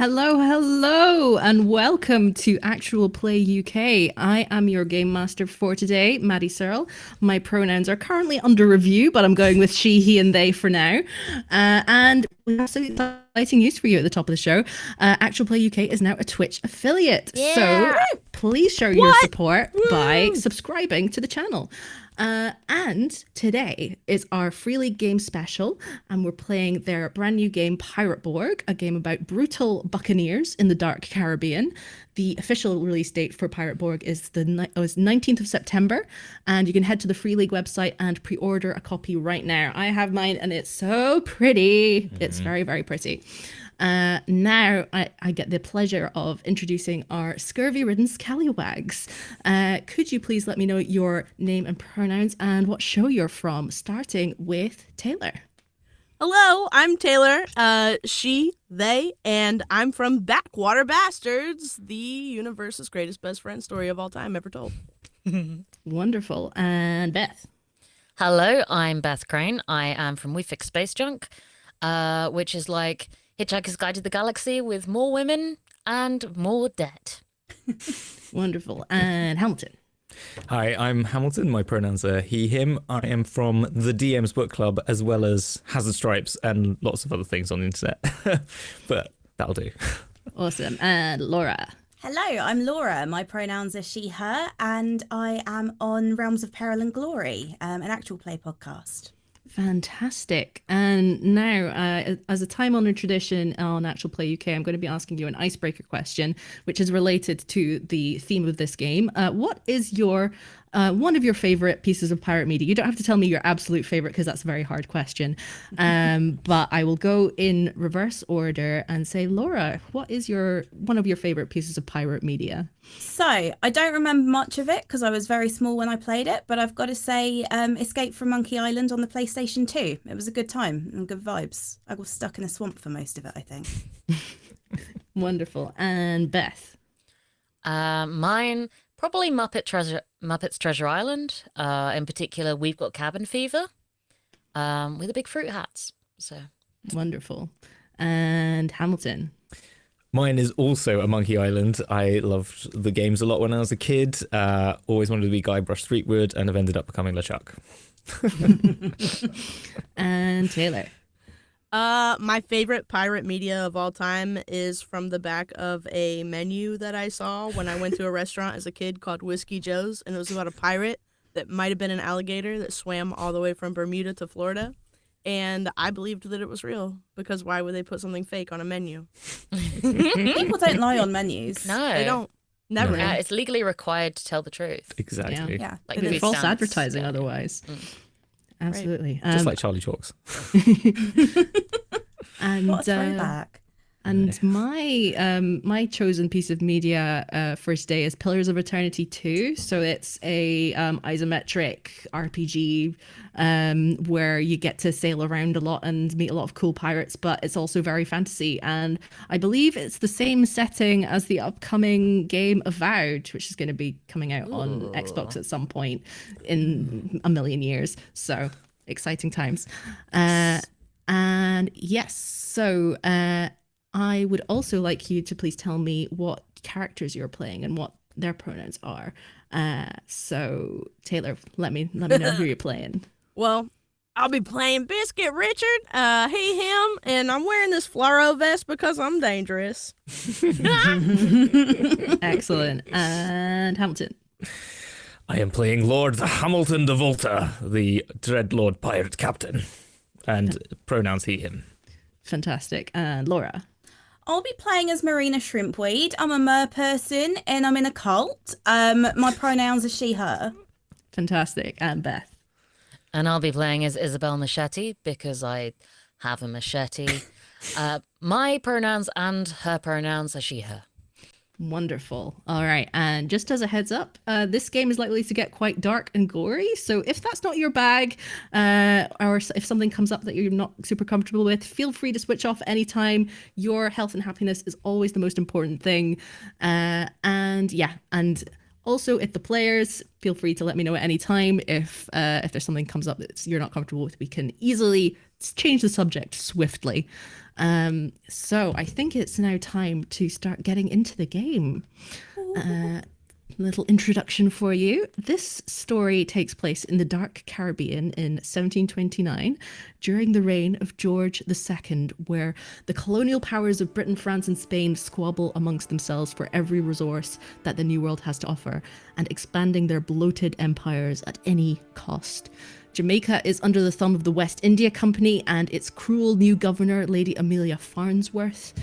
Hello, and welcome to Actual Play UK. I am your game master for today, Maddy Searle. My pronouns are currently under review, but I'm going with she, he, and they for now. And we have some exciting news for you at the top of the show. Actual Play UK is now a Twitch affiliate. Yeah. So please show your support by subscribing to the channel. And today is our Free League game special, and we're playing their brand new game, Pirate BORG, a game about brutal buccaneers in the dark Caribbean. The official release date for Pirate BORG is the 19th of September, and you can head to the Free League website and pre-order a copy right now. I have mine, and it's so pretty. It's very, very pretty. Now I get the pleasure of introducing our scurvy-ridden scallywags. Could you please let me know your name and pronouns and what show you're from, starting with Taylor? Hello, I'm Taylor, she, they, and I'm from Backwater Bastards, the universe's greatest best friend story of all time ever told. Wonderful. And Beth? Hello, I'm Beth Crane. I am from We Fix Space Junk, which is like Hitchhiker's Guide to the Galaxy with more women and more debt. Wonderful. And Hamilton? Hi, I'm Hamilton. My pronouns are he, him. I am from the DM's Book Club, as well as Hazard Stripes and lots of other things on the internet. But that'll do. Awesome. And Laura? Hello, I'm Laura. My pronouns are she, her, and I am on Realms of Peril and Glory, an actual play podcast. Fantastic. And now, as a time-honored tradition on Actual Play UK, I'm going to be asking you an icebreaker question, which is related to the theme of this game. What is your one of your favorite pieces of pirate media? You don't have to tell me your absolute favorite, because that's a very hard question. But I will go in reverse order and say, Laura, what is one of your favorite pieces of pirate media? So, I don't remember much of it because I was very small when I played it, but I've got to say Escape from Monkey Island on the PlayStation 2. It was a good time and good vibes. I was stuck in a swamp for most of it, I think. Wonderful. And Beth? Mine, probably Muppets Treasure Island. In particular, We've Got Cabin Fever with the big fruit hats. So Wonderful. And Hamilton? Mine is also a Monkey Island. I loved the games a lot when I was a kid. Always wanted to be Guybrush Threepwood, and have ended up becoming LeChuck. And Taylor? My favorite pirate media of all time is from the back of a menu that I saw when I went to a restaurant as a kid called Whiskey Joe's, and it was about a pirate that might have been an alligator that swam all the way from Bermuda to Florida. And I believed that it was real, because why would they put something fake on a menu? People don't lie on menus. no, They don't. Never. Yeah, it's legally required to tell the truth. Exactly. Yeah. Like It'd be food false stamps. advertising Yeah. otherwise. Absolutely. Just like Charlie Chalks. And What a throwback. and my chosen piece of media for today is Pillars of Eternity 2. So it's a isometric RPG where you get to sail around a lot and meet a lot of cool pirates, but it's also very fantasy. And I believe it's the same setting as the upcoming game Avowed, which is going to be coming out on Xbox at some point in a million years. So exciting times. And yes, so I would also like you to please tell me what characters you're playing and what their pronouns are. So Taylor, let me know who you're playing. Well, I'll be playing Biscuit Richard, he, him, and I'm wearing this fluoro vest because I'm dangerous. Excellent. And Hamilton. I am playing Lord Hamilton de Volta, the Dreadlord Pirate Captain. And pronouns he, him. Fantastic. And Laura. I'll be playing as Marina Shrimpweed. I'm a mer person and I'm in a cult. My pronouns are she, her. Fantastic. And Beth. And I'll be playing as Isabel Machete because I have a machete. My pronouns and her pronouns are she, her. Wonderful. All right. And just as a heads up, this game is likely to get quite dark and gory. So if that's not your bag, or if something comes up that you're not super comfortable with, feel free to switch off anytime. Your health and happiness is always the most important thing. And also, if the players, feel free to let me know at any time if there's something comes up that you're not comfortable with. We can easily change the subject swiftly. So I think it's now time to start getting into the game. Little introduction for you. This story takes place in the Dark Caribbean in 1729 during the reign of George II, where the colonial powers of Britain, France, and Spain squabble amongst themselves for every resource that the New World has to offer, and expanding their bloated empires at any cost. Jamaica is under the thumb of the West India Company and its cruel new governor, Lady Amelia Farnsworth.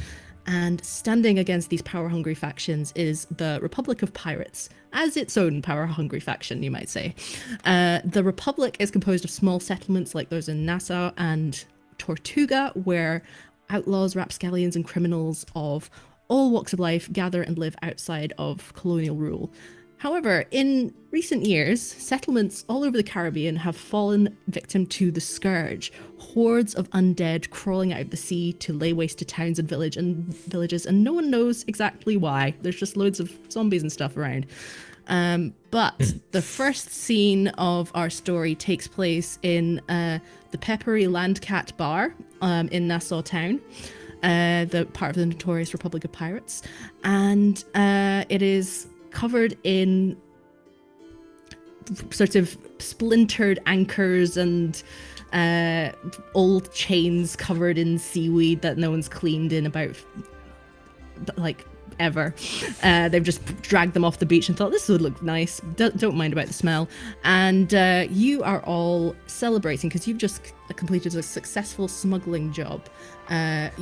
And standing against these power-hungry factions is the Republic of Pirates, as its own power-hungry faction, you might say. The Republic is composed of small settlements like those in Nassau and Tortuga, where outlaws, rapscallions, and criminals of all walks of life gather and live outside of colonial rule. However, in recent years, settlements all over the Caribbean have fallen victim to the scourge. Hordes of undead crawling out of the sea to lay waste to towns and villages, and no one knows exactly why. There's just loads of zombies and stuff around. But the first scene of our story takes place in the Peppery Landcat Bar in Nassau Town. The part of the notorious Republic of Pirates. And it is covered in sort of splintered anchors and old chains covered in seaweed that no one's cleaned in about like ever. They've just dragged them off the beach and thought this would look nice. Don't mind about the smell. And you are all celebrating because you've just completed a successful smuggling job.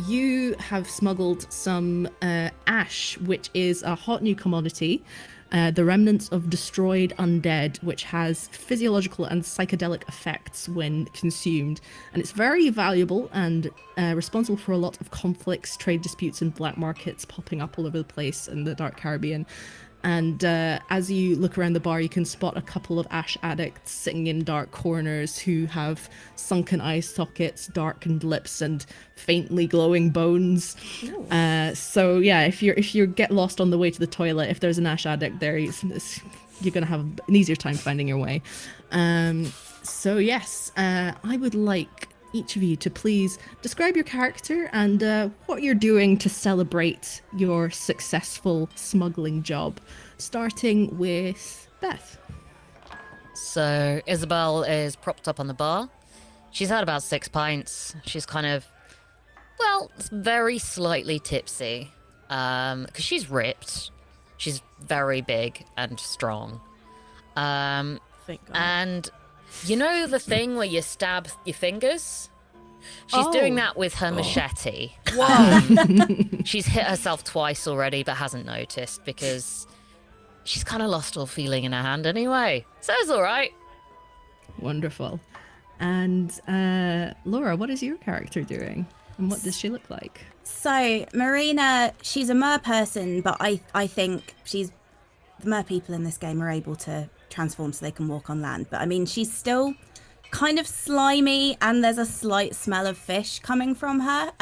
You have smuggled some ash, which is a hot new commodity. The remnants of destroyed undead, which has physiological and psychedelic effects when consumed. And it's very valuable and responsible for a lot of conflicts, trade disputes, and black markets popping up all over the place in the Dark Caribbean. And as you look around the bar, you can spot a couple of ash addicts sitting in dark corners who have sunken eye sockets, darkened lips, and faintly glowing bones. So yeah, if you get lost on the way to the toilet, if there's an ash addict there, you're gonna have an easier time finding your way. So yes, I would like each of you to please describe your character and what you're doing to celebrate your successful smuggling job, starting with Beth. So Isabel is propped up on the bar. She's had about 6 pints. She's kind of, well, very slightly tipsy because she's ripped. She's very big and strong. Thank God. And you know the thing where you stab your fingers? She's doing that with her machete. Whoa. She's hit herself twice already, but hasn't noticed because she's kind of lost all feeling in her hand anyway. So it's all right. Wonderful. And Laura, what is your character doing? And what does she look like? So Marina, she's a mer person, but I think the mer people in this game are able to transform so they can walk on land. But I mean, she's still kind of slimy and there's a slight smell of fish coming from her.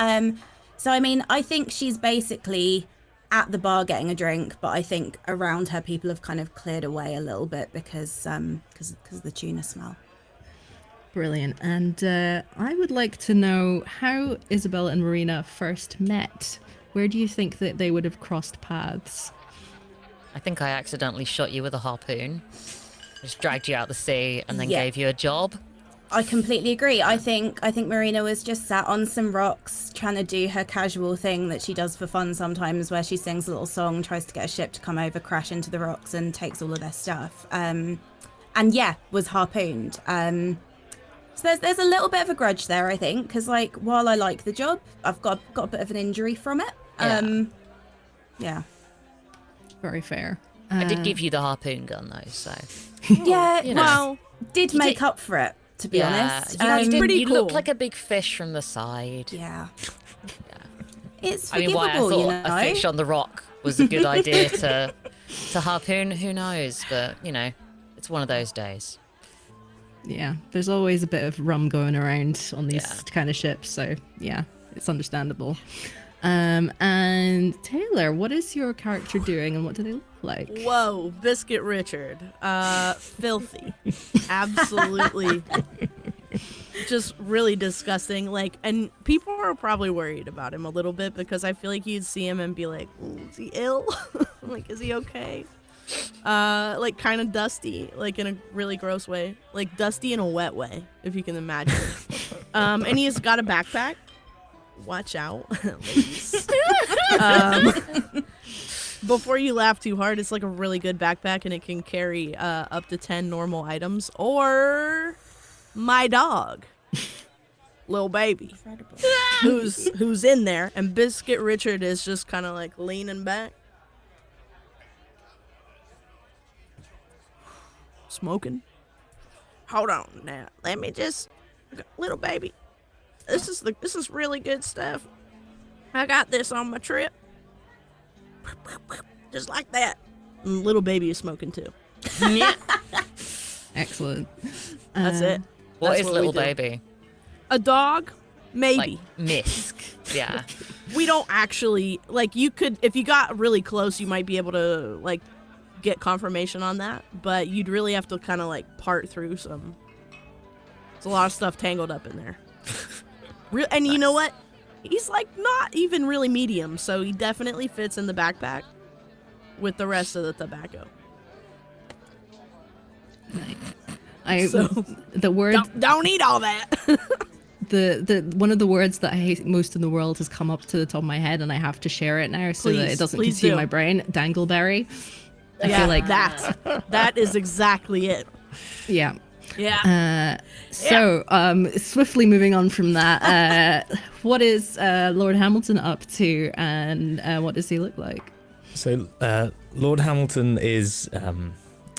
So I mean, I think she's basically at the bar getting a drink, but I think around her people have kind of cleared away a little bit because of the tuna smell. Brilliant. And I would like to know how Isabel and Marina first met. Where do you think that they would have crossed paths? I think I accidentally shot you with a harpoon. Just dragged you out the sea and then gave you a job. I completely agree. I think Marina was just sat on some rocks trying to do her casual thing that she does for fun sometimes, where she sings a little song, tries to get a ship to come over, crash into the rocks, and takes all of their stuff. And was harpooned. So there's a little bit of a grudge there, I think, because like while I like the job, I've got a bit of an injury from it. Yeah. Very fair. I did give you the harpoon gun though, so Yeah, you know. well, did make up for it, to be honest. You cool. look like a big fish from the side. Yeah. It's I mean, forgivable, why I thought you know. a fish on the rock was a good idea to harpoon, who knows? But you know, it's one of those days. Yeah, there's always a bit of rum going around on these kind of ships, so yeah, it's understandable. And Taylor, what is your character doing and what do they look like? Whoa, Biscuit Richard. Filthy. Absolutely just really disgusting. Like, and people are probably worried about him a little bit because I feel like you'd see him and be like, "Ooh, is he ill? Like, is he okay?" Like kind of dusty, like in a really gross way, like dusty in a wet way, if you can imagine. And he's got a backpack. Watch out, ladies. Before you laugh too hard, it's like a really good backpack, and it can carry up to 10 normal items. Or my dog, little baby, who's in there, and Biscuit Richard is just kind of like leaning back, smoking. Hold on now, let me just, little baby. This is really good stuff. I got this on my trip. Just like that. And little baby is smoking too. Yeah. Excellent. That's it. What That's is what little we do. baby? A dog? Maybe. Like misc. Yeah. We don't actually, like, you could, if you got really close, you might be able to, like, get confirmation on that. But you'd really have to kind of, like, part through some. There's a lot of stuff tangled up in there. And you know what? He's like not even really medium, so he definitely fits in the backpack with the rest of the tobacco. The word don't eat all that. the one of the words that I hate most in the world has come up to the top of my head, and I have to share it now so that it doesn't consume my brain. Dangleberry. I feel like that is exactly it. Yeah. Yeah. Swiftly moving on from that, what is Lord Hamilton up to, and what does he look like? So Lord Hamilton is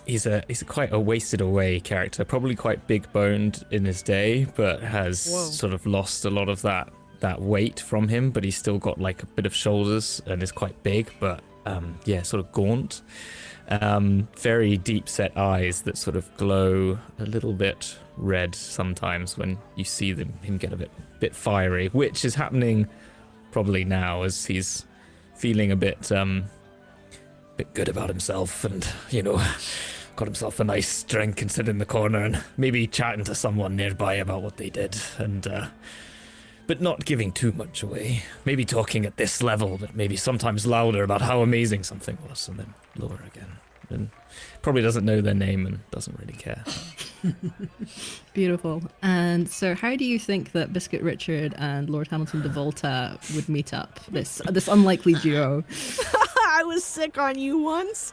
he's quite a wasted away character, probably quite big boned in his day, but has sort of lost a lot of that weight from him. But he's still got like a bit of shoulders and is quite big, but sort of gaunt. Very deep set eyes that sort of glow a little bit red sometimes when you see him get a bit fiery, which is happening probably now as he's feeling a bit good about himself, and got himself a nice drink and sit in the corner and maybe chatting to someone nearby about what they did, and but not giving too much away. Maybe talking at this level, but maybe sometimes louder about how amazing something was, and then lower again. And probably doesn't know their name and doesn't really care. Beautiful. And so how do you think that Biscuit Richard and Lord Hamilton de Volta would meet up, this unlikely duo? I was sick on you once.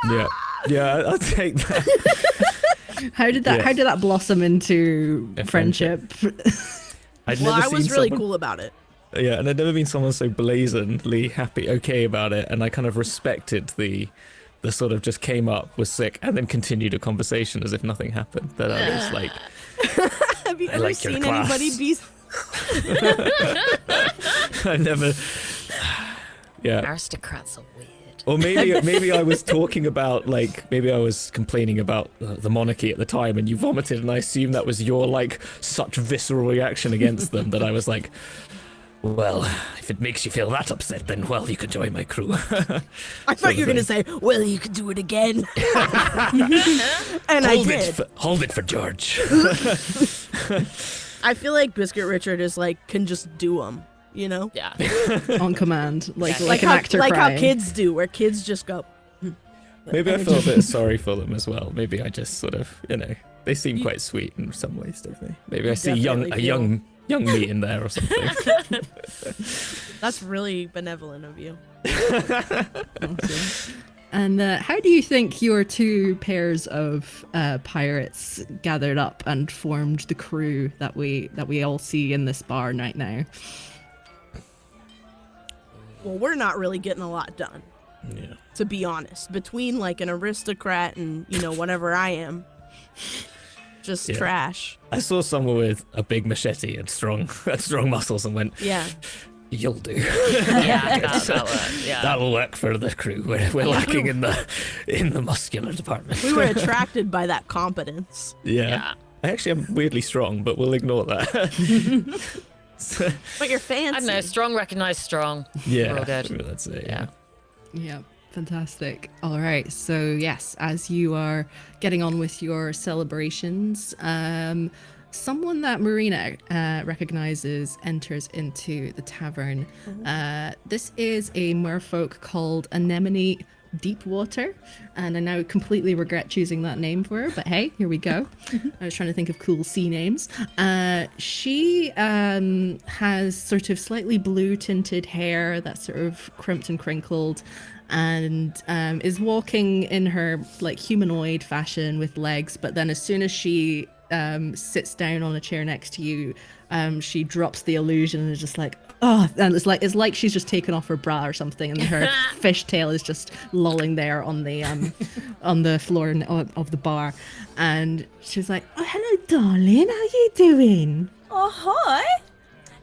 Yeah, I'll take that. How did that blossom into friendship? I was really cool about it. Yeah, and I'd never been someone so blazonly okay about it, and I kind of respected the sort of just came up, was sick, and then continued a conversation as if nothing happened. That I was like, have you ever seen anybody be? I never. Yeah. Aristocrats are weird. Or maybe I was talking about, like, maybe I was complaining about the monarchy at the time, and you vomited, and I assumed that was your, like, such visceral reaction against them that I was like, well, if it makes you feel that upset, then, well, you can join my crew. I thought you were going to say, well, you could do it again. And I did. Hold it for George. I feel like Biscuit Richard is like, can just do them, you know? Yeah. On command, like an how, actor like crying. how kids do, where kids just go. Maybe I feel a bit sorry for them as well. Maybe I just sort of, they seem quite sweet in some ways, don't they? Maybe I see a young me in there or something. That's really benevolent of you. Awesome. And how do you think your two pairs of pirates gathered up and formed the crew that we all see in this bar right now? Well, we're not really getting a lot done. Yeah. To be honest, between like an aristocrat and whatever I am, just trash. I saw someone with a big machete and strong muscles and went, yeah, you'll do. Yeah, that'll work. Yeah. That'll work for the crew. We're lacking in the muscular department. We were attracted by that competence. Yeah. I actually am weirdly strong, but we'll ignore that. But you're fancy. I don't know, strong recognized strong. Yeah. We're all good. That's it. Yeah. Yeah. Fantastic. All right. So yes, as you are getting on with your celebrations, someone that Marina recognizes enters into the tavern. This is a merfolk called Anemone Deepwater, and I now completely regret choosing that name for her, but hey, here we go. I was trying to think of cool sea names. She has sort of slightly blue tinted hair that's sort of crimped and crinkled, and is walking in her like humanoid fashion with legs, but then as soon as she sits down on a chair next to you, she drops the illusion and is just like, oh, and it's like she's just taken off her bra or something, and her fishtail is just lolling there on the floor of the bar, and she's like, oh, hello darling, how you doing? Oh, hi.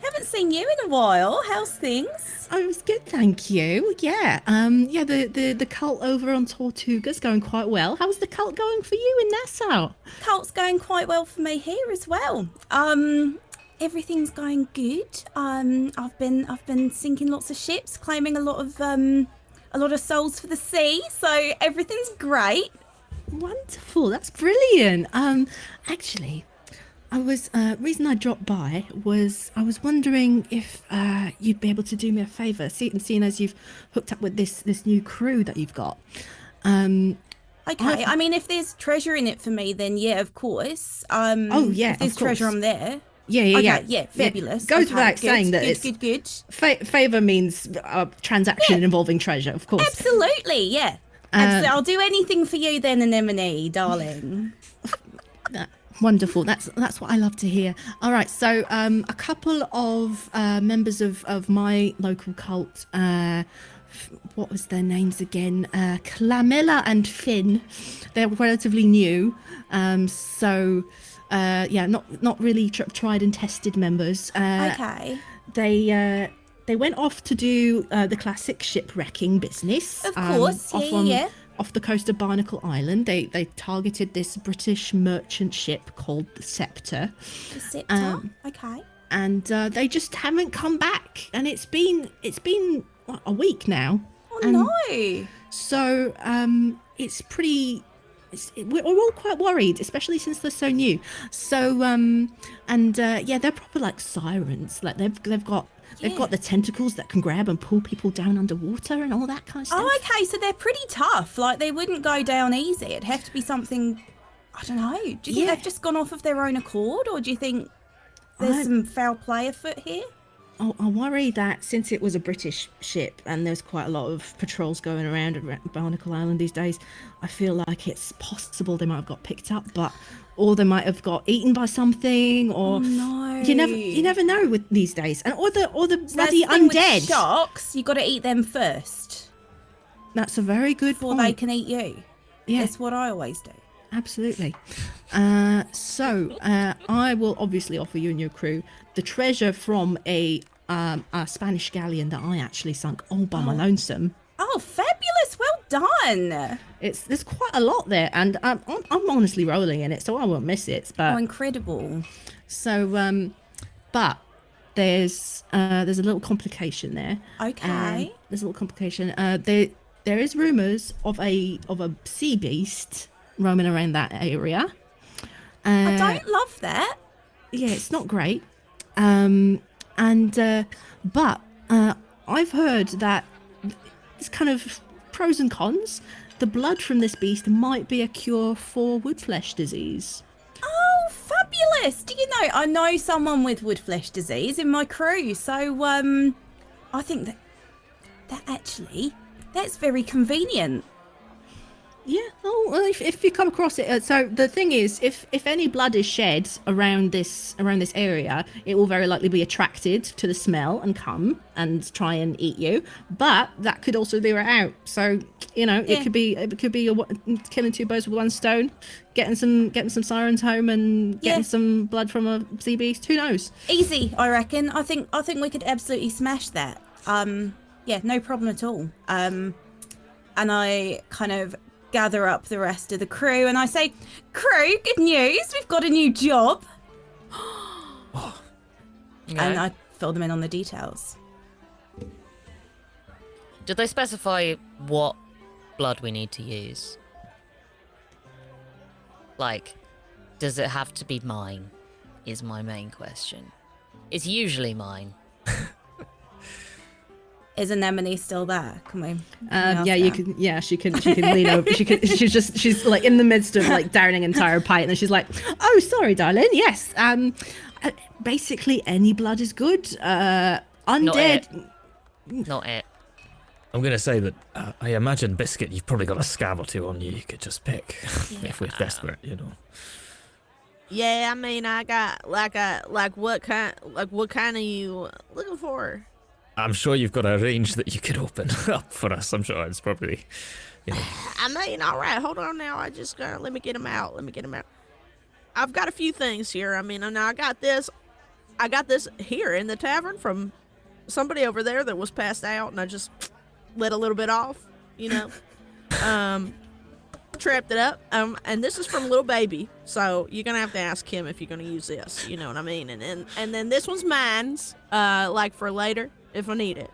Haven't seen you in a while. How's things? I was good, thank you. Yeah, the cult over on Tortuga's going quite well. How's the cult going for you in Nassau? Cult's going quite well for me here as well. Everything's going good. I've been sinking lots of ships, claiming a lot of souls for the sea. So everything's great. Wonderful, that's brilliant. Actually, I was reason I dropped by was I was wondering if you'd be able to do me a favour, seeing as you've hooked up with this new crew that you've got. Okay, I mean, if there's treasure in it for me, then yeah, of course. Oh yeah, if there's of course. treasure, I'm there. Yeah, fabulous. Goes Okay, without good, saying that good, it's good. Favour means a transaction involving treasure, of course. Absolutely, yeah. I'll do anything for you then, Anemone, darling. Wonderful. That's what I love to hear. All right, so a couple of members of my local cult, what was their names again? Clamilla and Finn. They're relatively new, so not really tried and tested members. Okay. They went off to do the classic shipwrecking business. Of course, yeah. Off the coast of Barnacle Island. They targeted this British merchant ship called the Scepter. The Scepter, okay. And they just haven't come back. And it's been what, a week now. Oh and no. So we're all quite worried, especially since they're so new. So they're proper like sirens. Like they've got the tentacles that can grab and pull people down underwater and all that kind of stuff. Oh, okay, so they're pretty tough. Like, they wouldn't go down easy. It'd have to be something, I don't know. Do you think they've just gone off of their own accord, or do you think there's some foul play afoot here? I worry that since it was a British ship and there's quite a lot of patrols going around Barnacle Island these days, I feel like it's possible they might have got picked up, or they might have got eaten by something, or you never know with these days, and or the bloody undead. With sharks, you got to eat them first. That's a very good point. Before they can eat you. Yeah, that's what I always do. Absolutely. So I will obviously offer you and your crew the treasure from a Spanish galleon that I actually sunk all by my lonesome. Oh, fabulous! Well done. There's quite a lot there, and I'm honestly rolling in it, so I won't miss it. But incredible. So, but there's a little complication there. Okay. There's a little complication. There is rumours of a sea beast roaming around that area. I don't love that. Yeah, it's not great. But I've heard that it's kind of pros and cons. The blood from this beast might be a cure for woodflesh disease. Oh, fabulous! Do you know, I know someone with woodflesh disease in my crew, so I think that actually, that's very convenient. Yeah, well, if you come across it, so the thing is, if any blood is shed around this area, it will very likely be attracted to the smell and come and try and eat you. But that could also lure it out. So it could be killing two birds with one stone, getting some sirens home and getting some blood from a sea beast. Who knows? Easy, I reckon. I think we could absolutely smash that. Yeah, no problem at all. And I kind of gather up the rest of the crew and I say, crew, good news, we've got a new job. And I fill them in on the details. Did they specify what blood we need to use? Like, does it have to be mine? Is my main question. It's usually mine. Is Anemone still there? Can we? Yeah, you can. Yeah, she can lean over. She's like in the midst of like downing an entire pint, and she's like, "Oh, sorry, darling. Yes. Basically, any blood is good. Undead. Not it. I'm gonna say that I imagine, Biscuit, you've probably got a scab or two on you could just pick if we're desperate, you know. Yeah, I mean, I got what kind are you looking for? I'm sure you've got a range that you could open up for us. I'm sure it's probably, you know. I mean, all right, hold on now. I just gotta let me get them out. I've got a few things here. I mean, now I got this here in the tavern from somebody over there that was passed out, and I just let a little bit off, you know. Trapped it up. And this is from little baby, so you're gonna have to ask him if you're gonna use this. You know what I mean? And then this one's mine's, like for later if I need it,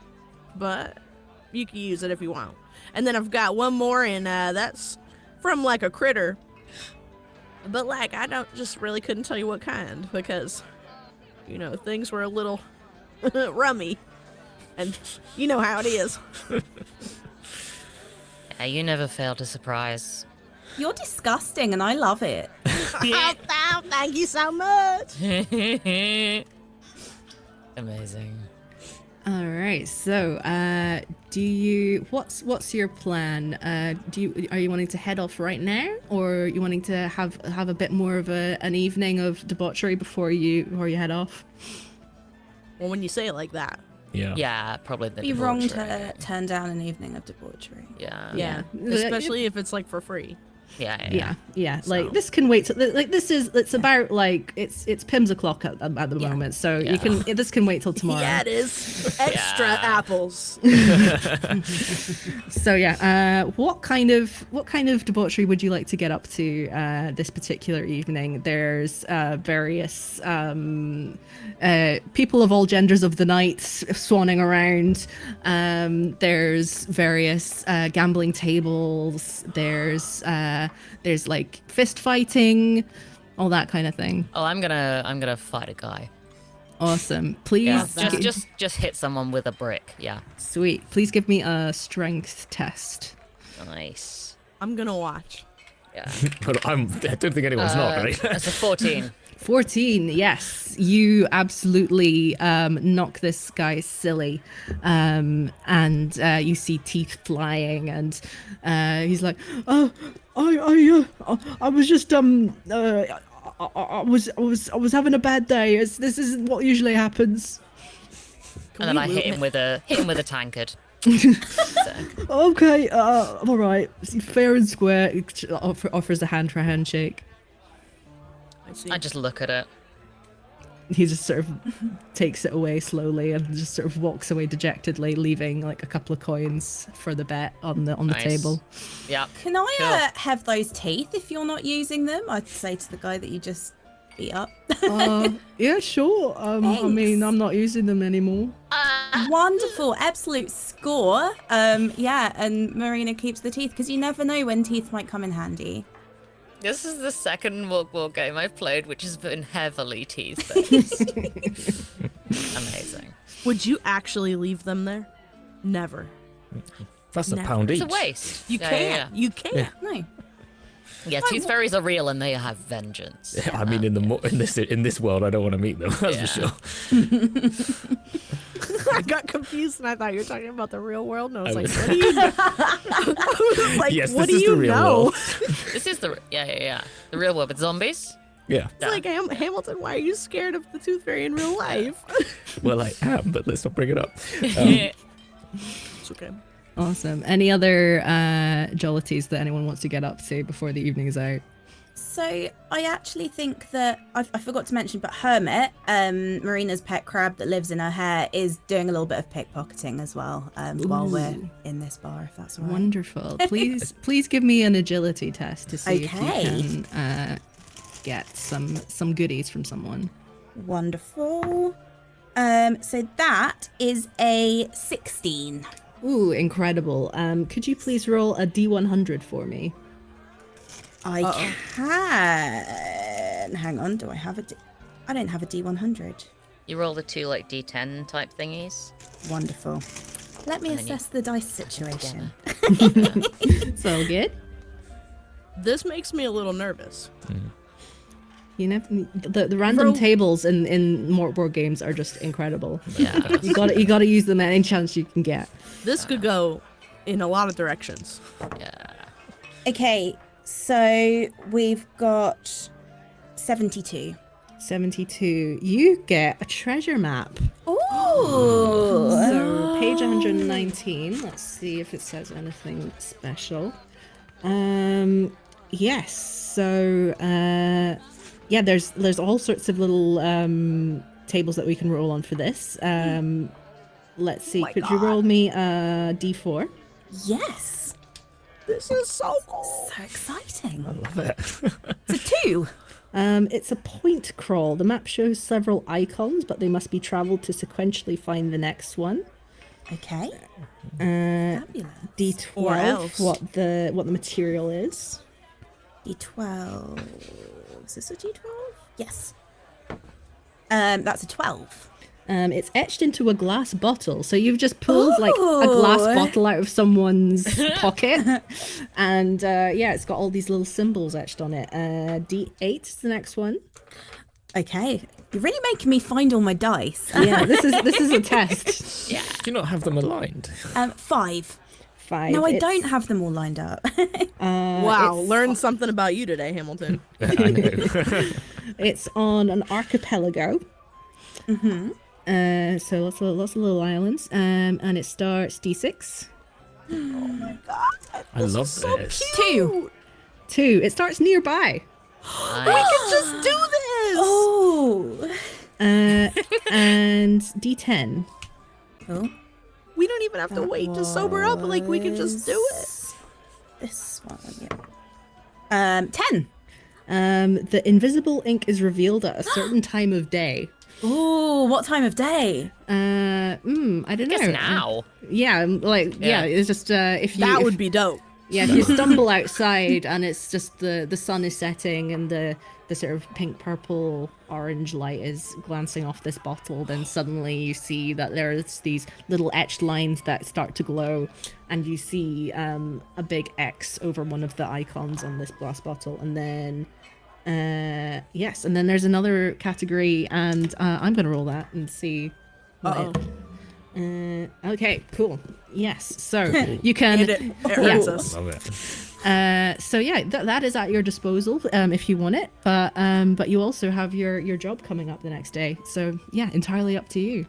but you can use it if you want. And then I've got one more, and that's from like a critter, but like I don't just really couldn't tell you what kind because, you know, things were a little rummy, and you know how it is. Yeah, you never fail to surprise. You're disgusting, and I love it. Oh, thank you so much. Amazing. All right. So, what's your plan? Are you wanting to head off right now, or are you wanting to have a bit more of an evening of debauchery before you head off? Well, when you say it like that. Yeah. Yeah, probably the It'd be wrong debauchery. to turn down an evening of debauchery. Yeah. Especially if it's like for free. Yeah. So. Like this can wait. Like it's about like it's Pim's o'clock at the moment, so you can this can wait till tomorrow. Yeah, it is. Extra apples. So what kind of debauchery would you like to get up to this particular evening? There's various people of all genders of the night swanning around. There's various gambling tables. There's like fist fighting, all that kind of thing. Oh, I'm gonna fight a guy. Awesome. Please, Yeah, just hit someone with a brick. Yeah. sweet. Please give me a strength test. Nice. I'm gonna watch. Yeah. But I don't think anyone's not, right? That's a 14. 14, yes. You absolutely knock this guy silly. And you see teeth flying, and he's like, I was just I was having a bad day. This isn't what usually happens. And then I hit him with a tankard. Okay, all right. Fair and square. Offers a hand for a handshake. I just look at it. He just sort of takes it away slowly and just sort of walks away dejectedly, leaving like a couple of coins for the bet on the Nice. table. Yeah. Can I Cool. have those teeth if you're not using them? I'd say to the guy that you just beat up. Yeah, sure. I mean, Thanks. I'm not using them anymore. Wonderful, absolute score. Yeah, and Marina keeps the teeth because you never know when teeth might come in handy. This is the second War game I've played, which has been heavily teeth-based. Amazing. Would you actually leave them there? Never. That's a Never. pound each. It's a waste. You Yeah, can't. yeah, You can't. No. Yeah, tooth fairies are real and they have vengeance. Yeah, I mean, in this world, I don't want to meet them. That's for sure. I got confused and I thought you were talking about the real world. And I was like, was- what do you know? I was like, Yes, what this do is you the real know? world. This is the the real world with zombies. Yeah. It's like, Hamilton, why are you scared of the tooth fairy in real life? Well, I am, but let's not bring it up. It's okay. Awesome. Any other jollities that anyone wants to get up to before the evening is out? So I actually think that I forgot to mention, but Hermit, Marina's pet crab that lives in her hair, is doing a little bit of pickpocketing as well while we're in this bar, if that's all right. Wonderful. Please give me an agility test to see if Okay. you can get some goodies from someone. Wonderful. So that is a 16. Ooh, incredible. Could you please roll a D100 for me? I can. Hang on, do I have a I don't have a D100. You roll the 2 like D10 type thingies. Wonderful. Let me And then you assess the dice situation. So good. This makes me a little nervous. You know, the random Roll. tables in more board games are just incredible. Yeah. You got to use them any chance you can get. This could go in a lot of directions. Yeah. Okay, so we've got 72. 72. You get a treasure map. Ooh. So page 119. Let's see if it says anything special. Yes. So yeah, there's all sorts of little tables that we can roll on for this. Let's see. Could you roll me a D4? Yes. This is so cool. So exciting. I love it. It's a 2. It's a point crawl. The map shows several icons, but they must be traveled to sequentially find the next one. Okay. D12. Or else. What the material is. D12. Is this a D12? Yes. That's a 12. It's etched into a glass bottle. So you've just pulled like a glass Ooh. bottle out of someone's pocket, and yeah, it's got all these little symbols etched on it. D8 is the next one. Okay. You're really making me find all my dice. Yeah, this is a test. Yeah. Do you not have them aligned? 5. 5. No, I It's- don't have them all lined up. Wow, it's- learned something about you today, Hamilton. I know. It's on an archipelago. So lots of little islands. And it starts D6. I love this. 2. 2. It starts nearby. Just do this! Oh. And D10. Oh. We don't even have to wait to sober up. Like, we can just do it. This one, yeah. 10. The invisible ink is revealed at a certain time of day. Ooh, what time of day? I don't know. Guess now. Yeah, like yeah, Yeah. it's just if you That if- would be dope. yeah, if you stumble outside and it's just the sun is setting and the sort of pink, purple, orange light is glancing off this bottle, then suddenly you see that there's these little etched lines that start to glow, and you see a big X over one of the icons on this glass bottle, and then yes, and then there's another category, and I'm gonna roll that and see. what it- okay, cool. Yes, so you can. And it hurts us. Love it. So yeah, that is at your disposal if you want it, but you also have your job coming up the next day. So yeah, entirely up to you.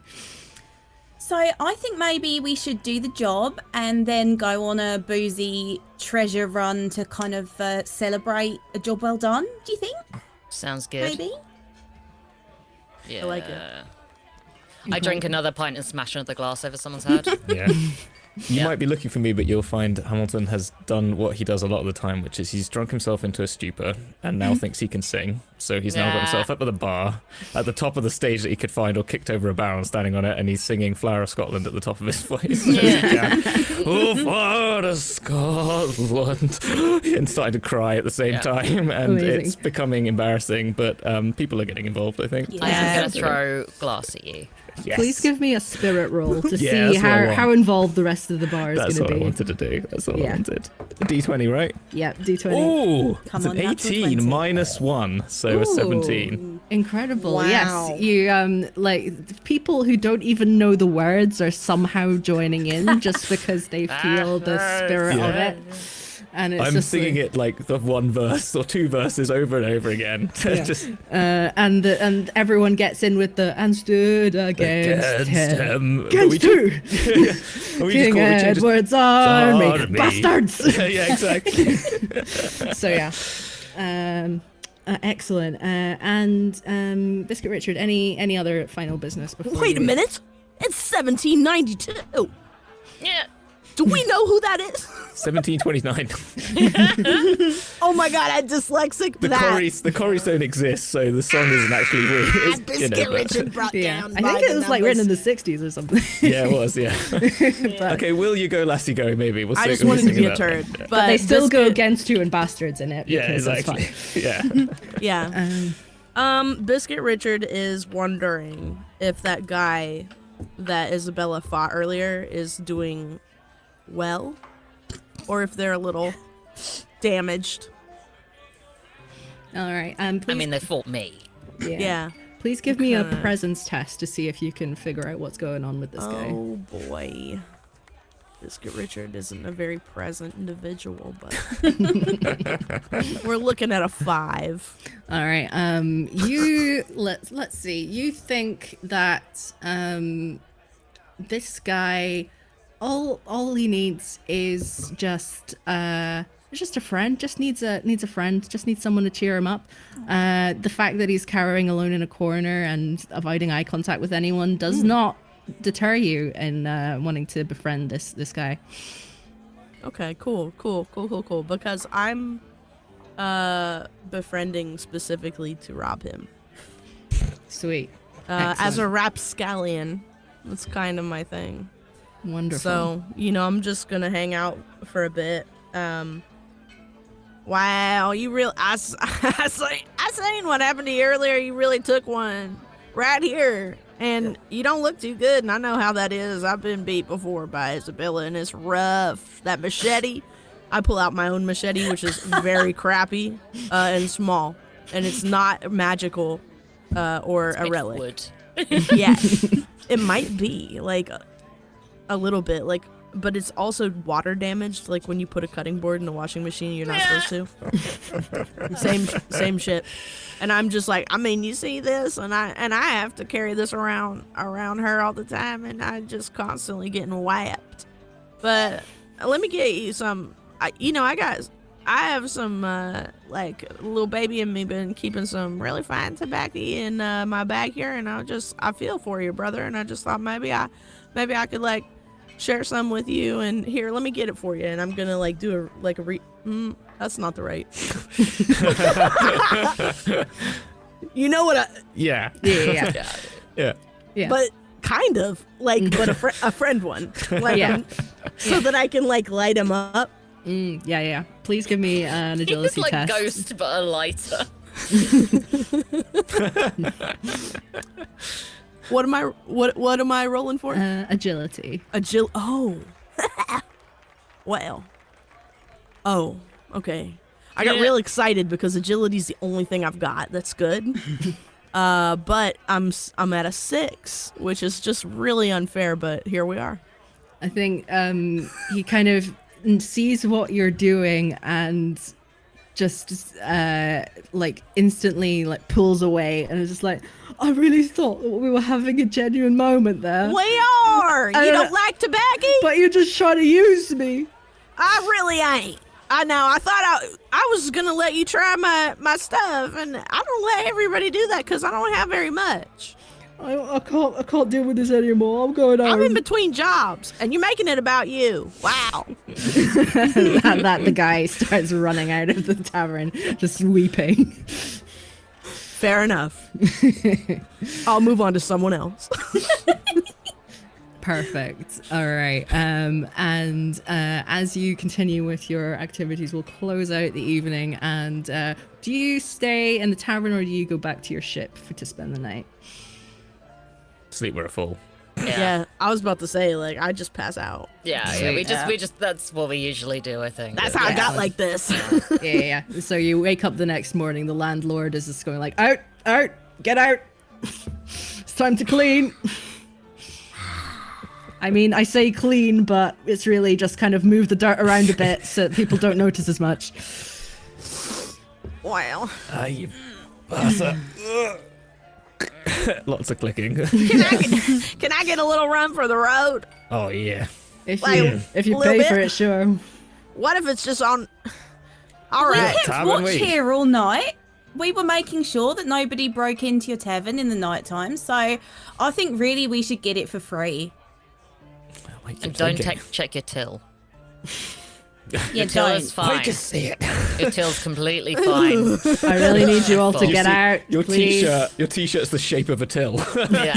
So I think maybe we should do the job and then go on a boozy treasure run to kind of celebrate a job well done. Do you think? Sounds good. Maybe. Yeah. I like it. I drink another pint and smash another glass over someone's head. Yeah. You Yeah. might be looking for me, but you'll find Hamilton has done what he does a lot of the time, which is he's drunk himself into a stupor and now thinks he can sing. So he's now got himself up at the bar at the top of the stage that he could find, or kicked over a barrel standing on it, and he's singing Flower of Scotland at the top of his voice. Oh, Flower of Scotland. And starting to cry at the same Yeah. time. And Amazing. it's becoming embarrassing, but people are getting involved, I think. Yeah. I am going Yeah. to throw glass at you. Yes. Please give me a spirit roll to Yeah, see that's what I want. how involved the rest of the bar is That's going what to I be. wanted to do. That's what I Yeah. wanted. A D20, right? Yeah, D20. Oh, Come it's on, an natural 18 20. minus 1, so a Ooh. 17. Incredible. Wow. Yes, you like people who don't even know the words are somehow joining in just because they feel the spirit of Yeah. it. And it's I'm just singing like, it like the one verse or two verses over and over again. Yeah. Just and everyone gets in with the and stood against him. But Against who? And we just King call it changes- Edward's army. Army. Bastards. Yeah, exactly. So yeah. Excellent. And Biscuit Richard, any other final business before Wait a we- minute. It's 1792. Yeah. Do we know who that is? 1729. Oh my god, I'm dyslexic. The chorus don't exist, so the song isn't actually real. It's, Biscuit Richard brought Yeah, down I by think it the was like written in numbers. the 60s or something. Yeah, it was. Yeah. But, Okay, will you go, lassie, go? Maybe we'll. I just we'll wanted to sing be a that. turd. Yeah. But they still go Biscuit- against you and bastards in it. Yeah, because it's exactly. fine. Yeah. Yeah. Biscuit Richard is wondering if that guy that Isabella fought earlier is doing well, or if they're a little damaged. All right. I Please, mean, they fought me. Yeah. Please give me a kinda- presence test to see if you can figure out what's going on with this guy. Oh boy. Biscuit Richard isn't a very present individual, but we're looking at a 5. All right. You let's see. You think that this guy, all he needs is just a friend. Just needs a friend. Just needs someone to cheer him up. The fact that he's cowering alone in a corner and avoiding eye contact with anyone does not deter you in wanting to befriend this guy. Okay, cool. Because I'm befriending specifically to rob him. Sweet. As a rapscallion. That's kind of my thing. Wonderful. So, I'm just gonna hang out for a bit. Wow, you really I seen what happened to you earlier. You really took one right here. And you don't look too good, and I know how that is. I've been beat before by Isabella, and it's rough. That machete, I pull out my own machete, which is very crappy and small, and it's not magical or a relic. Wood. Yeah, it might be like a little bit, like, but it's also water damaged. Like when you put a cutting board in a washing machine, you're not supposed to. Same shit. And I'm just like, I mean, you see this, and I have to carry this around her all the time, and I just constantly getting whacked. But let me get you some. I have some like little baby and me been keeping some really fine tobacco in my bag here, and I feel for you, brother, and I just thought maybe I could like share some with you, and here, let me get it for you, and I'm gonna like do that's not the right. You know what Yeah. Yeah. Yeah. but kind of like, but a friend one, like, Yeah. so that I can like light him up. Yeah. Please give me an He's agility like test. Ghost, but a lighter. What am I rolling for? Agility. Oh. Well. Oh, okay. I got real excited because agility's the only thing I've got that's good. But I'm at a 6, which is just really unfair, but here we are. I think he kind of sees what you're doing and just like instantly like pulls away and is just like, I really thought that we were having a genuine moment there. We are! You don't like tobacco? But you're just trying to use me. I really ain't. I know. I thought I was going to let you try my stuff, and I don't let everybody do that because I don't have very much. I can't deal with this anymore. I'm going home. I'm in between jobs, and you're making it about you. Wow. that the guy starts running out of the tavern, just weeping. Fair enough. I'll move on to someone else. Perfect. All right. And as you continue with your activities, we'll close out the evening. And do you stay in the tavern or do you go back to your ship to spend the night? Sleep where a fool. Yeah, I was about to say, like, I just pass out. Yeah, Sweet. we just that's what we usually do, I think. That's how I got like this. Yeah. So you wake up the next morning. The landlord is just going like, out, get out. It's time to clean. I mean, I say clean, but it's really just kind of move the dirt around a bit so that people don't notice as much. Wow. You bastard. Lots of clicking. Can I get a little run for the road? Oh, yeah. If Like, you a little pay for bit? it, sure. What if it's just on... All We right. kept tavern watch week. here all night. We were making sure that nobody broke into your tavern in the night time, so I think really we should get it for free. And don't check your till. Yeah, Your till is fine. I just see it. Your till's completely fine. I really need you all to get out. Your please. t-shirt's the shape of a till. Yeah.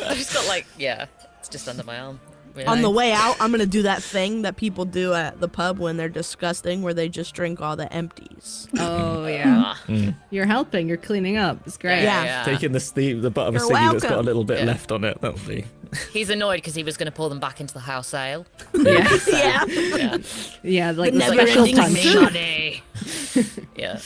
I've just got it's just under my arm. Really On the nice. way out, I'm gonna do that thing that people do at the pub when they're disgusting, where they just drink all the empties. Oh yeah, Ah, you're helping. You're cleaning up. It's great. Yeah. Taking the butt of a You're ciggy that's got a welcome. little bit Yeah. left on it. That'll be. He's annoyed because he was going to pour them back into the house ale. Yeah, Yeah. Yeah. yeah, like The the never special ending punch. Money. Yeah.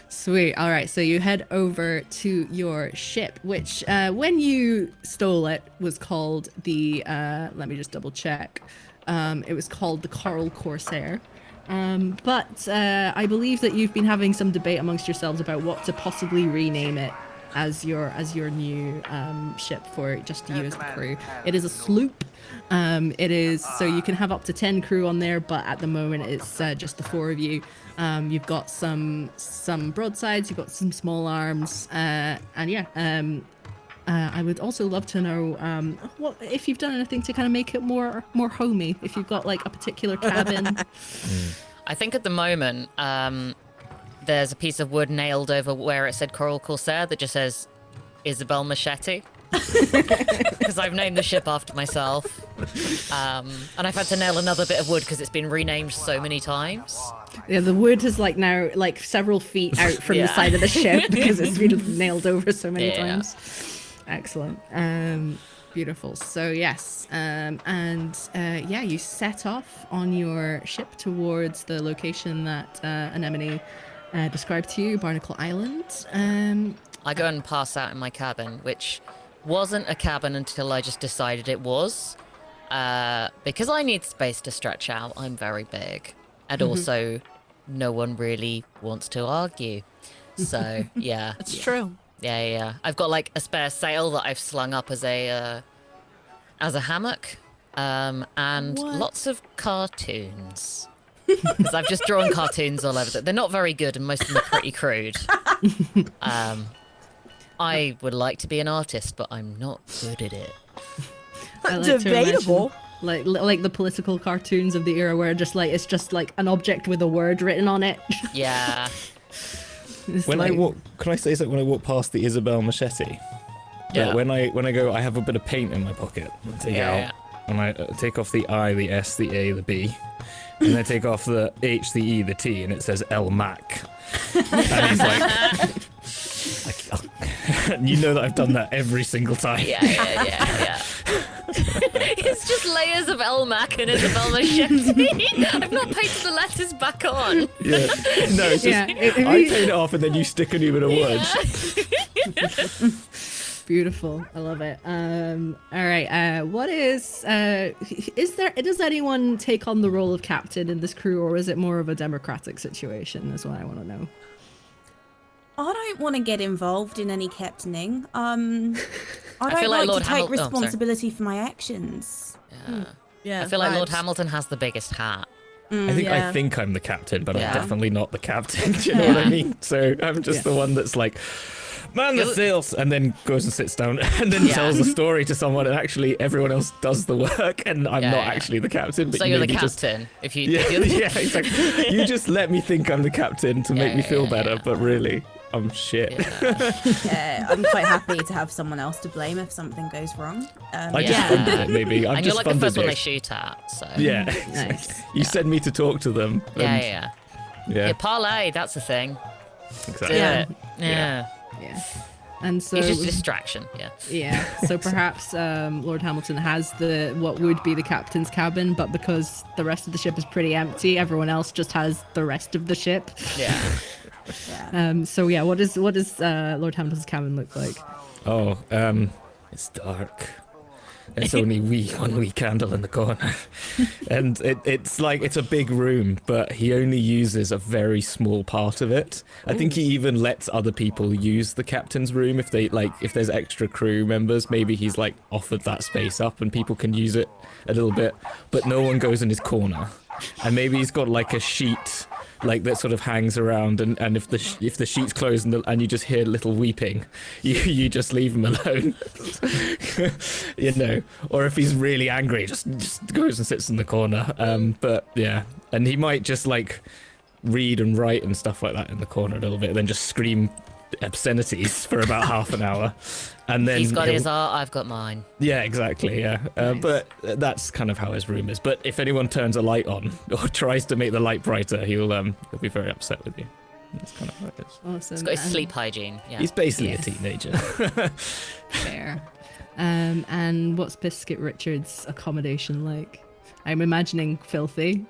Sweet. All right, so you head over to your ship, which when you stole it was called the. Let me just double check. It was called the Coral Corsair. But I believe that you've been having some debate amongst yourselves about what to possibly rename it as your new ship for just you as the crew. It is a sloop. It is so you can have up to 10 crew on there, but at the moment it's just the 4 of you. You've got some broadsides, you've got some small arms, and yeah. I would also love to know what if you've done anything to kind of make it more homey. If you've got like a particular cabin. I think at the moment, there's a piece of wood nailed over where it said Coral Corsair that just says Isabel Machete. Because I've named the ship after myself. And I've had to nail another bit of wood because it's been renamed so many times. Yeah, the wood is like now like several feet out from the Yeah. side of the ship because it's been nailed over so many Yeah. times. Excellent. Beautiful. So yes, yeah, you set off on your ship towards the location that Anemone described to you, Barnacle Island. I go and pass out in my cabin, which wasn't a cabin until I just decided it was. Because I need space to stretch out. I'm very big. And also, no one really wants to argue. So, yeah. It's true. Yeah. I've got like a spare sail that I've slung up as a hammock. And lots of cartoons. Because I've just drawn cartoons all over. They're not very good and most of them are pretty crude. I would like to be an artist, but I'm not good at it. I like to Debatable. imagine, like the political cartoons of the era where it's just like an object with a word written on it. Yeah. It's When like, I walk, can I say something? When I walk past the Isabel Machete, Yeah. when I go, I have a bit of paint in my pocket. I take it out, and I take off the I, the S, the A, the B, and I take off the H, the E, the T, and it says El Mac. And he's like, you know that I've done that every single time. Yeah. It's just layers of Elmac and Isabel Machete. I've not painted the letters back on. Yeah. No, it's just Yeah, I paint it off and then you stick a new bit of wood. beautiful. I love it. All right. What is there? Does anyone take on the role of captain in this crew, or is it more of a democratic situation? That's what I want to know. I don't want to get involved in any captaining. I don't feel like like Lord to take Hamilton- sorry. responsibility for my actions. Yeah. I feel like Lord vibes. Hamilton has the biggest hat. I think I'm the captain, but Yeah. I'm definitely not the captain. Do you know what I mean? So I'm just the one that's like, man the sails, and then goes and sits down and then tells a story to someone, and actually everyone else does the work, and I'm not actually the captain. But So you you're the maybe just- captain. If you, Yeah, if you're yeah, exactly. You just let me think I'm the captain to make me feel better, but really, I'm shit. I'm quite happy to have someone else to blame if something goes wrong. I just Yeah. funded it, maybe. I've and you're just like the funded first one they it. shoot at. So Yeah. Nice. You send me to talk to them. and- yeah. Yeah. Parlay. That's the thing. Do Exactly. it. Yeah. Yeah. And so It's just a distraction. Yeah. yeah, so perhaps Lord Hamilton has what would be the captain's cabin, but because the rest of the ship is pretty empty, everyone else just has the rest of the ship. Yeah. So yeah, what does Lord Hamilton's cabin look like? Oh, it's dark. There's only one wee candle in the corner. And it's like, it's a big room, but he only uses a very small part of it. I think he even lets other people use the captain's room if there's extra crew members, maybe he's like offered that space up and people can use it a little bit, but no one goes in his corner. And maybe he's got like a sheet like that sort of hangs around, and if the sheets close and you just hear little weeping, you just leave him alone. You know, or if he's really angry, just goes and sits in the corner. But yeah, and he might just like read and write and stuff like that in the corner a little bit, and then just scream obscenities for about half an hour, and then He's got his art, I've got mine. Yeah, exactly. Yeah, Nice. but that's kind of how his room is. But if anyone turns a light on or tries to make the light brighter, he'll be very upset with you. That's kind of how it is. Awesome. He's got his And- sleep hygiene. Yeah. He's basically Yes. a teenager. Fair. And what's Biscuit Richard's accommodation like? I'm imagining filthy.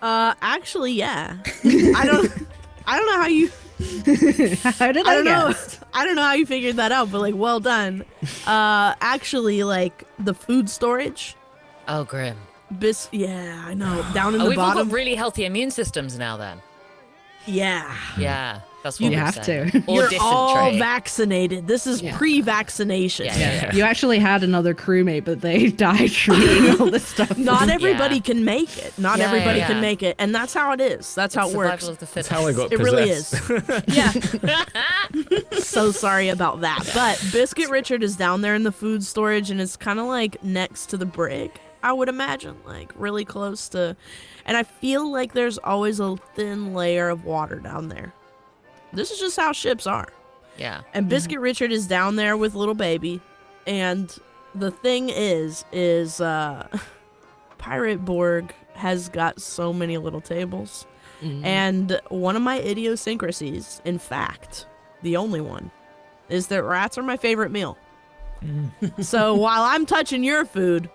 Actually, yeah. I don't know how you. How did I, I don't know. guess? I don't know how you figured that out, but like, well done. Actually, like the food storage. Oh, grim. Yeah, I know. Down in Oh, the we've all bottom. got really healthy immune systems now then. Yeah. Yeah, that's what You we're have saying. to. Or You're dysentery. all vaccinated. This is Yeah. pre-vaccination. Yeah. You actually had another crewmate, but they died from eating all this stuff. Not everybody Yeah. can make it. Not Yeah, everybody yeah. can make it, and that's how it is. That's how it Survival works. of the That's fittest. how I got It really possessed. is. Yeah. So sorry about that. But Biscuit Richard is down there in the food storage, and it's kind of like next to the brig, I would imagine, like really close to. And I feel like there's always a thin layer of water down there. This is just how ships are. Yeah. And Biscuit Richard is down there with little baby, and the thing is Pirate BORG has got so many little tables. And one of my idiosyncrasies, in fact, the only one, is that rats are my favorite meal. So while I'm touching your food,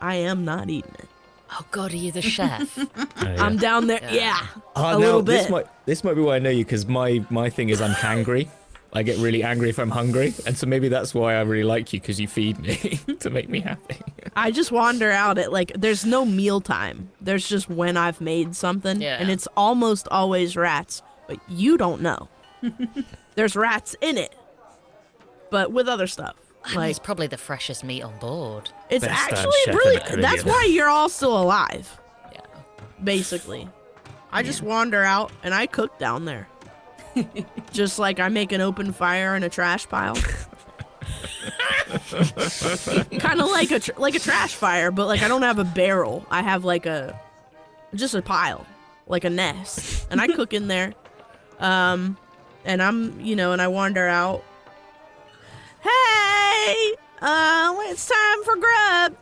I am not eating it. Oh God, are you the chef? Oh, yeah. I'm down there, Yeah. yeah, Ah, a now, little bit. This might be why I know you, because my thing is I'm hangry. I get really angry if I'm hungry, and so maybe that's why I really like you, because you feed me to make me happy. I just wander out at like there's no meal time. There's just when I've made something, Yeah. and it's almost always rats. But you don't know. There's rats in it, but with other stuff. Like It's probably the freshest meat on board. it's Best damn actually chef in really. the Caribbean. That's why you're all still alive, Yeah. basically. I just wander out and I cook down there. Just like I make an open fire in a trash pile. Kind of like a trash fire, but like I don't have a barrel. I have like just a pile, like a nest, and I cook in there. And I'm, and I wander out. Hey, it's time for grub.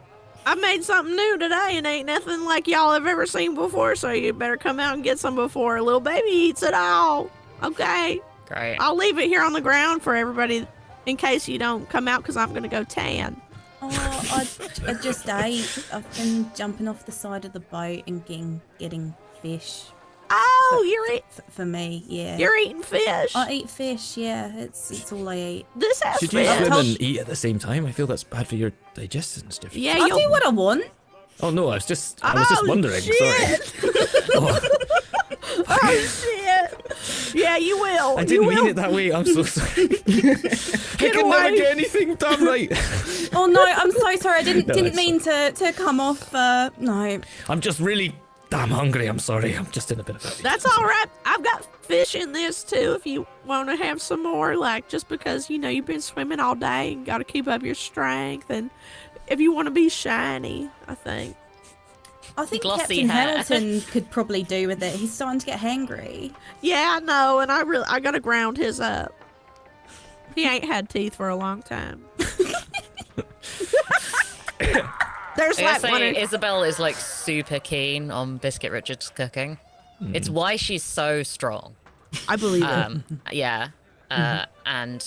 I made something new today and ain't nothing like y'all have ever seen before, so you better come out and get some before a little baby eats it all. Okay? Great. I'll leave it here on the ground for everybody in case you don't come out because I'm going to go tan. Oh, I just ate. I've been jumping off the side of the boat and getting fish. Oh, For me, yeah. you're eating fish. I eat fish, yeah. It's all I eat. This has Should you fish. swim told- and eat at the same time? I feel that's bad for your digestion and stuff. Yeah, I you'll... do what I want. Oh no, I was just wondering. Shit. Sorry. Oh, Oh, shit. Yeah, you will. I didn't you mean will. it that way. I'm so sorry. I can never away. get anything done right. Oh no, I'm so sorry. I didn't No, didn't it's- mean to come off. No. I'm just really damn hungry. I'm sorry. I'm just in a bit of a. That's all right. I've got fish in this too if you want to have some more. Like, just because, you've been swimming all day and got to keep up your strength. And if you want to be shiny, I think. I think Glossy Captain hair. Hamilton could probably do with it. He's starting to get hangry. Yeah, I know. And I got to ground his up. He ain't had teeth for a long time. There's I like gotta one. say, Isabel is like super keen on Biscuit Richard's cooking. It's why she's so strong. I believe it. Yeah. And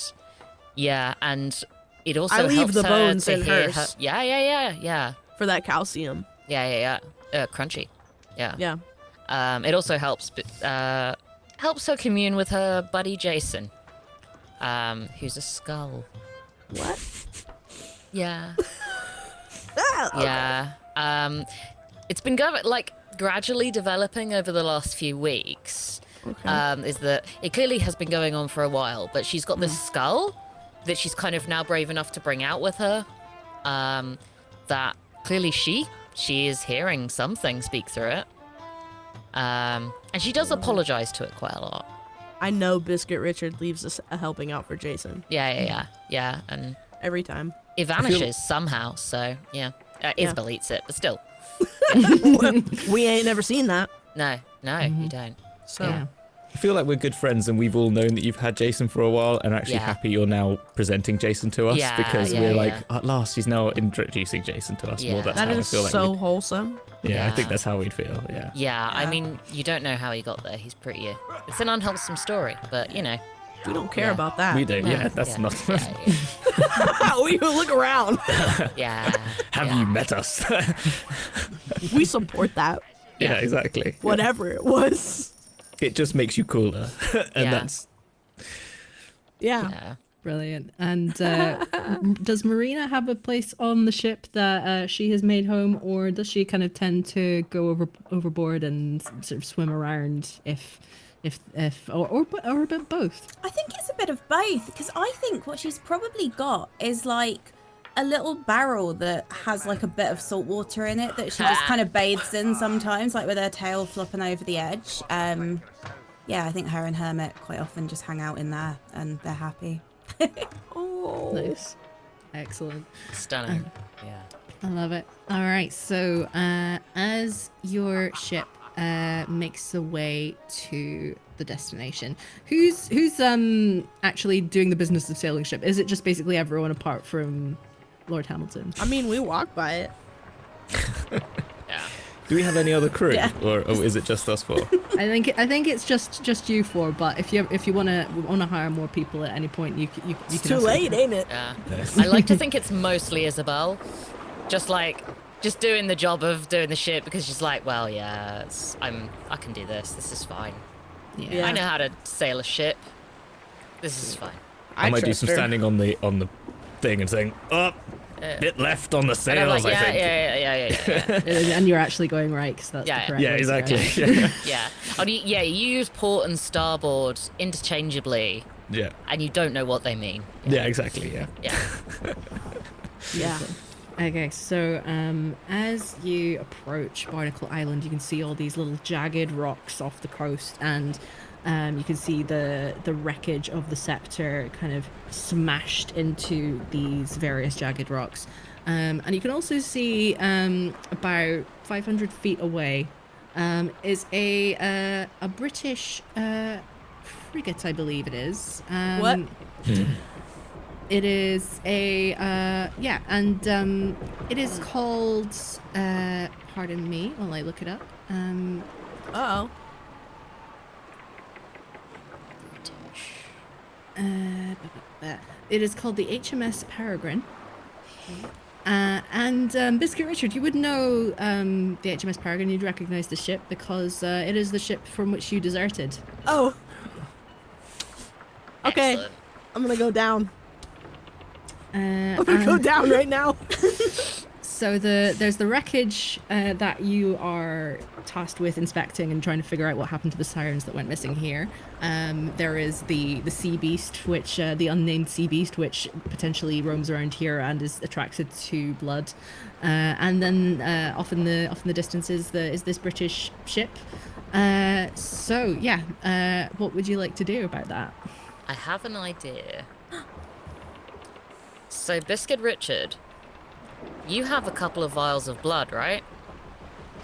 it also I leave helps the her bones to in hear hers. her. Yeah. For that calcium. Crunchy. Yeah. Yeah. It also helps her commune with her buddy Jason, who's a skull. What? Yeah. Ah, Yeah. It's been gradually developing over the last few weeks. Okay. Is that it clearly has been going on for a while, but she's got this skull that she's kind of now brave enough to bring out with her. That clearly she is hearing something speak through it. And she does apologize to it quite a lot. I know Biscuit Richard leaves us a helping out for Jason Yeah. And every time. it vanishes somehow. So yeah, Isabel eats it, but still, We ain't never seen that. no, you don't. So Yeah. I feel like we're good friends and we've all known that you've had Jason for a while and actually Yeah. happy you're now presenting Jason to us Yeah, because yeah, we're like, yeah. at last he's now introducing Jason to us Yeah. more. That's that how is I feel like so we'd- wholesome. yeah, I think Yeah. that's how we'd feel, yeah. Yeah, I Yeah. mean, you don't know how he got there. He's pretty. It's an unwholesome story, but you know. We don't care Yeah. about that. We don't, No, yeah, that's not... We look around. Yeah. Have yeah. you met us? We support that. yeah, exactly. Whatever it was. It just makes you cooler. And Yeah. that's... Yeah. Yeah. Brilliant. And does Marina have a place on the ship that she has made home, or does she kind of tend to go overboard and sort of swim around or a bit both? I think it's a bit of both, because I think what she's probably got is like a little barrel that has like a bit of salt water in it that she just kind of bathes in sometimes, like with her tail flopping over the edge. Yeah, I think her and Hermit quite often just hang out in there and they're happy. Oh. Nice. Excellent. Stunning. Yeah. I love it. All right. So as your ship makes the way to the destination, who's actually doing the business of sailing ship? Is it just basically everyone apart from Lord Hamilton? I mean, we walk by it. Yeah. Do we have any other crew? Yeah. Or is it just us four? I think it's just you four. But if you wanna hire more people at any point, you can. It's too late, ain't it? Yeah. I like to think it's mostly Isabel, just doing the job of doing the ship because she's like, well, yeah, I can do this. This is fine. Yeah. I know how to sail a ship. This is fine. I might do trust some her. standing on the thing and saying, up, bit left on the And I'm sails, like, I think. yeah. And you're actually going right because that's Yeah, the correct Yeah, way to go. exactly. Yeah. Yeah. Oh, you use port and starboard interchangeably, yeah. and you don't know what they mean. Yeah, exactly, yeah. Yeah. Yeah. Okay, so as you approach Barnacle Island, you can see all these little jagged rocks off the coast, and you can see the wreckage of the scepter kind of smashed into these various jagged rocks. And you can also see about 500 feet away is a British frigate, I believe it is. What? It is a and it is called pardon me while I look it up. Uh-oh. It is called the HMS Peregrine. And Biscuit Richard, you would know the HMS Peregrine. You'd recognize the ship because it is the ship from which you deserted. Oh. Okay. Excellent. I'm gonna go down. I'm And gonna go down right now. so there's the wreckage that you are tasked with inspecting and trying to figure out what happened to the sirens that went missing here. There is the sea beast, which the unnamed sea beast, which potentially roams around here and is attracted to blood. And then off in the distance is this British ship. So yeah, what would you like to do about that? I have an idea. So, Biscuit Richard, you have a couple of vials of blood, right?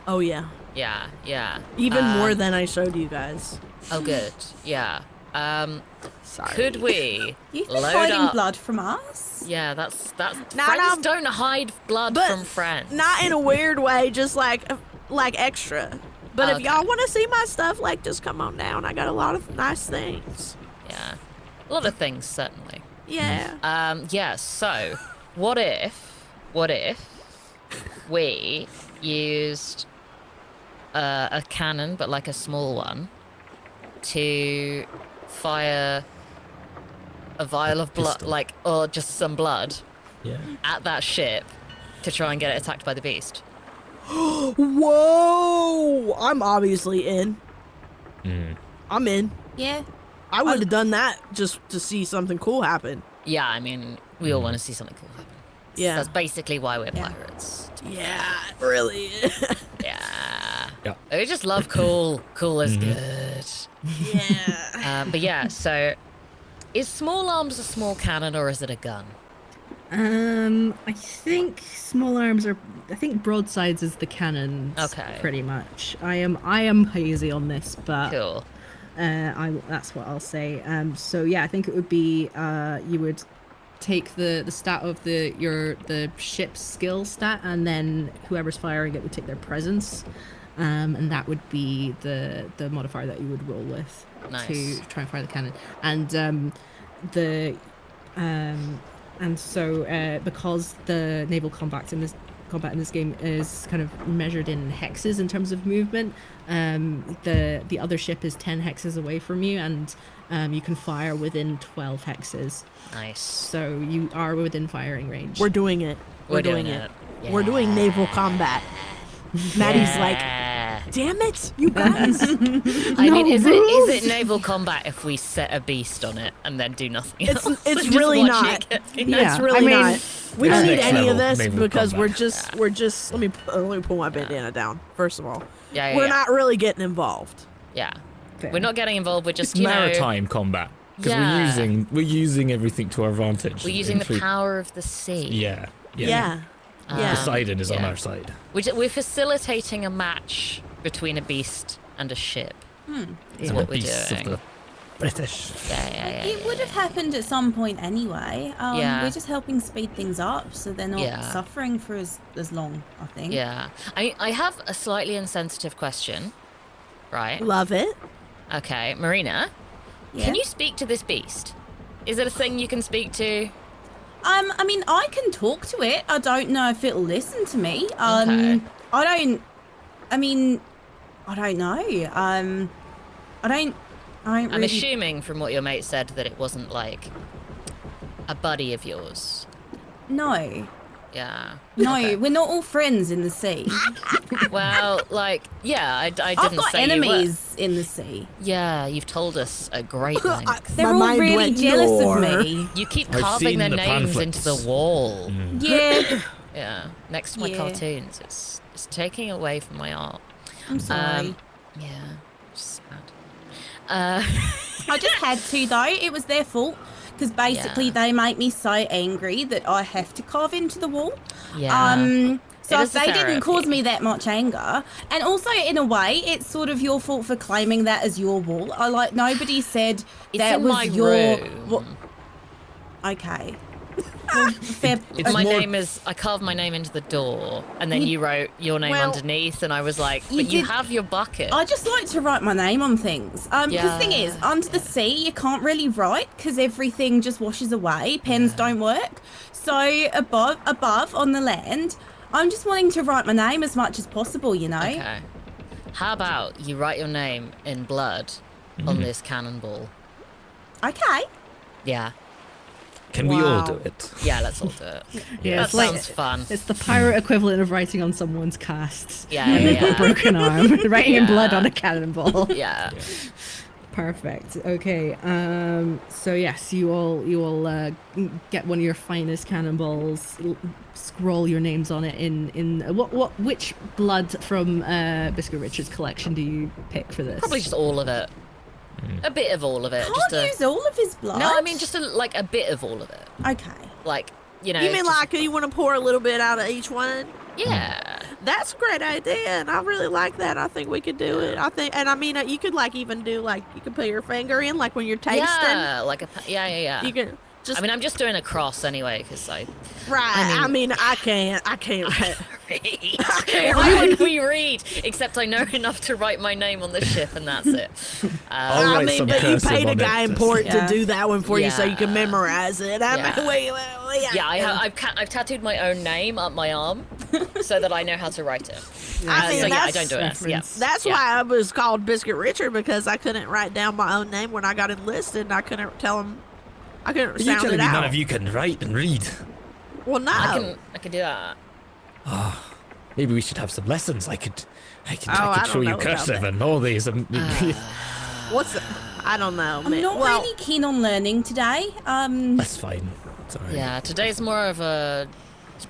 Oh yeah. Yeah. Even more than I showed you guys. Oh, good. Yeah. Sorry. Could we You've been load hiding up? blood from us? Yeah, that's Nah, friends nah, don't hide blood but from friends. Not in a weird way, just like extra. But if Okay. y'all want to see my stuff, like just come on down. I got a lot of nice things. Yeah, a lot of things certainly. Yeah. Yeah. So, what if we used a cannon, but like a small one, to fire a vial of blood, Pistol. or just some blood, Yeah. at that ship to try and get it attacked by the beast? Whoa! I'm obviously in. I'm in. Yeah. I would have done that just to see something cool happen. Yeah, I mean, we all want to see something cool happen. Yeah. That's basically why we're pirates. Yeah, really. Yeah. Yeah. I just love cool. Cool is good. Yeah. But yeah, so is small arms a small cannon or is it a gun? I think small arms are. I think broadsides is the cannons. Okay. Pretty much. I am hazy on this, but Cool. that's what I'll say. So yeah, I think it would be you would take the stat of the ship's skill stat, and then whoever's firing it would take their presence, and that would be the modifier that you would roll with to try and fire the cannon. And so because the naval combat in this game is kind of measured in hexes in terms of movement, the other ship is 10 hexes away from you, and you can fire within 12 hexes. Nice. So you are within firing range. We're doing it. We're doing it. Yeah. We're doing naval combat. Maddie's like, damn it, you guys. I mean, is it naval combat if we set a beast on it and then do nothing else? It's Just really watch not. it get- It's really not. We don't It's need next any of level this naval because combat. we're just. Let me pull my bandana down. First of all, Yeah, we're yeah. not really getting involved. Yeah. Fair. We're not getting involved. We're just, It's maritime combat because Yeah. we're using everything to our advantage. We're using the Include- power of the sea. Yeah. Yeah. Poseidon is on yeah. our side. We're facilitating a match between a beast and a ship. Is Yeah. what we're Beasts of doing. the British. Yeah. It would have happened at some point anyway. Yeah. We're just helping speed things up so they're not Yeah. suffering for as long, I think. Yeah. I have a slightly insensitive question. Right. Love it. Okay, Marina, Yeah. can you speak to this beast? Is it a thing you can speak to? I mean, I can talk to it. I don't know if it'll listen to me. Okay. I don't know. I'm really... assuming from what your mate said that it wasn't like a buddy of yours. No. Yeah. No, Okay. we're not all friends in the sea. Well, like, yeah, I didn't I've got say you were. enemies in the sea. Yeah, you've told us a great length. They're My all mind really went jealous "You're." of me. You keep I've carving seen their the names pamphlets. into the wall. Yeah. Yeah, next to my Yeah. cartoons. It's taking away from my art. I'm sorry. Yeah, just sad. I just had to though. It was their fault because basically Yeah. they make me so angry that I have to carve into the wall. Yeah. So It if is the they didn't cause therapy. me that much anger, and also in a way, it's sort of your fault for claiming that as your wall. I like nobody said It's that in was my your. room. Okay. Well, fair. It's My more- name is. I carved my name into the door, and then you wrote your name Well, underneath, and I was like, you "But you did- have your bucket." I just like to write my name on things. Because the thing is, Yeah, under the sea, you can't really write because everything just washes away. Pens don't work. So above on the land, I'm just wanting to write my name as much as possible. You know. Okay. How about you write your name in blood on this cannonball? Okay. Yeah. Can we all Wow. Oh. do it? Yeah, let's all do it. Yeah, that it's like- sounds fun. It's the pirate equivalent of writing on someone's cast. Yeah, And yeah, they've got a yeah. broken arm. Writing in blood Yeah. on a cannonball. Yeah. Perfect. Okay. So yes, you all get one of your finest cannonballs, scroll your names on it in which blood from Biscuit Richard's collection do you pick for this? Probably just all of it. A bit of all of it. Can't Just a, use all of his blood. no, I mean just a bit of all of it. Okay. Like, you know. You mean just- like you want to pour a little bit out of each one? Yeah. That's a great idea, and I really like that. I think we could do it. I think, and I mean, you could like even do like you could put your finger in, like when you're tasting. Yeah, like yeah. You can just I mean, I'm just doing a cross anyway because I. right. I mean, I can't Read. can't Why would we read? Except I know enough to write my name on the ship, and that's it. I'll I write mean, some but you cursive paid a on it, guy in just- port Yeah. to do that one for you, so you can Yeah. memorize it. I Yeah. mean, I've tattooed my own name up my arm so that I know how to write it. I mean, so yeah, I that's- don't do it. Yeah. reference. That's Yeah. why I was called Biscuit Richard, because I couldn't write down my own name when I got enlisted, and I couldn't tell him. I couldn't Are you sound telling it me out. none of you can write and read? Well, no. I can do that. Maybe we should have some lessons. I could I show don't you know about cursive that. and all these. What's the, I don't know. I'm man. not well, really keen on learning today. That's fine. Sorry. Yeah, today's more of a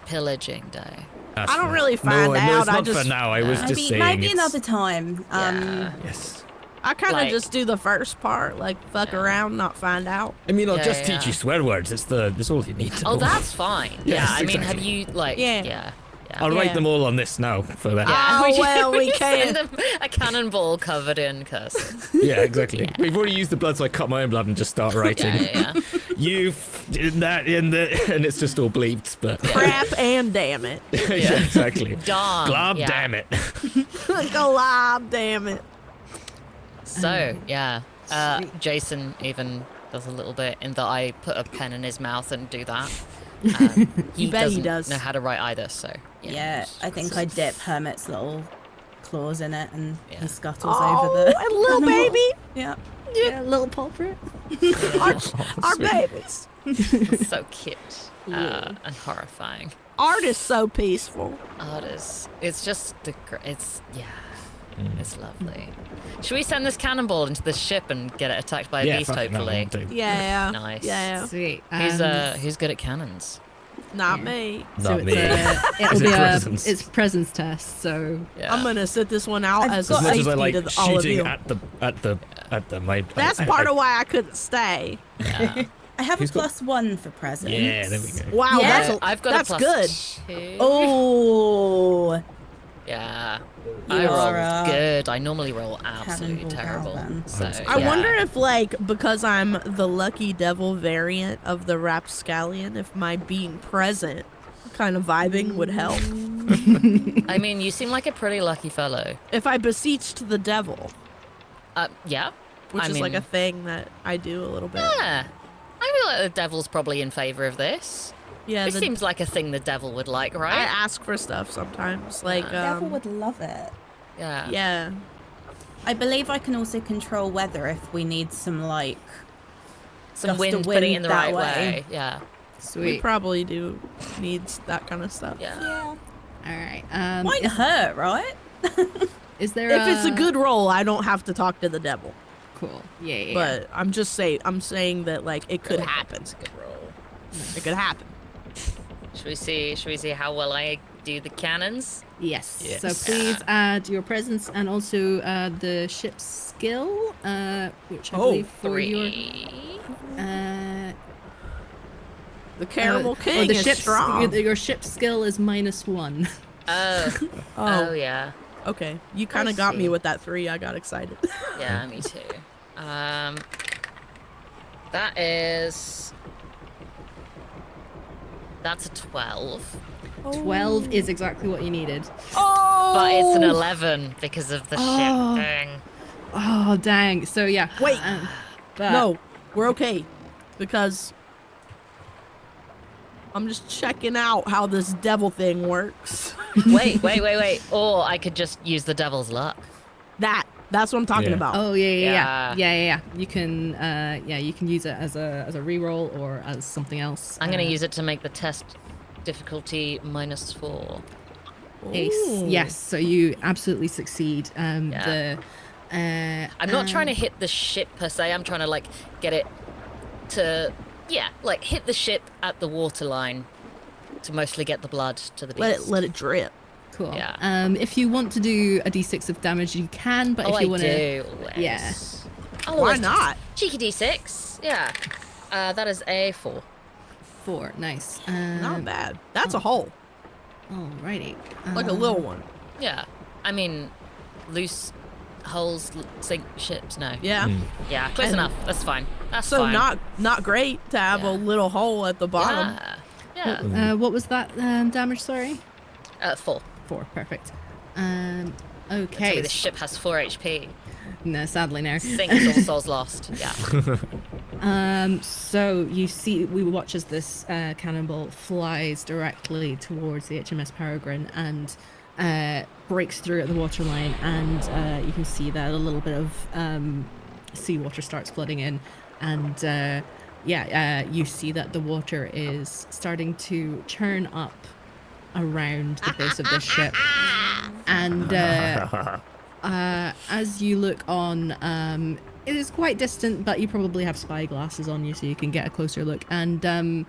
pillaging day. That's I don't fine. really find no, out. it's I not just for now. I was just saying. Maybe it's- another time. Yeah. Yes. I kind of Like- just do the first part, like fuck around, not find out. I mean, I'll Yeah, just yeah. teach you swear words. That's all you need to know. Oh, that's fine. Yes, yeah, I mean, have exactly. you like? Yeah. Yeah. I'll Yeah. write them all on this now for that. Yeah. Oh, well, we send can't. them a cannonball covered in cursive. Yeah, exactly. We've already used the blood, so I cut my own blood and just start writing. Yeah. You in that in the, and it's just all bleeped. But Crap and damn it. yeah, exactly. Darn. Glob, yeah. damn it. Glob, damn it. So yeah, Jason even does a little bit in that I put a pen in his mouth and do that. He bet he doesn't does. know how to write either, so Yeah, I think I dip Hermit's little claws in it and Yeah. he scuttles Oh, over the and little baby. Yeah. Yeah, little pulprit. Our babies. It's so cute and horrifying. Art is so peaceful. Oh, it is. It's just it's it's lovely. Should we send this cannonball into the ship and get it attacked by a beast? fuck it, no, Hopefully. I'll do. Yeah. Nice. Yeah. Sweet. Who's good at cannons? Not me. So Not it's me. it'll Is it be presence? it's presence test. So Yeah. I'm gonna sit this one out I've as got- a As much safety as I like to all of shooting you. at the my. That's part of why I couldn't stay. Yeah. I have a Who's got- +1 for presents. Yeah, there we go. Wow, Yeah. that's I've got that's a good. +2. Oh, Yeah. You I are rolled a good. I normally roll absolutely cannonball terrible. Galvan. So, I yeah. wonder if, like, because I'm the lucky devil variant of the rapscallion, if my being present kind of vibing would help. I mean, you seem like a pretty lucky fellow. If I beseeched the devil, Yeah. which I is mean, like a thing that I do a little bit. Yeah. I feel like the devil's probably in favor of this. Yeah, This seems like a thing the devil would like, I right? ask for stuff sometimes. Like, devil would love it. Yeah. yeah. I believe I can also control weather if we need some, like, Some gust wind, of putting it wind in the that right way. way. Yeah. We sweet. probably do needs that kind of stuff. Yeah. Yeah. All right. Might hurt, right? Is there If it's a good roll, I don't have to talk to the devil. cool? Yeah. But I'm saying that, like, it could happen. It's a good roll. It could happen. Should we see how well I do the cannons? Yes. Yes. So please add your presence and also the ship's skill, which I believe for your 3. The Caramel King the is ship's strong. your ship's skill is -1. Oh. Oh yeah. Okay. You kind of got see. me with that 3. I got excited. Yeah, me too. That's a 12. 12 is exactly what you needed. Oh! But it's an 11 because of the Oh. ship thing. Oh dang! So yeah. Wait. But No, we're okay. Because I'm just checking out how this devil thing works. Wait. Or I could just use the devil's luck. That's what I'm talking Yeah. about. Oh yeah. Yeah. You can you can use it as a reroll or as something else. I'm gonna use it to make the test difficulty -4. Ace. Ooh. Yes. So you absolutely succeed. Yeah. I'm not trying to hit the ship per se. I'm trying to like get it to like hit the ship at the waterline to mostly get the blood to the beast. Let it drip. Cool. Yeah. If you want to do a d6 of damage, you can. But Oh, if you I want to, do. Always. yeah. I'll Why always not? Cheeky d6. Yeah. That is a 4. 4. Nice. Not bad. That's a hole. Alrighty. Like a little one. Yeah. I mean, loose holes sink ships. No. Yeah. Yeah. Close enough. That's fine. That's So fine. not great to have a Yeah. little hole at the bottom. Yeah. Yeah. What was that damage? Sorry. 4. 4. Perfect. Tell Okay. me the ship has 4 HP. No, sadly no. Sinks all souls lost. Yeah. So you see, we watch as this cannonball flies directly towards the HMS Peregrine and breaks through at the waterline, and you can see that a little bit of seawater starts flooding in, and you see that the water is starting to churn up around the base of the ship, and as you look on, it is quite distant, but you probably have spy glasses on you so you can get a closer look, and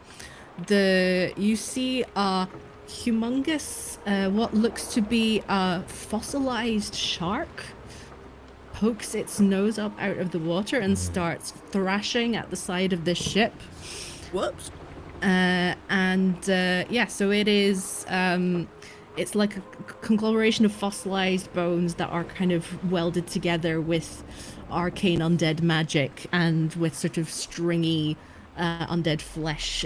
you see a humongous, what looks to be a fossilized shark pokes its nose up out of the water and starts thrashing at the side of this ship. Whoops. So it is, it's like a conglomeration of fossilized bones that are kind of welded together with arcane undead magic and with sort of stringy undead flesh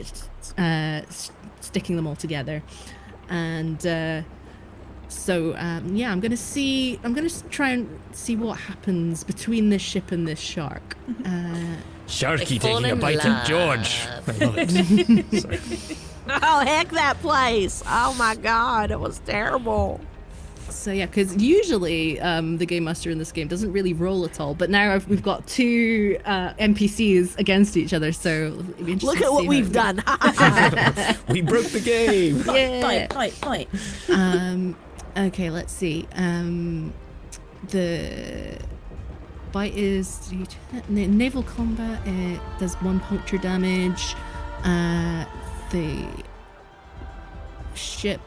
sticking them all together. And I'm gonna try and see what happens between this ship and this shark. Sharky fall taking a in bite love. of George. I love it. Sorry. Oh, heck that place. Oh my god, it was terrible. So yeah, because usually the game master in this game doesn't really roll at all, but now we've got two NPCs against each other, so it'll be interesting Look to at what see we've how done. We broke the game. Yeah. Fight. Okay, let's see. The bite is naval combat. It does 1 puncture damage. The ship.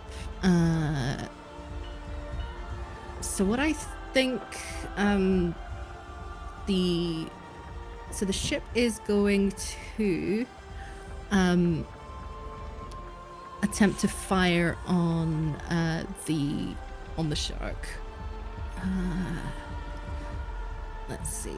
So what I think, the ship is going to attempt to fire on the shark. Let's see.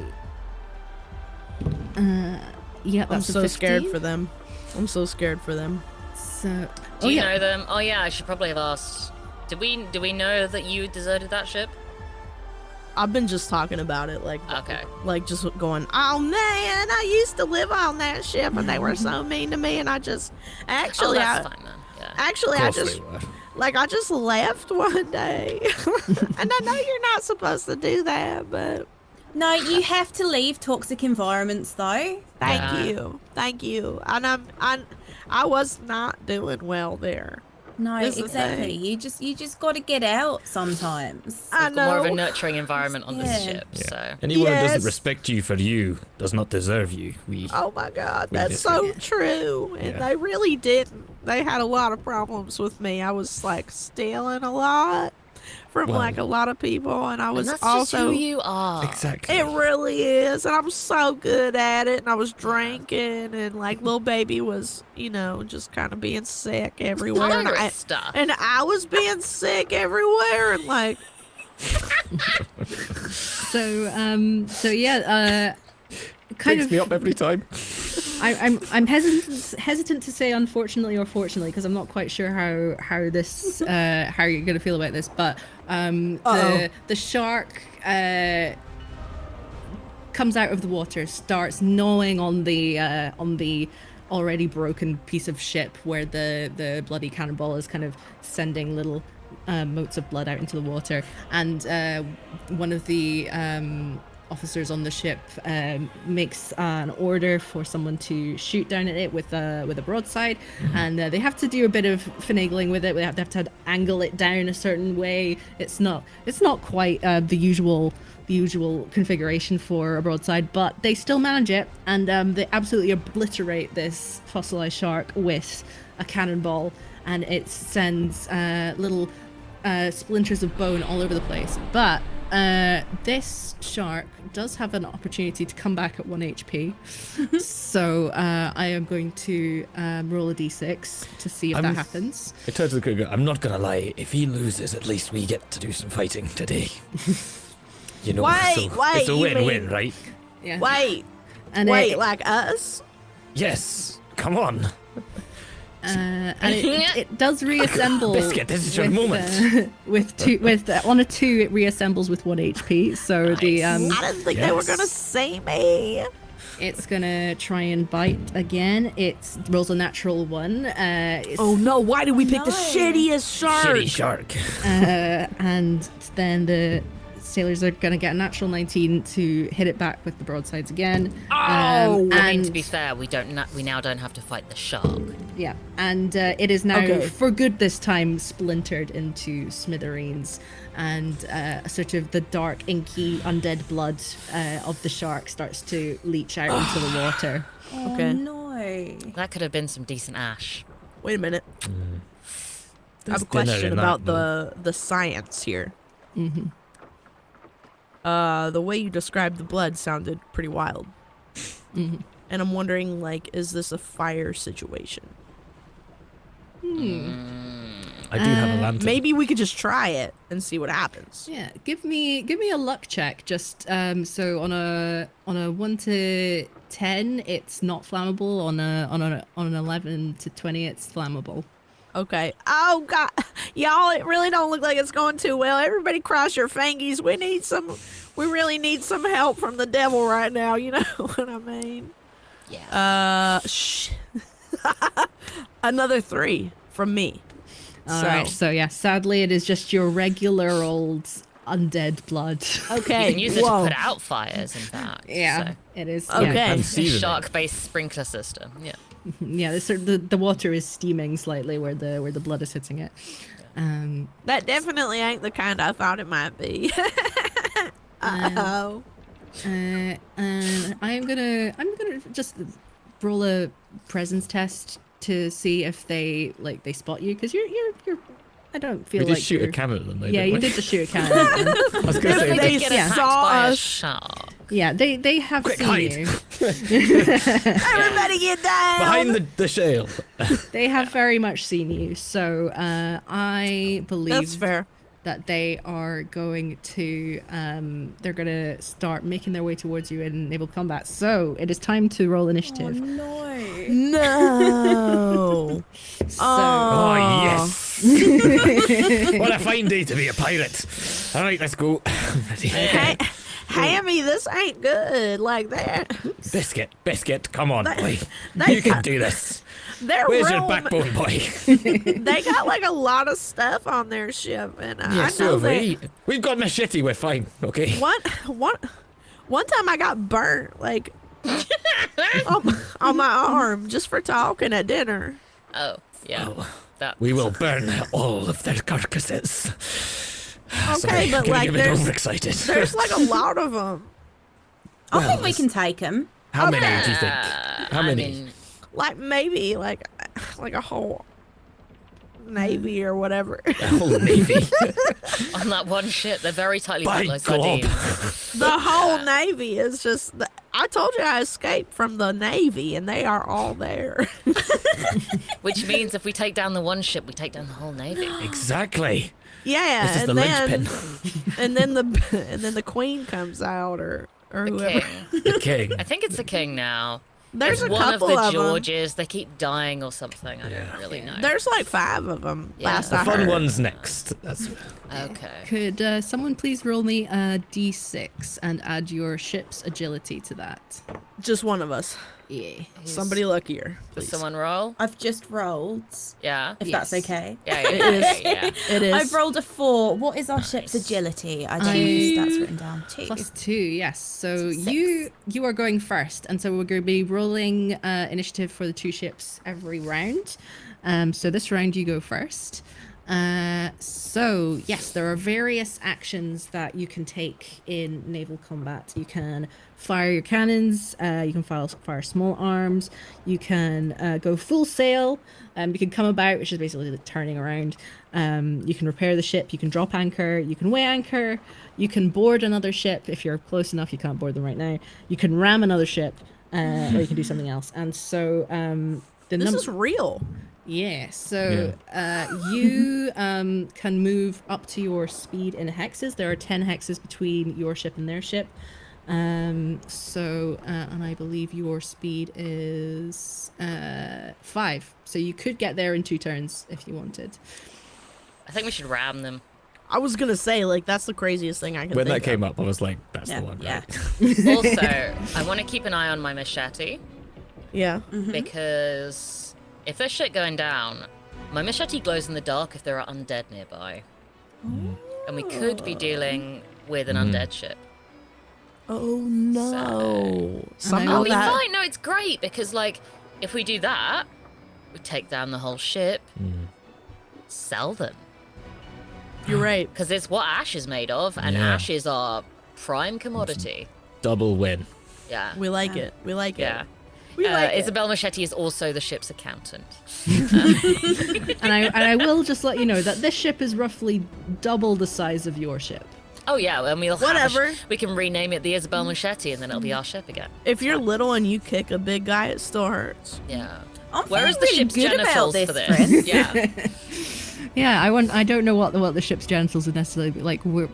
Yeah, I'm that's so a 15. scared for them. I'm so scared for them. So, Do you know them? Oh yeah, I should probably have asked. Do we know that you deserted that ship? I've been just talking about it, like, Okay. like just going, oh man, I used to live on that ship and they were so mean to me, and I just Oh, that's fine then. Yeah. actually Of I course just they were. like I just left one day, and I know you're not supposed to do that, but No, you have to leave toxic environments, though. thank you, and I was not doing well there. No, This is the exactly. thing. You just got to get out sometimes. I We've got more of a know. nurturing environment on this Yeah. ship, so. Anyone who Yes. doesn't respect you for you does not deserve you. Oh my god, We that's just- so true. And Yeah. they really didn't. They had a lot of problems with me. I was like stealing a lot from Well- like a lot of people, and I was And that's also just who you are. Exactly. it really is, and I'm so good at it. And I was drinking, and like little baby was, just kind of being sick everywhere, and Pirate stuff. I was being sick everywhere, and like so yeah, kind Wakes of. me up every time. I'm hesitant to say unfortunately or fortunately, because I'm not quite sure how this how you're gonna feel about this, but the shark comes out of the water, starts gnawing on the already broken piece of ship where the bloody cannonball is kind of sending little motes of blood out into the water, and one of the officers on the ship makes an order for someone to shoot down at it with a broadside, and they have to do a bit of finagling with it. They have to angle it down a certain way. It's not quite the usual configuration for a broadside, but they still manage it, and they absolutely obliterate this fossilized shark with a cannonball, and it sends little splinters of bone all over the place. But this shark does have an opportunity to come back at 1 HP. So I am going to roll a d6 to see if that happens. I turn to the crew and go, I'm not gonna lie, if he loses, at least we get to do some fighting today. Wait, it's a you win-win, mean- right? Yeah. wait, And like us? Yes. Come on. and it does reassemble. Biscuit, this is your with, moment. On a 2, it reassembles with 1 HP. So the I didn't think they were gonna see me. it's gonna try and bite again. It rolls a natural 1. Oh no! Why did we pick the No. shittiest shark? Shitty shark. And then the sailors are gonna get a natural 19 to hit it back with the broadsides again. I mean, and to be fair, we now don't have to fight the shark. yeah, and it is now Okay. for good this time splintered into smithereens, and sort of the dark, inky, undead blood of the shark starts to leach out into the water. Oh, Okay. no. That could have been some decent ash. Wait a minute. I have a dinner question in about that, the science here. Mm-hmm. The way you described the blood sounded pretty wild. Mm-hmm. And I'm wondering, like, is this a fire situation? I do have a lantern. Maybe we could just try it and see what happens. Yeah, give me a luck check. Just so on a 1 to 10, it's not flammable. On an 11 to 20, it's flammable. Okay. Oh God, y'all, it really don't look like it's going too well. Everybody cross your fingies. We really need some help from the devil right now. You know what I mean? Yeah. Another 3 from me. All right. So yeah, sadly, it is just your regular old undead blood. Okay. You can use it to whoa. put out fires, in fact. Yeah, So. it is. Okay. Yeah, And A seasoning. shark-based sprinkler system. Yeah. yeah. The water is steaming slightly where the blood is hitting it. That definitely ain't the kind I thought it might be. Uh-oh. And I'm gonna just roll a presence test to see if they spot you, because you're I don't feel We like did shoot a you're- cannon at them, though. Yeah, didn't you we? did just shoot a cannon at them. I was going to say, If they Get Yeah. attacked saw by a us. shark. Yeah, they have Quick, seen hide. you. Everybody get down. behind the shale. They have very much seen you. So I believe That's fair. that they are going to they're gonna start making their way towards you in naval combat. So it is time to roll Oh initiative. no. No. So Oh, yes. What a fine day to be a pirate. All right, let's go. I'm ready. Hey, Hammy, this ain't good. Like that. Biscuit, come on, boy. they You can got- do this. Their Where's your room, backbone, boy? they got like a lot of stuff on their ship, and I so know have that. we. We've got machete, we're fine, okay? One time I got burnt like on my arm just for talking at dinner. Oh, yeah. Oh, That. we will burn all of their carcasses. Okay, but getting like a bit there's overexcited. like a lot of them. I think we can take them. How many do you think? How I many? mean, Like maybe like a whole navy or whatever. The whole navy. on that one ship, they're very tightly By packed like glob. sardines. The whole navy is just. I told you I escaped from the navy, and they are all there. Which means if we take down the one ship, we take down the whole navy. Exactly. Yeah, This is and the then linchpin. and then the queen comes out or The whoever. king. The king. I think it's the king now. There's It's a one couple of the of them. Georges. They keep dying or something. I don't really know. There's like 5 of them. Yeah. Last The I fun heard. one's next. That's Okay. could someone please roll me a d6 and add your ship's agility to that? Just one of us. Yeah. Somebody luckier. Does Please. someone roll? I've just rolled, Yeah. if Yes. that's okay. Yeah, yeah, It yeah, is. yeah. It is. I've rolled a 4. What is our ship's agility? I don't have the stats written down. 2. +2, yes. So 6. you are going first, and so we're going to be rolling initiative for the 2 ships every round. So this round you go first. So yes, there are various actions that you can take in naval combat. You can fire your cannons. You can fire small arms. You can go full sail. You can come about, which is basically like turning around. You can repair the ship. You can drop anchor. You can weigh anchor. You can board another ship if you're close enough. You can't board them right now. You can ram another ship, or you can do something else. And so This is real. yeah, so you can move up to your speed in hexes. There are 10 hexes between your ship and their ship. And I believe your speed is 5. So you could get there in 2 turns if you wanted. I think we should ram them. I was gonna say like that's the craziest thing I can when think that came of. up, I was like, that's Yeah, the one, yeah. right? Also, I want to keep an eye on my machete Yeah. because if there's shit going down, my machete glows in the dark if there are undead nearby. And we could be dealing with an undead ship. Oh no. And Somehow I'll be that. fine. No, it's great because, like, if we do that, we take down the whole ship, sell them. You're right. Because it's what ash is made of, and Yeah. ash is our prime commodity. Double win. Yeah. We like it. We like Yeah. it. We like it. Isabel Machete is also the ship's accountant. And I will just let you know that this ship is roughly double the size of your ship. Oh yeah, and we'll Whatever. have we can rename it the Isabel Machete, and then it'll be our ship again. If you're little and you kick a big guy, it still hurts. Yeah. I'm Where is feeling the really ship's good about genitals for this, this? friends. Yeah. Yeah, I don't know what the ship's genitals would necessarily be like. We'll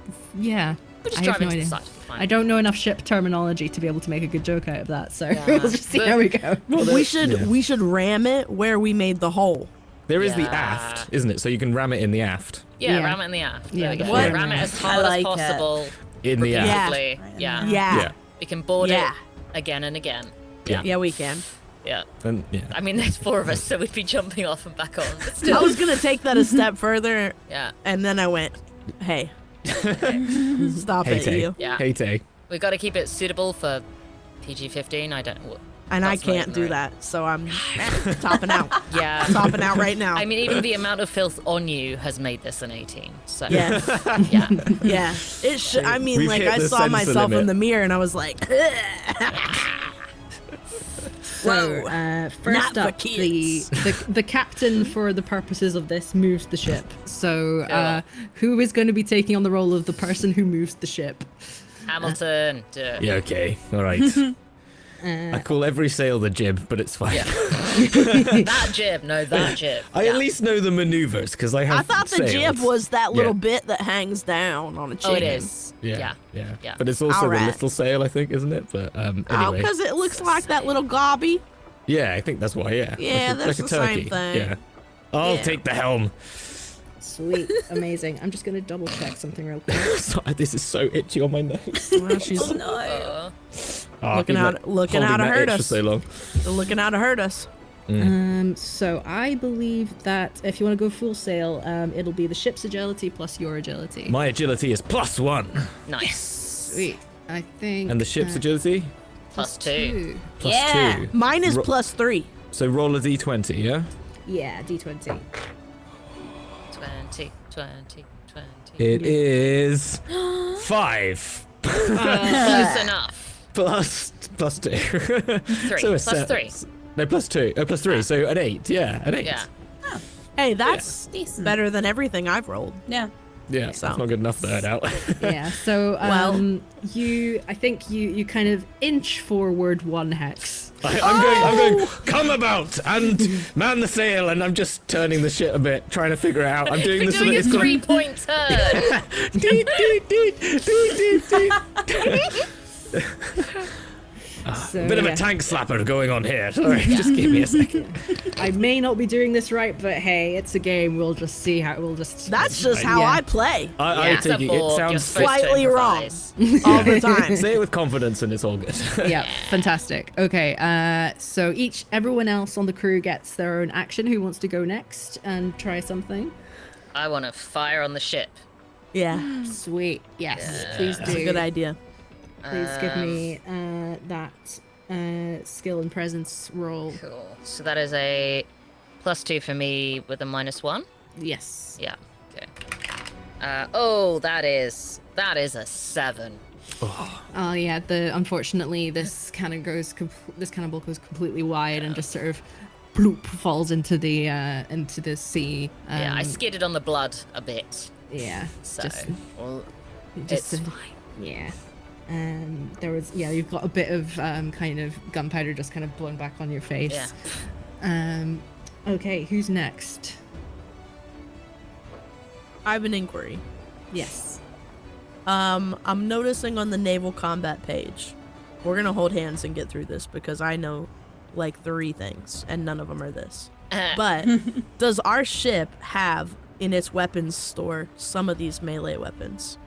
just I drive have no into the idea. side. Fine. I don't know enough ship terminology to be able to make a good joke out of that, so Yeah. we'll just see But- how we go. We should ram it where we made the hole. There is the Yeah. aft, isn't it? So you can ram it in the aft. Yeah, Yeah. ram it in the aft. Yeah, There we go. what? Ram it as I hard like as it. possible. In the aft. Yeah. repeatedly. Yeah. Yeah. We can board Yeah. it again and again. Yeah. Yeah, we can. Yeah. And, yeah. I mean, there's 4 of us, so we'd be jumping off and back on. But I still. was gonna take that a step further, Yeah. and then I went, "Hey, stop Hey, it, Tay. you!" Yeah. Hey, Tay. We've got to keep it suitable for PG-15. I don't. And I That's not can't even do right. that, so I'm topping out. Yeah. Topping out right now. I mean, even the amount of filth on you has made this an 18. So. yes, Yeah. yeah. It should. I mean, We've like hit I the saw sensor myself in limit. the mirror, and I was like, So, Whoa. first Not for up, kids. the captain for the purposes of this moves the ship. So, who is going to be taking on the role of the person who moves the ship? Hamilton. Duh. Yeah, okay. All right. I call every sail the jib, but it's fine. Yeah. That jib. No, that jib. I Yeah. at least know the maneuvers because I have I thought the sailed. jib was that little Yeah. bit that hangs down on a chain. Oh, it is. Yeah. Yeah. But it's also Alright. the little sail, I think, isn't it? But anyway. Because it looks like that little gobby. Yeah, I think that's why, yeah. Yeah, like that's a the same turkey. thing. Yeah. I'll Yeah. take the helm. Sweet, amazing. I'm just going to double check something real quick. Sorry, this is so itchy on my nose. Well, she's Oh no. Uh, Oh, Looking I've out- been, looking holding out to that hurt itch for us. so long. looking out to hurt us. So I believe that if you want to go full sail, it'll be the ship's agility plus your agility. My agility is +1. nice. Sweet. I think. And the ship's agility? +2. +2. Yeah. Mine is Ro- +3. So roll a d20, yeah? Yeah, D20. 20, 20, 20. It is 5 Close enough. plus 2. 3. So a Plus 3. No, +2. Oh, +3. So an 8. Yeah, an 8. Yeah. Hey, that's Decent. better than everything I've rolled. Yeah. Yeah, So- that's not good enough to hurt out. Yeah. So Well- I think you kind of inch forward 1 hex. I'm going, come about and man the sail, and I'm just turning the shit a bit, trying to figure it out. I'm doing We're this. doing a It's sort of- 3-point turn. Deet, deet, deet, deet, deet, deet. So, Bit of yeah. a tank slapper going on here. Sorry, just give me a second. I may not be doing this right, but hey, it's a game. We'll just see how. We'll just. That's just how Yeah. I play I Yeah, take it. It you're sounds. supposed to slightly wrong. improvise. all the time. Say it with confidence, and it's all good. Yeah, fantastic. Okay, so everyone else on the crew gets their own action. Who wants to go next and try something? I want to fire on the ship. Yeah, Sweet. Yes, Yeah. please that's a do. good idea. Please give me that skill and presence roll. Cool. So that is a +2 for me with a -1. Yes. Yeah. Okay. Oh, that is a 7. Oh yeah. Unfortunately, this cannonball goes completely wide and just sort of bloop falls into the sea. Yeah, I skidded on the blood a bit. Yeah. So Just it's uh, fine. Yeah. You've got a bit of kind of gunpowder just kind of blown back on your face. Yeah. Okay, who's next? I have an inquiry. Yes. I'm noticing on the naval combat page. We're gonna hold hands and get through this because I know like 3 things and none of them are this. But does our ship have in its weapons store some of these melee weapons?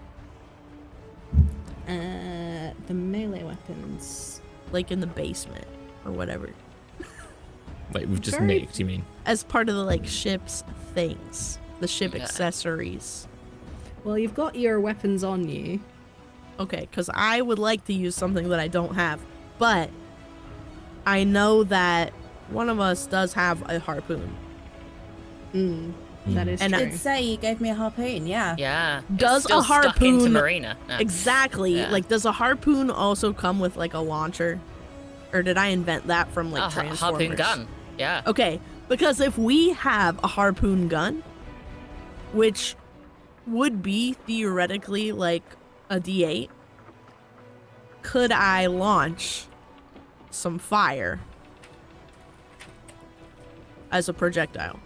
The melee weapons. Like in the basement or whatever. Like we've just Very- nicked, you mean? As part of the like ship's things. The ship Yeah. accessories. Well, you've got your weapons on you. Okay, because I would like to use something that I don't have. But I know that one of us does have a harpoon. That is And true. Did say you gave me a harpoon. Yeah. Yeah. It's Does still a stuck into harpoon- Marina? No. Exactly. Yeah. Like, does a harpoon also come with like a launcher? Or did I invent that from like Transformers? Harpoon gun. Yeah. Okay, because if we have a harpoon gun, which would be theoretically like a D8, could I launch some fire as a projectile?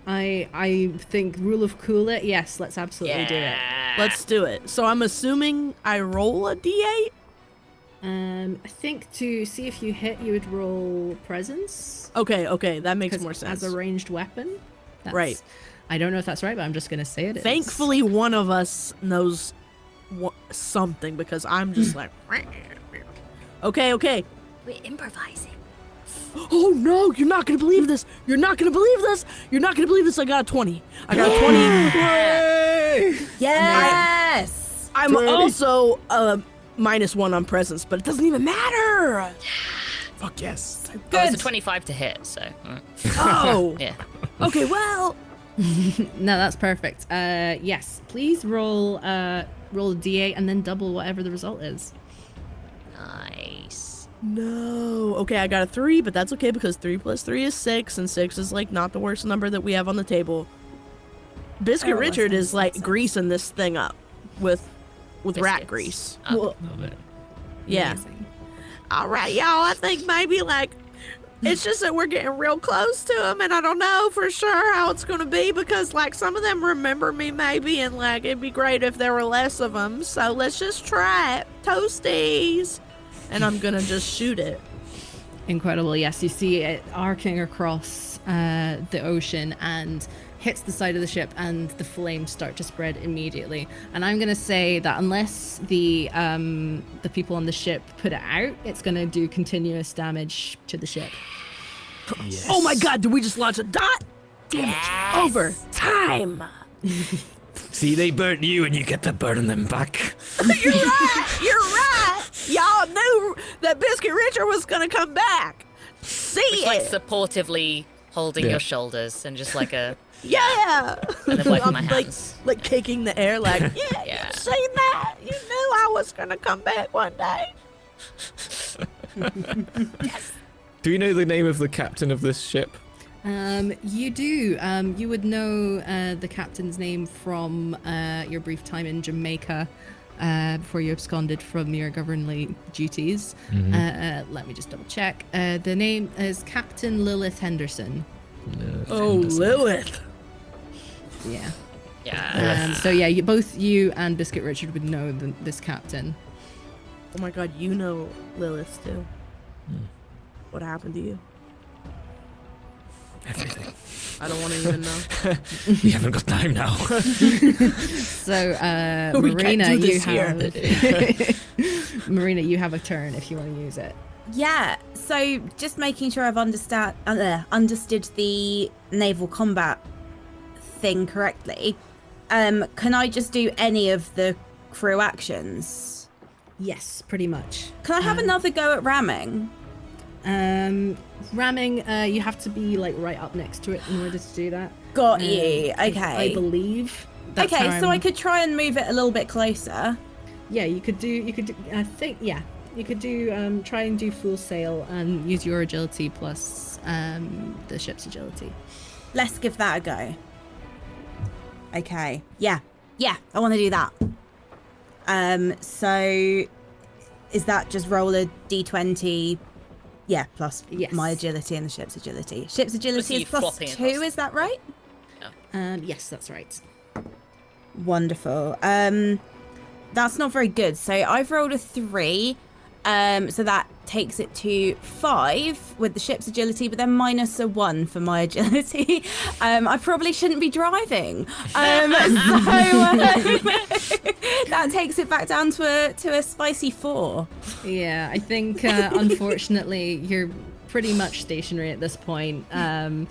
I think rule of cool it. Yes, let's absolutely do it. Let's do it. So I'm assuming I roll a D8? I think to see if you hit, you would roll presence. Okay, that makes 'Cause more sense. as a ranged weapon. Right. I don't know if that's right, but I'm just gonna say it is. Thankfully, one of us knows something because I'm just like, okay. We're improvising. Oh no, you're not gonna believe this. You're not gonna believe this. You're not gonna believe this. I got a 20. I got a 20. Yes. I'm also -1 on presence, but it doesn't even matter. Fuck yes. Oh, it's Good. a 25 to hit, so. Oh. Yeah. Okay, well. No, that's perfect. Yes, please roll a d8 and then double whatever the result is. Nice. No. Okay, I got a 3, but that's okay because 3 plus 3 is 6, and 6 is like not the worst number that we have on the table. Biscuit Oh, Richard that is like sounds greasing this thing up with rat Biscuits. grease. Oh. Love it. Yeah. Amazing. All right, y'all. I think maybe like it's just that we're getting real close to them, and I don't know for sure how it's gonna be because like some of them remember me maybe, and like it'd be great if there were less of them. So let's just try it, toasties, and I'm gonna just shoot it. Incredible. Yes, you see it arcing across the ocean and hits the side of the ship, and the flames start to spread immediately. And I'm gonna say that unless the people on the ship put it out, it's gonna do continuous damage to the ship. Yes. Oh my God! Did we just launch a dot? Damn it! Over time. See, they burnt you and you get to burn them back. You're right. You're right. Y'all knew that Biscuit Richard was gonna come back. See It's like it. supportively holding Yeah. your shoulders and just like a. Yeah. And then wiping my I'm hands. like kicking the air, like yeah. Yeah. You seen that? You knew I was gonna come back one day. Do you know the name of the captain of this ship? You do. You would know the captain's name from your brief time in Jamaica before you absconded from your governly duties. Let me just double check. The name is Captain Lilith Henderson. Oh, Lilith. Yeah. Yeah. So yeah, both you and Biscuit Richard would know this captain. Oh my God, you know Lilith too. What happened to you? Everything. I don't want to even know. We haven't got time now. So We can't Marina, do you this have Marina, you have a turn if you want to use it. Yeah, so just making sure I've understood the naval combat thing correctly. Can I just do any of the crew actions? Yes, pretty much. Can I have another go at ramming? Ramming, you have to be like right up next to it in order to do that. Got you. Okay. I believe. That's Okay, how so I I'm- could try and move it a little bit closer. Yeah, you could do. I think. Yeah, you could do. Try and do full sail and use your agility plus the ship's agility. Let's give that a go. Okay. Yeah, I want to do that. So is that just roll a d20? Yeah, plus Yes. my agility and the ship's agility. Ship's agility you is plus flopping 2, across. is that right? Yes, that's right. Wonderful. That's not very good. So I've rolled a 3. So that takes it to 5 with the ship's agility, but then minus a 1 for my agility. I probably shouldn't be driving. That takes it back down to a spicy 4. Yeah, I think unfortunately you're pretty much stationary at this point. I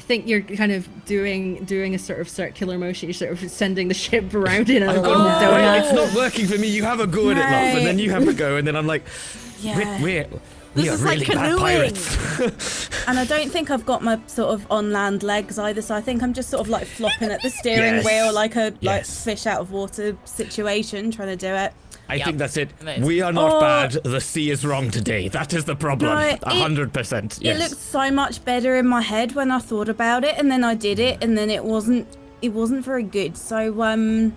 think you're kind of doing a sort of circular motion. You're sort of sending the ship around in a little donut. It's not working for me. You have a go at it, love, and then you have a go, and then I'm like, Yeah. we This are is like really bad canoeing. pirates. And I don't think I've got my sort of on land legs either, so I think I'm just sort of like flopping at the steering Yes. wheel like a Yes. fish out of water situation, trying to do it. I think that's it. Amazing. We are not Oh. bad. The sea is wrong today. That is the problem. No, it- 100%. Yes. It looked so much better in my head when I thought about it, and then I did it, and then it wasn't very good. So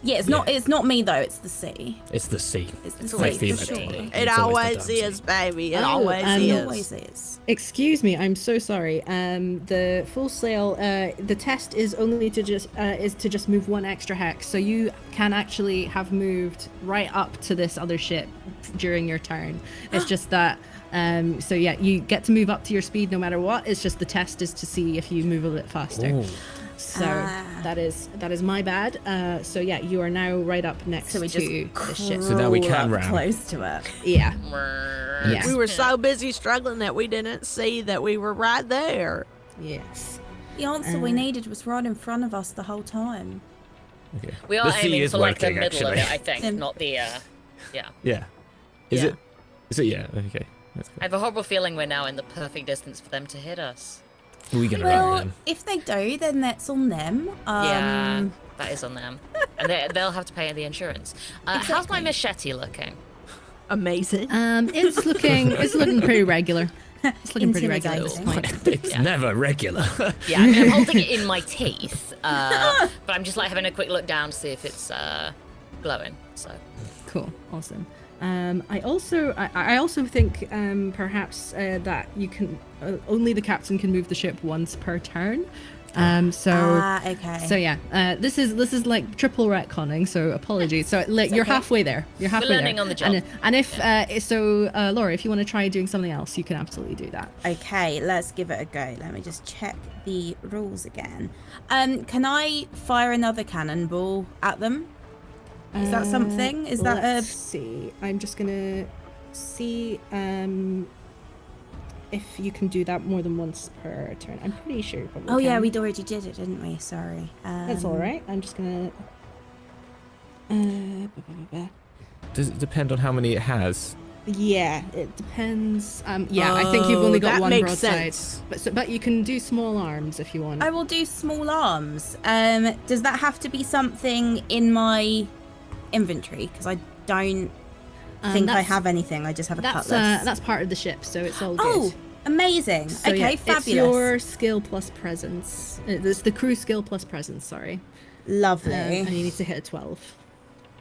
yeah, it's not me though. It's the sea. It's the sea. It's the It's sea always for the sure. sea. It It's always the always damn sea. is, baby. It Oh, always and is. It always is. Excuse me, I'm so sorry. The full sail. The test is only to just move one extra hex, so you can actually have moved right up to this other ship during your turn. It's just that. So yeah, you get to move up to your speed no matter what. It's just the test is to see if you move a bit faster. Ooh. So that is my bad. So yeah, you are now right up next So we to just the ship. So now we crawl can up ram. close to it. Yeah. Yeah. We were so busy struggling that we didn't see that we were right there. Yes. The answer we needed was right in front of us the whole time. Okay. We are The sea aiming is for like the working, middle actually. of it, I think, Um, not the yeah. Yeah. Is Yeah. it? Is it? Yeah. Okay. That's I have a horrible feeling we're now in the perfect distance for them to hit us. good. We can Well, ram them. if they do, then that's on them. Yeah, that is on them, and they'll have to pay the insurance. How's my Exactly. machete looking? Amazing. It's looking pretty regular. It's looking pretty regular at this Intimidating. point. It's never regular. Yeah, I mean, I'm holding it in my teeth, but I'm just like having a quick look down to see if it's glowing. So Cool. Awesome. I also think perhaps that you can only the captain can move the ship once per turn. Okay. So yeah, this is like triple retconning. So apologies. So like, you're okay. halfway there. You're halfway learning there. on the job. And if Laura, if you want to try doing something else, you can absolutely do that. Okay, let's give it a go. Let me just check the rules again. Can I fire another cannonball at them? Is that something? Is that Let's see. I'm just gonna see if you can do that more than once per turn. I'm pretty sure you probably Oh yeah, can. we already did it, didn't we? Sorry. That's all right. I'm just gonna. Does it depend on how many it has? Yeah, it depends. Yeah, I think you've only got that one makes broadside, sense. but you can do small arms if you want. I will do small arms. Does that have to be something in my inventory? Because I don't think I that's- have anything. I just have a That's cutlass. that's part of the ship, so it's all Oh, good. amazing. So, okay, yeah, fabulous. It's your skill plus presence. It's the crew skill plus presence. Sorry. Lovely. And you need to hit a 12.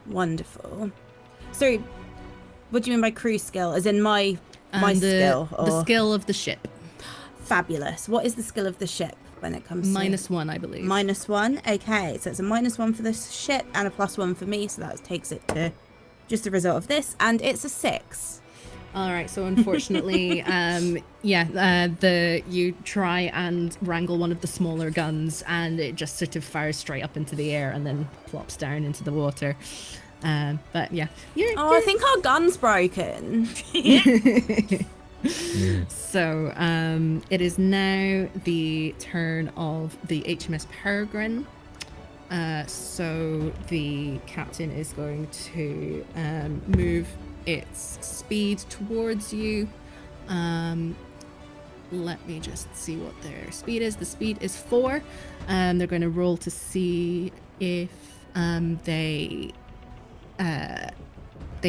Wonderful. So, what do you mean by crew skill? As in my The skill? the Or... skill of the ship. Fabulous. What is the skill of the ship when it comes to... -1, I believe. -1. Okay, so it's a -1 for the ship and a +1 for me, so that takes it to just the result of this, and it's a 6. All right, so unfortunately, you try and wrangle one of the smaller guns, and it just sort of fires straight up into the air and then plops down into the water. But yeah, Oh, I think our gun's broken. So it is now the turn of the HMS Peregrine. So the captain is going to move its speed towards you. Let me just see what their speed is. The speed is 4. They're going to roll to see if they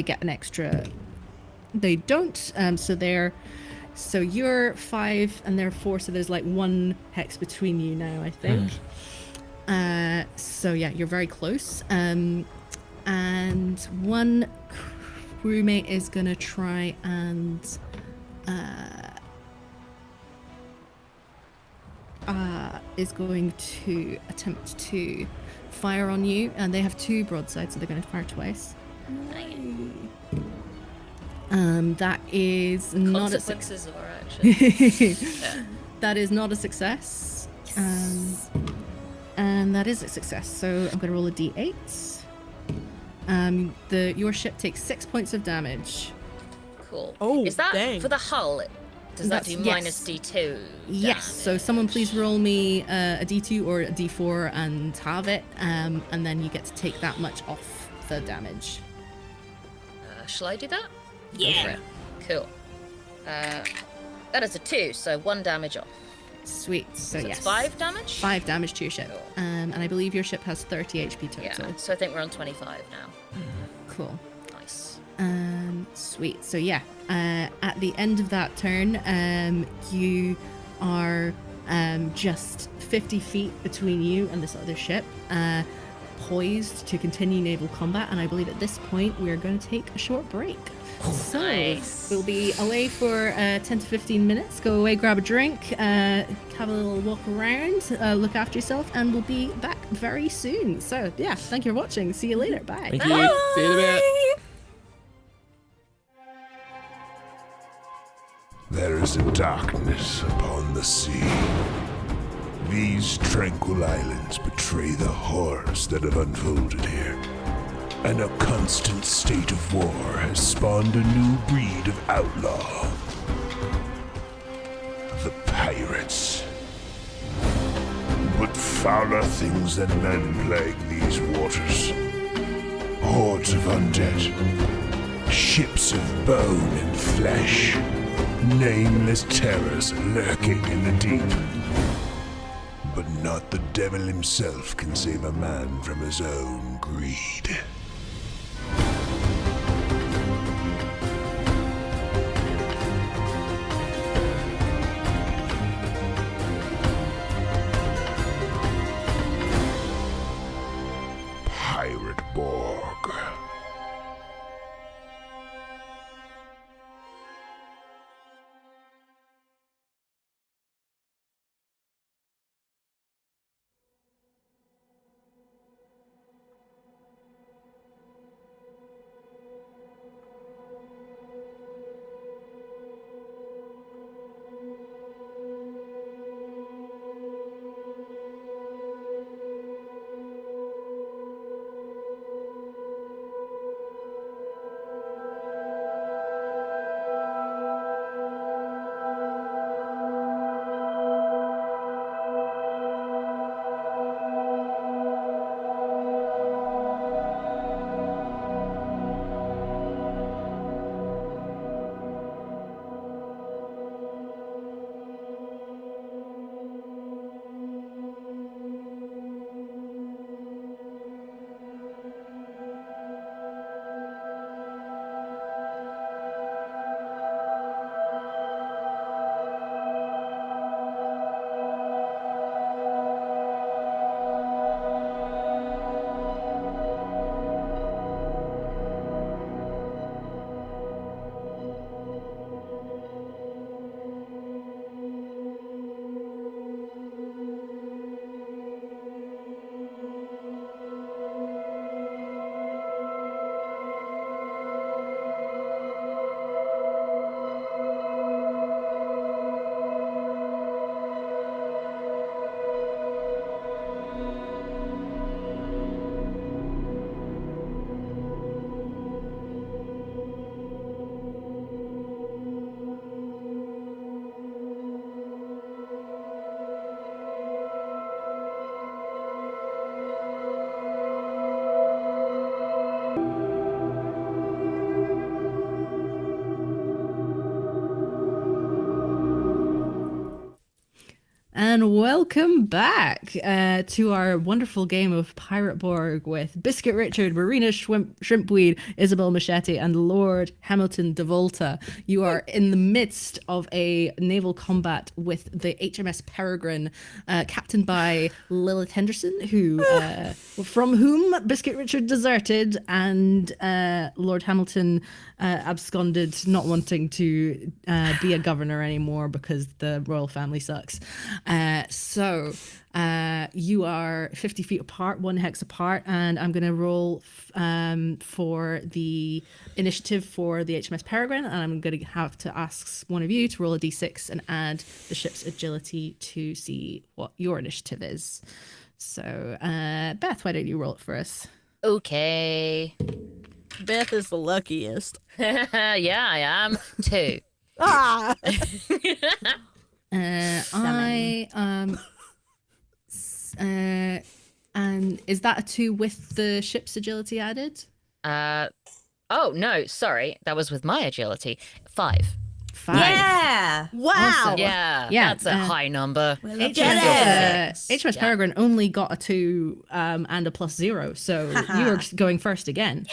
get an extra. They don't. So you're 5 and they're 4. So there's like 1 hex between you now, I think. So yeah, you're very close. And one crewmate is gonna try and is going to attempt to fire on you, and they have 2 broadsides, so they're going to fire twice. That is not a success. Consequences of our action. That is not a success. And that is a success. So I'm going to roll a d8. Your ship takes 6 points of damage. Cool. Oh, is that dang. for the hull? Does that do Yes. -d2? Yes. So someone please roll me a d2 or a d4 and halve it, and then you get to take that much off the damage. Shall I do that? Yeah. Go for it. Cool. That is a 2, so 1 damage off. Sweet. So So yes. it's 5 damage? 5 damage to your ship. Cool. And I believe your ship has 30 HP Yeah, total. so I think we're on 25 now. Cool. Nice. Sweet. So yeah, at the end of that turn, you are just 50 feet between you and this other ship, poised to continue naval combat. And I believe at this point we are going to take a short break. So Nice. we'll be away for 10 to 15 minutes. Go away, grab a drink, have a little walk around, look after yourself, and we'll be back very soon. So yeah, thank you for watching. See you later. Bye. Thank you. See you in a bit. There is a darkness upon the sea. These tranquil islands betray the horrors that have unfolded here. And a constant state of war has spawned a new breed of outlaw. The pirates. But fouler things than men plague these waters. Hordes of undead. Ships of bone and flesh. Nameless terrors lurking in the deep. But not the devil himself can save a man from his own greed. Pirate BORG. And welcome back to our wonderful game of Pirate Borg with Biscuit Richard, Marina Shrimpweed, Isabel Machete, and Lord Hamilton de Volta. You are in the midst of a naval combat with the HMS Peregrine, captained by Lilith Henderson, who from whom Biscuit Richard deserted, and Lord Hamilton absconded, not wanting to be a governor anymore because the royal family sucks. So you are 50 feet apart, 1 hex apart, and I'm going to roll for the initiative for the HMS Peregrine, and I'm going to have to ask one of you to roll a d6 and add the ship's agility to see what your initiative is. So, Beth, why don't you roll it for us? Okay. Beth is the luckiest. Yeah, I am. 2. Ah! And is that a 2 with the ship's agility added? Oh, no, sorry. That was with my agility. 5. 5. Yeah. Wow. Awesome. Yeah, Yeah, that's a high number. We'll love HMS, it. HMS Peregrine only got a 2 and a +0, so you were going first again.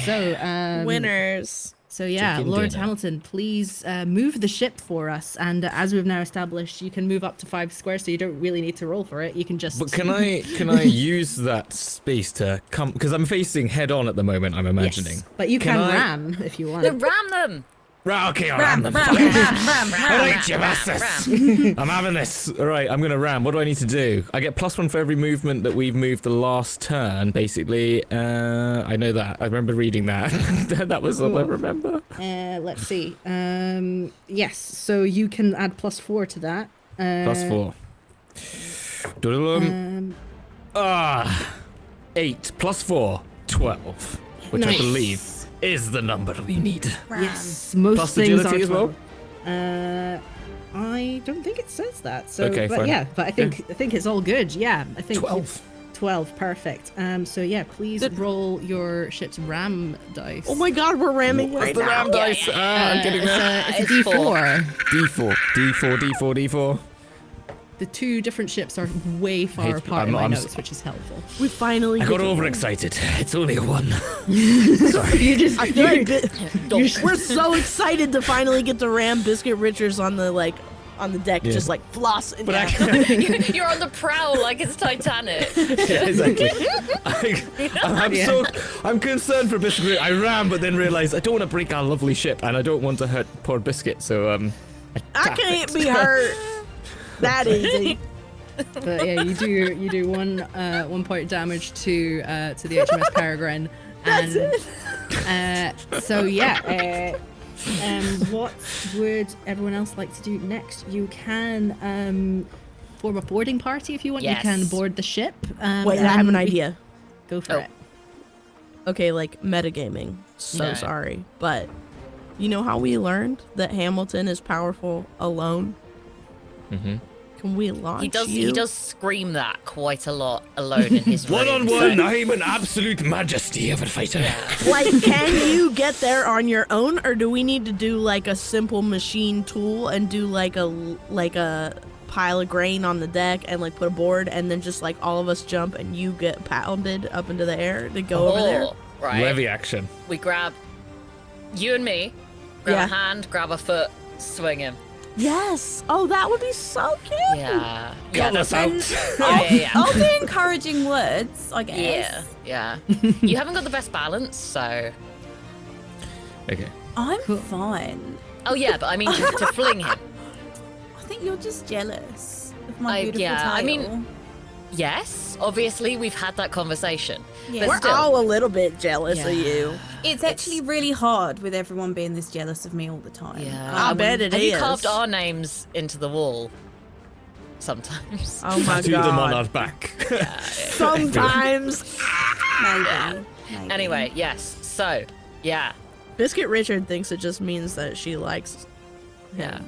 So Winners. So yeah, Chicken Lord dinner. Hamilton, please move the ship for us. And as we've now established, you can move up to 5 squares, so you don't really need to roll for it. You can just. But can I use that space to come? Because I'm facing head on at the moment. I'm imagining. Yes, but you Can can I- ram if you want. Then ram them. Right, okay, I'll Ram, ram ram, them. ram, ram, ram. Alright, you bastards. I'm having this. Alright, I'm gonna ram. What do I need to do? I get +1 for every movement that we've moved the last turn, basically. I know that. I remember reading that. That was all I remember. Let's see. Yes, so you can add +4 to that. +4. Doodle-um. 8 +4, 12. Which I Nice. believe is the number we need. Ram. Yes, most Plus things agility are as well? 12. I don't think it says that. So, Okay, but fine. yeah, but I think it's all good. Yeah, I think 12. 12, perfect. So yeah, please roll your ship's ram dice. Oh my god, we're ramming What's right the now. ram dice? I'm getting there. It's a It's four. D4. D4. The 2 different ships are way far Hey, apart in my I'm notes, which is helpful. We finally I get got to- overexcited. It's only a 1. You just I feel like we're so excited to finally get to ram Biscuit Richards on the deck, Yeah. just like floss. And But down. actually, You're on the prowl like it's Titanic. yeah, exactly. I'm concerned for Biscuit. I ram, but then realised I don't want to break our lovely ship, and I don't want to hurt poor Biscuit. So I can't be hurt that easy. But yeah, you do 1 point damage to the HMS Peregrine, and so yeah. What would everyone else like to do next? You can form a boarding party if you want. Yes. You can board the ship. Wait, I have an idea. Go for Oh. it. Okay, like metagaming. So No. sorry, but you know how we learned that Hamilton is powerful alone? Mm-hmm. Can we launch He does scream that quite a lot alone in his room. One-on-one, I'm an absolute majesty of a fighter. Like, can you get there on your own, or do we need to do like a simple machine tool and do like a pile of grain on the deck and like put a board and then just like all of us jump and you get pounded up into the air to go over there? Right. Levy action. We grab you and me, grab Yeah. a hand, grab a foot, swing him. Yes. Oh, that would be so cute. Yeah. Call us out. Yeah. I'll do encouraging words, I guess. Yeah. You haven't got the best balance, so. Okay. I'm fine. Oh yeah, but I mean to fling him. I think you're just jealous of my beautiful yeah, title. I mean- Yes, obviously we've had that conversation. Yeah. We're still. all a little bit jealous of Yeah. you. It's actually really hard with everyone being this jealous of me all the time. Yeah. I bet it Have you is. carved our names into the wall? Sometimes. Oh my Do them on god. our back. Sometimes. Maybe. Maybe. Anyway, yes. So, yeah. Biscuit Richard thinks it just means that she likes Yeah.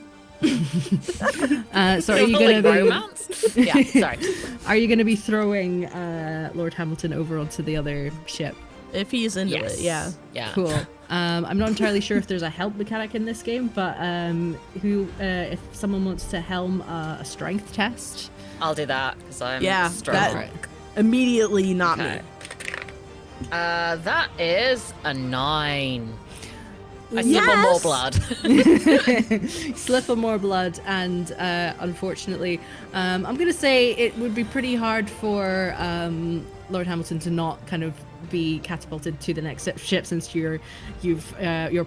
So are you gonna Like be, romance? Yeah, sorry. are you gonna be throwing Lord Hamilton over onto the other ship? if he's into Yes. it. Yeah. Yeah. Cool. I'm not entirely sure if there's a help mechanic in this game, but if someone wants to helm a strength test, I'll do that because I'm Yeah, strong. that- Immediately not Okay. me. That is a 9. I still Yes! want more blood. slip of more blood, and unfortunately, I'm gonna say it would be pretty hard for Lord Hamilton to not kind of be catapulted to the next ship since your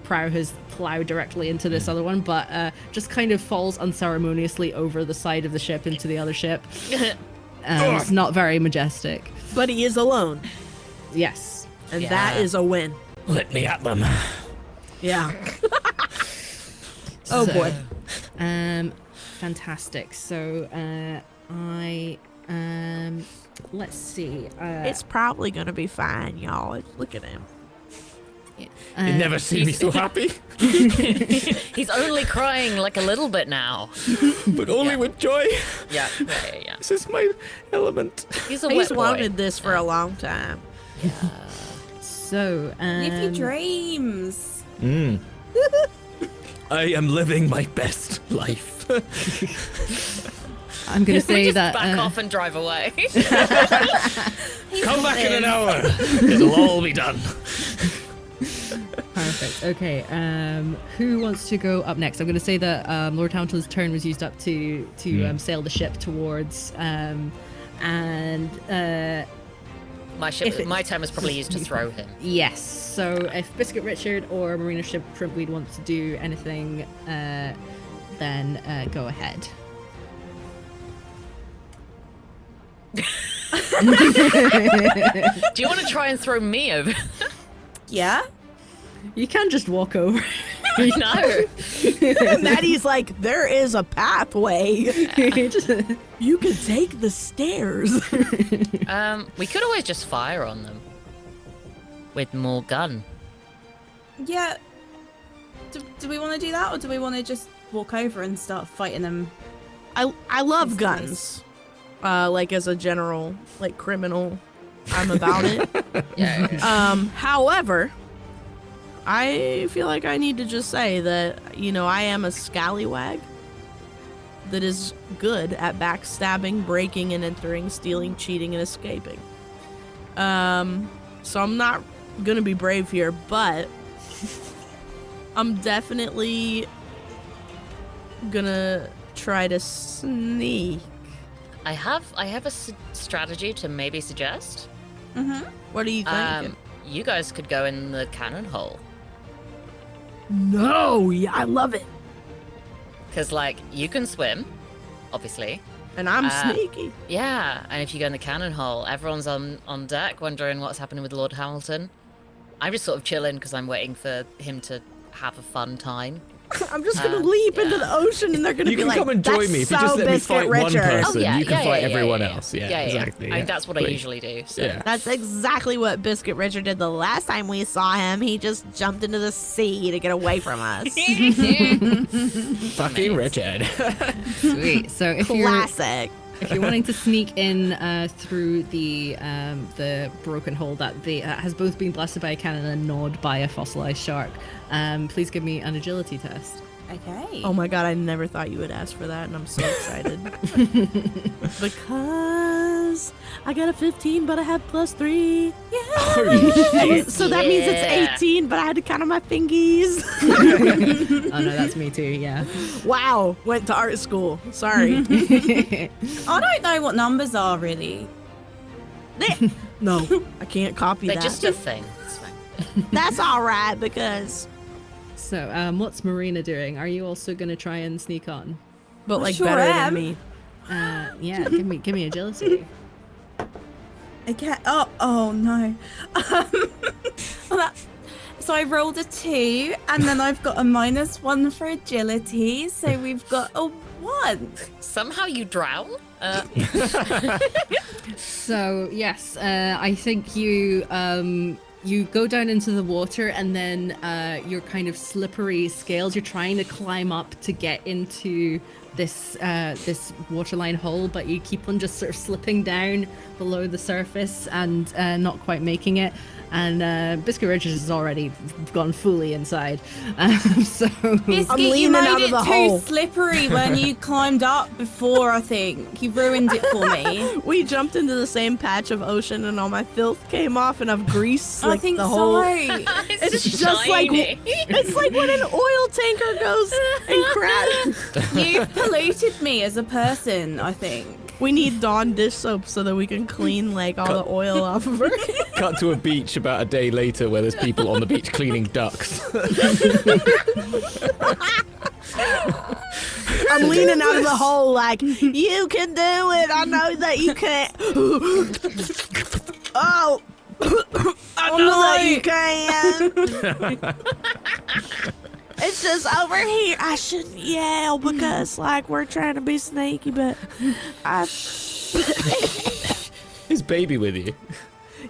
prow has plowed directly into this other one, but just kind of falls unceremoniously over the side of the ship into the other ship. It's not very majestic. But he is alone, Yes. and Yeah. that is a win. Let me at them. Yeah. Oh, boy. Fantastic. So let's see. It's probably gonna be fine, y'all. Look at him. You never see me so happy, He's only crying like a little bit now. but only with joy. Yeah. Yeah. This is my element. He's a He's wet boy. wanted this for a long time. So Live your dreams. I am living my best life. I'm going to We say just that. back off and drive away. Come back in an hour. It'll all be done. Perfect. Okay. Who wants to go up next? I'm going to say that Lord Hamilton's turn was used up to sail the ship towards, and My turn was probably used to throw him. yes. So if Biscuit Richard or Marina Shrimpweed want to do anything, then go ahead. Do you want to try and throw me over? Yeah. You can just walk over. No. Maddie's like, there is a pathway. Just- You could take the stairs. We could always just fire on them with more gun. Yeah. Do we want to do that, or do we want to just walk over and start fighting them? I love guns. Like as a general, like criminal, I'm about it. Yeah. However, I feel like I need to just say that, I am a scallywag that is good at backstabbing, breaking and entering, stealing, cheating, and escaping. So I'm not gonna be brave here, but I'm definitely gonna try to sneak. I have a strategy to maybe suggest. What are you thinking? You guys could go in the cannon hole. No, yeah, I love it. Because, you can swim, obviously. And I'm sneaky. Yeah, and if you go in the cannon hole, everyone's on deck wondering what's happening with Lord Hamilton. I'm just sort of chilling because I'm waiting for him to have a fun time. I'm just gonna leap into the ocean, and they're gonna You be can like, come and join "That's me if you so just let me Biscuit fight one Richard." person. Oh, yeah, you can yeah, fight yeah, everyone yeah. else. Yeah, Yeah. exactly. I mean, yeah. that's what I Please. usually do. So. Yeah. That's exactly what Biscuit Richard did the last time we saw him. He just jumped into the sea to get away from us. Fucking Richard. Sweet. So if you're Classic. if you're wanting to sneak in through the broken hole that has both been blasted by a cannon and gnawed by a fossilized shark, please give me an agility test. Okay. Oh my god, I never thought you would ask for that, and I'm so excited. Because I got a 15, but I have +3. Yeah. Holy shit. So that means it's Yeah. 18, but I had to count on my fingies. Oh no, that's me too. Yeah. Wow, went to art school. Sorry. I don't know what numbers are really. No, I can't copy They're that. just a thing. It's fine. That's all right, because... So what's Marina doing? Are you also gonna try and sneak on? But like sure better am. than me. Yeah. Give me agility. Okay. Oh no. So I rolled a 2, and then I've got a -1 for agility. So we've got a 1. Somehow you drown? So yes, I think you go down into the water, and then your kind of slippery scales. You're trying to climb up to get into this waterline hole, but you keep on just sort of slipping down below the surface and not quite making it. And Biscuit Richards has already gone fully inside. So Biscuit, you leaning made out of it the too hole. slippery when you climbed up before. I think you ruined it for me. We jumped into the same patch of ocean, and all my filth came off, and I've grease I like think the whole. so. It's just like it's like when an oil tanker goes and crashes. You've polluted me as a person, I think. We need Dawn dish soap so that we can clean like all the oil off of her. Cut to a beach about a day later where there's people on the beach cleaning ducks. I'm leaning out of the hole like, you can do it. I know that you can't. Oh. I know that you can. It's just over here. I shouldn't yell because, like, we're trying to be sneaky, but Is baby with you?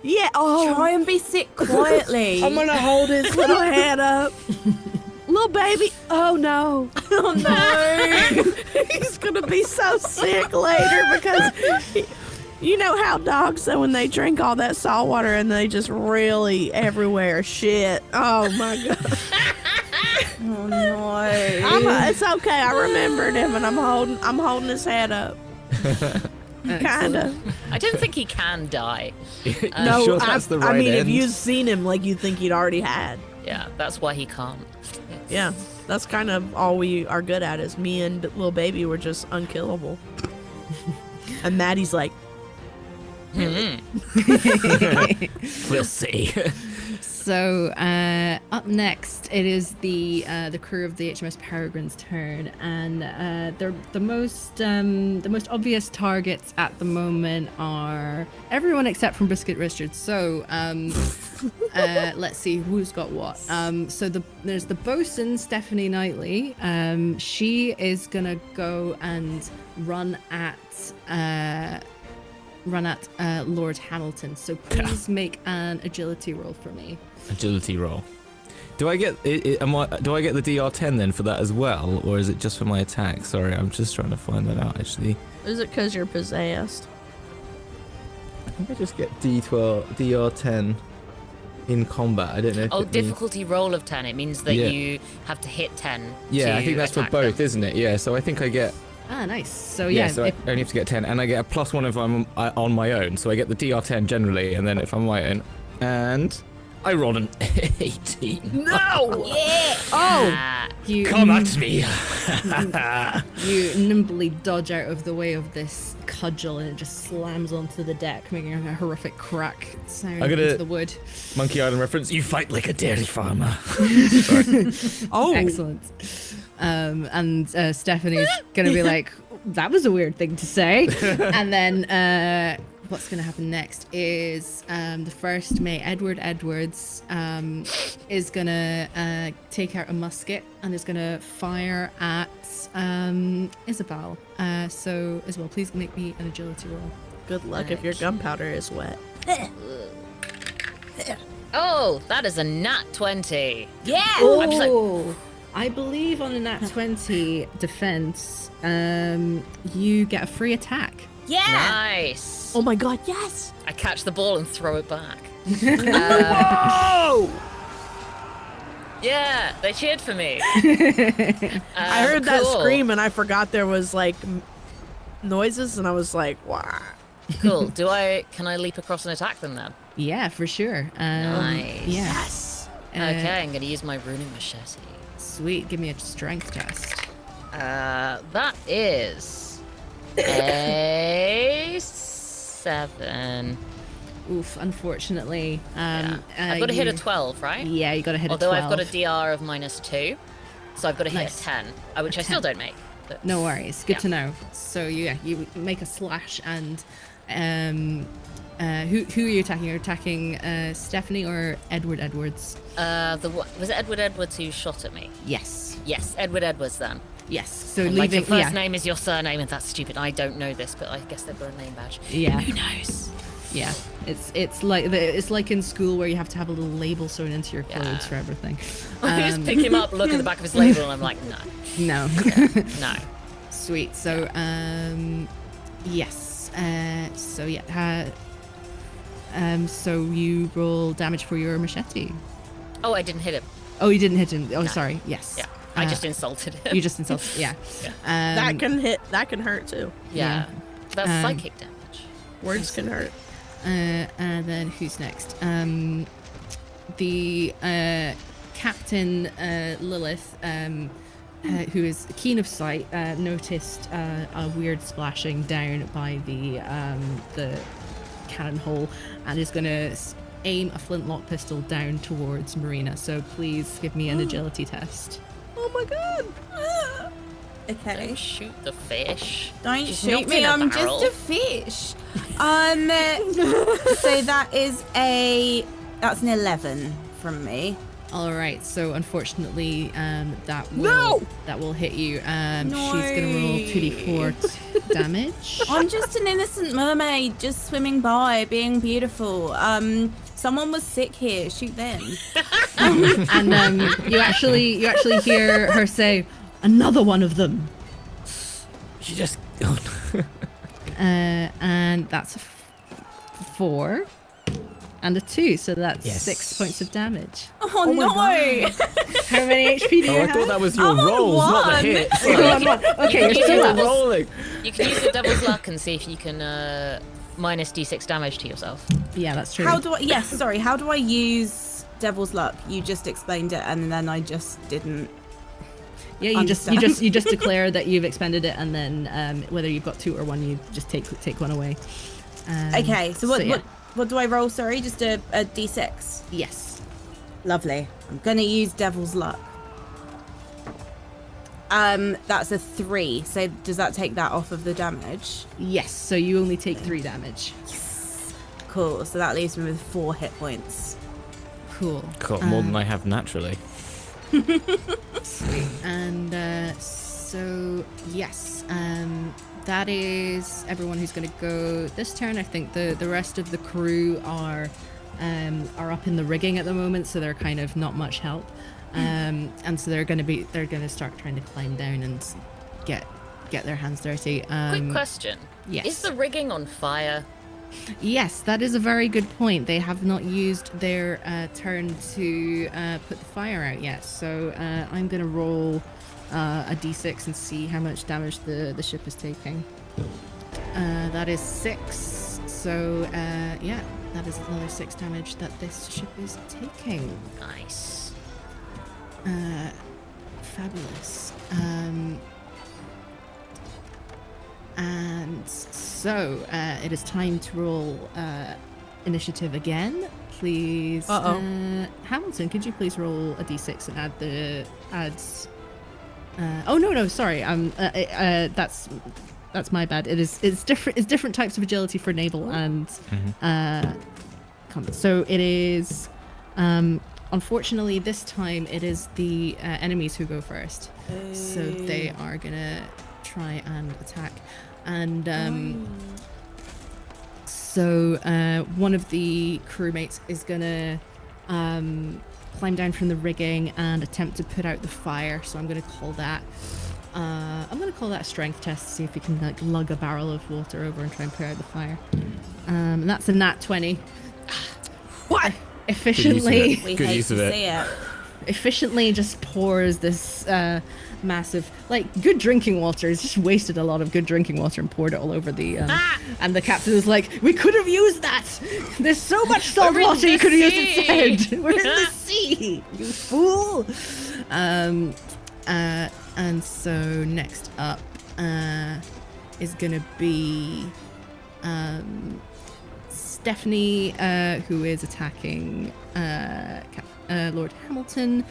yeah. Oh, Try and be sick quietly. I'm gonna hold his little head up. Little baby. Oh no. Oh no. He's gonna be so sick later because you know how dogs say when they drink all that salt water and they just really everywhere shit. Oh my god. Oh no. It's okay. I remembered him, and I'm holding his head up. Kinda. I don't think he can die. No, sure that's the right I mean, if end? you've seen him, like you'd think he'd already had. Yeah, that's why he can't. Yeah, that's kind of all we are good at. Is me and little baby were just unkillable. And Maddie's like, Hmm. We'll see. So up next, it is the crew of the HMS Peregrine's turn, and they're the most obvious targets at the moment are everyone except from Biscuit Richards. So let's see who's got what. So there's the bosun Stephanie Knightley. She is gonna go and run at Lord Hamilton. So please make an agility roll for me. Agility roll. Do I get do I get the DR10 then for that as well, or is it just for my attack? Sorry, I'm just trying to find that out actually. "Is it because you're possessed?" I think I just get DR10 in combat. I don't know. If Oh, it means- difficulty roll of 10. It means that Yeah. you have to hit 10. Yeah, I to think that's for attack both, them. isn't it? Yeah, so I think I get. Ah, nice. So Yeah, yeah, so I only have to get 10, and I get a +1 if I'm on my own. So I get the DR10 generally, and then if I'm on my own, and I rolled an 18. No. Ah, you Come at me! You nimbly dodge out of the way of this cudgel, and it just slams onto the deck, making a horrific crack sound I'm gonna- into the wood. Monkey Island reference. You fight like a dairy farmer. Oh, Excellent. And Stephanie's gonna be like, "That was a weird thing to say." And then what's gonna happen next is the first mate, Edward Edwards, is gonna take out a musket and is gonna fire at Isabel. So Isabel, please make me an agility roll. good luck if your gunpowder is wet. oh, that is a nat 20. Yeah. I'm just like- Oh, I believe on a nat 20 defense, you get a free attack. Yeah. Nice. Oh my god, yes! I catch the ball and throw it back. Oh! Yeah, they cheered for me. I heard that cool. scream and I forgot there was like noises, and I was like, wow. Cool. Can I leap across and attack them then? Yeah, for sure. Nice. Yeah. Yes. Okay, I'm gonna use my runing machete. Sweet. Give me a strength test. That is a 7. Oof. Unfortunately. Yeah. I've got to hit a you- 12, right? Yeah, you got to hit Although a 12. I've got a DR of -2, so I've got to hit Nice. a 10, which I still don't make. But No worries. Good Yeah. to know. So yeah, you make a slash, and who are you attacking? You're attacking Stephanie or Edward Edwards? Was it Edward Edwards who shot at me? Yes. Yes, Edward Edwards then. Yes. So Like your leaving. first Yeah. name is your surname, and that's stupid. I don't know this, but I guess they've got a name badge. Yeah. Who knows? Yeah. It's like in school where you have to have a little label sewn into your clothes Yeah. for everything. I just pick him up, look at the back of his label, and I'm like, no, No. no. Sweet. So yes. So yeah. So you roll damage for your machete. Oh, I didn't hit him. Oh, you didn't hit him. Oh, No. sorry. Yes. Yeah, I just insulted him. You just insulted. Yeah. That can hit. That can hurt too. yeah. That's Um, psychic damage. Words can hurt. And then who's next? The Captain Lilith, who is keen of sight, noticed a weird splashing down by the cannon hole, and is going to aim a flintlock pistol down towards Marina. So please give me an agility test. Oh my god. Okay. Don't shoot the fish. Don't She's shoot not me, in a I'm barrel. just a fish. So that's an 11 from me. All right. So unfortunately, that will hit you. She's going to roll 2d4 damage. I'm just an innocent mermaid just swimming by, being beautiful. Someone was sick here, shoot them. And you actually hear her say, "Another one of them," You just. Oh, no. and that's a 4. and a 2, so that's Yes. 6 points of damage. Oh, no! How many HP do you Oh, I have? thought that was your I'm on rolls, not the one. hits. You're on one. Okay, you're You still can up. use rolling. You can use the devil's luck and see if you can minus d6 damage to yourself. Yeah, that's true. How do I? Yes, sorry. How do I use Devil's Luck? You just explained it, and then I just didn't. Yeah, you just declare that you've expended it, and then whether you've got 2 or 1, you just take one away. Okay, so what yeah. what do I roll? Sorry, just a d6. Yes. Lovely. I'm gonna use Devil's Luck. That's a 3. So does that take that off of the damage? Yes. So you only take 3 damage. Cool. So that leaves me with 4 hit points. Cool. Cool, more than I have naturally. Sweet. And so yes, that is everyone who's going to go this turn. I think the rest of the crew are up in the rigging at the moment, so they're kind of not much help. And so they're going to start trying to climb down and get their hands dirty. Quick question. Yes. Is the rigging on fire? Yes, that is a very good point. They have not used their turn to put the fire out yet. So I'm going to roll a d6 and see how much damage the ship is taking. That is 6. So yeah, that is another 6 damage that this ship is taking. Nice. Fabulous. And so it is time to roll initiative again. Please, Hamilton, could you please roll a d6 and add the adds? Oh no, sorry. That's my bad. It's different types of agility for naval and combat. So it is. Unfortunately, this time it is the enemies who go first. So they are gonna try and attack. And so one of the crewmates is gonna climb down from the rigging and attempt to put out the fire. So I'm gonna call that a strength test to see if he can like lug a barrel of water over and try and put out the fire. And that's a nat 20. What? Efficiently, We Good hate use to of it. see it. efficiently just pours this massive, like, good drinking water. He's just wasted a lot of good drinking water and poured it all all over the and the captain is like, we could have used that. There's so much salt We're in water you the could have used sea." instead. We're in the sea, you fool. And so next up is gonna be Stephanie, who is attacking Lord Hamilton.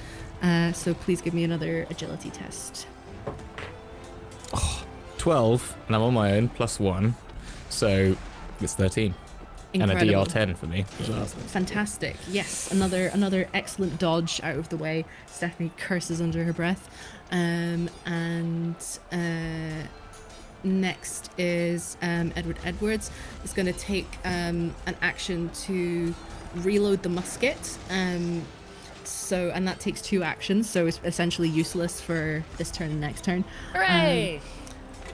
So please give me another agility test. 12, and I'm on my own, +1. So it's 13. Incredible. And a DR10 for me as well. Fantastic. Yes, another excellent dodge out of the way. Stephanie curses under her breath. And next is Edward Edwards. Is going to take an action to reload the musket. And that takes 2 actions, so it's essentially useless for this turn and next turn. Hooray!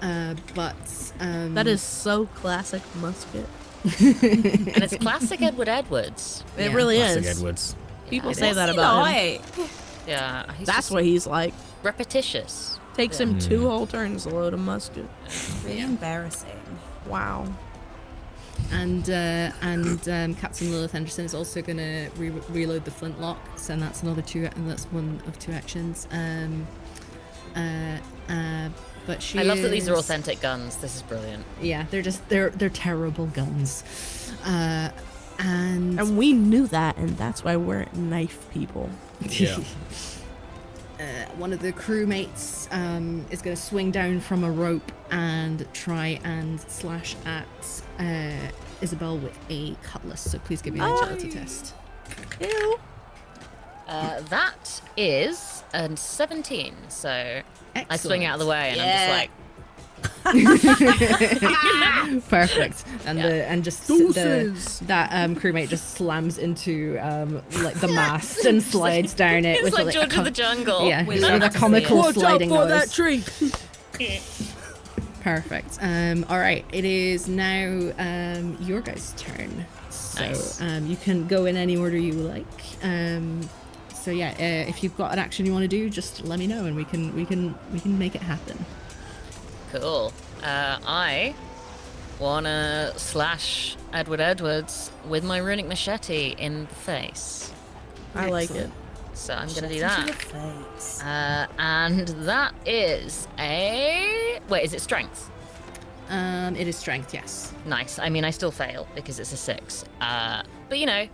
That is so classic musket. And it's classic Edward Edwards. It Yeah. really Classic is. Edwards. People it say is. that about him. Right. Yeah, he's That's just what he's like. repetitious. Takes him 2 whole turns to load a musket. Really embarrassing. Wow. And Captain Lilith Henderson is also going to reload the flintlock, so that's another 2, and that's 1 of 2 actions. But she I love that these are is- authentic guns. This is brilliant. Yeah, they're terrible guns. And we knew that, and that's why we're knife people. Yeah. One of the crewmates is going to swing down from a rope and try and slash at Isabel with a cutlass. So please give me an agility test. Ew. That is a 17. So I swing out of the way, and Yeah. I'm just like, Perfect. And Yeah. that crewmate just slams into like the mast and slides down it it's with like a George of the Jungle. yeah, We with love a to see comical it. sliding nose. tree. Perfect. All right. It is now your guys' turn. So Nice. you can go in any order you like. So yeah, if you've got an action you want to do, just let me know and we can make it happen. Cool. I wanna slash Edward Edwards with my runic machete in the face. I like it. Excellent. So I'm gonna do Into that. your face. And that is a... Wait, is it strength? It is strength, yes. Nice. I mean, I still fail because it's a 6. But you know,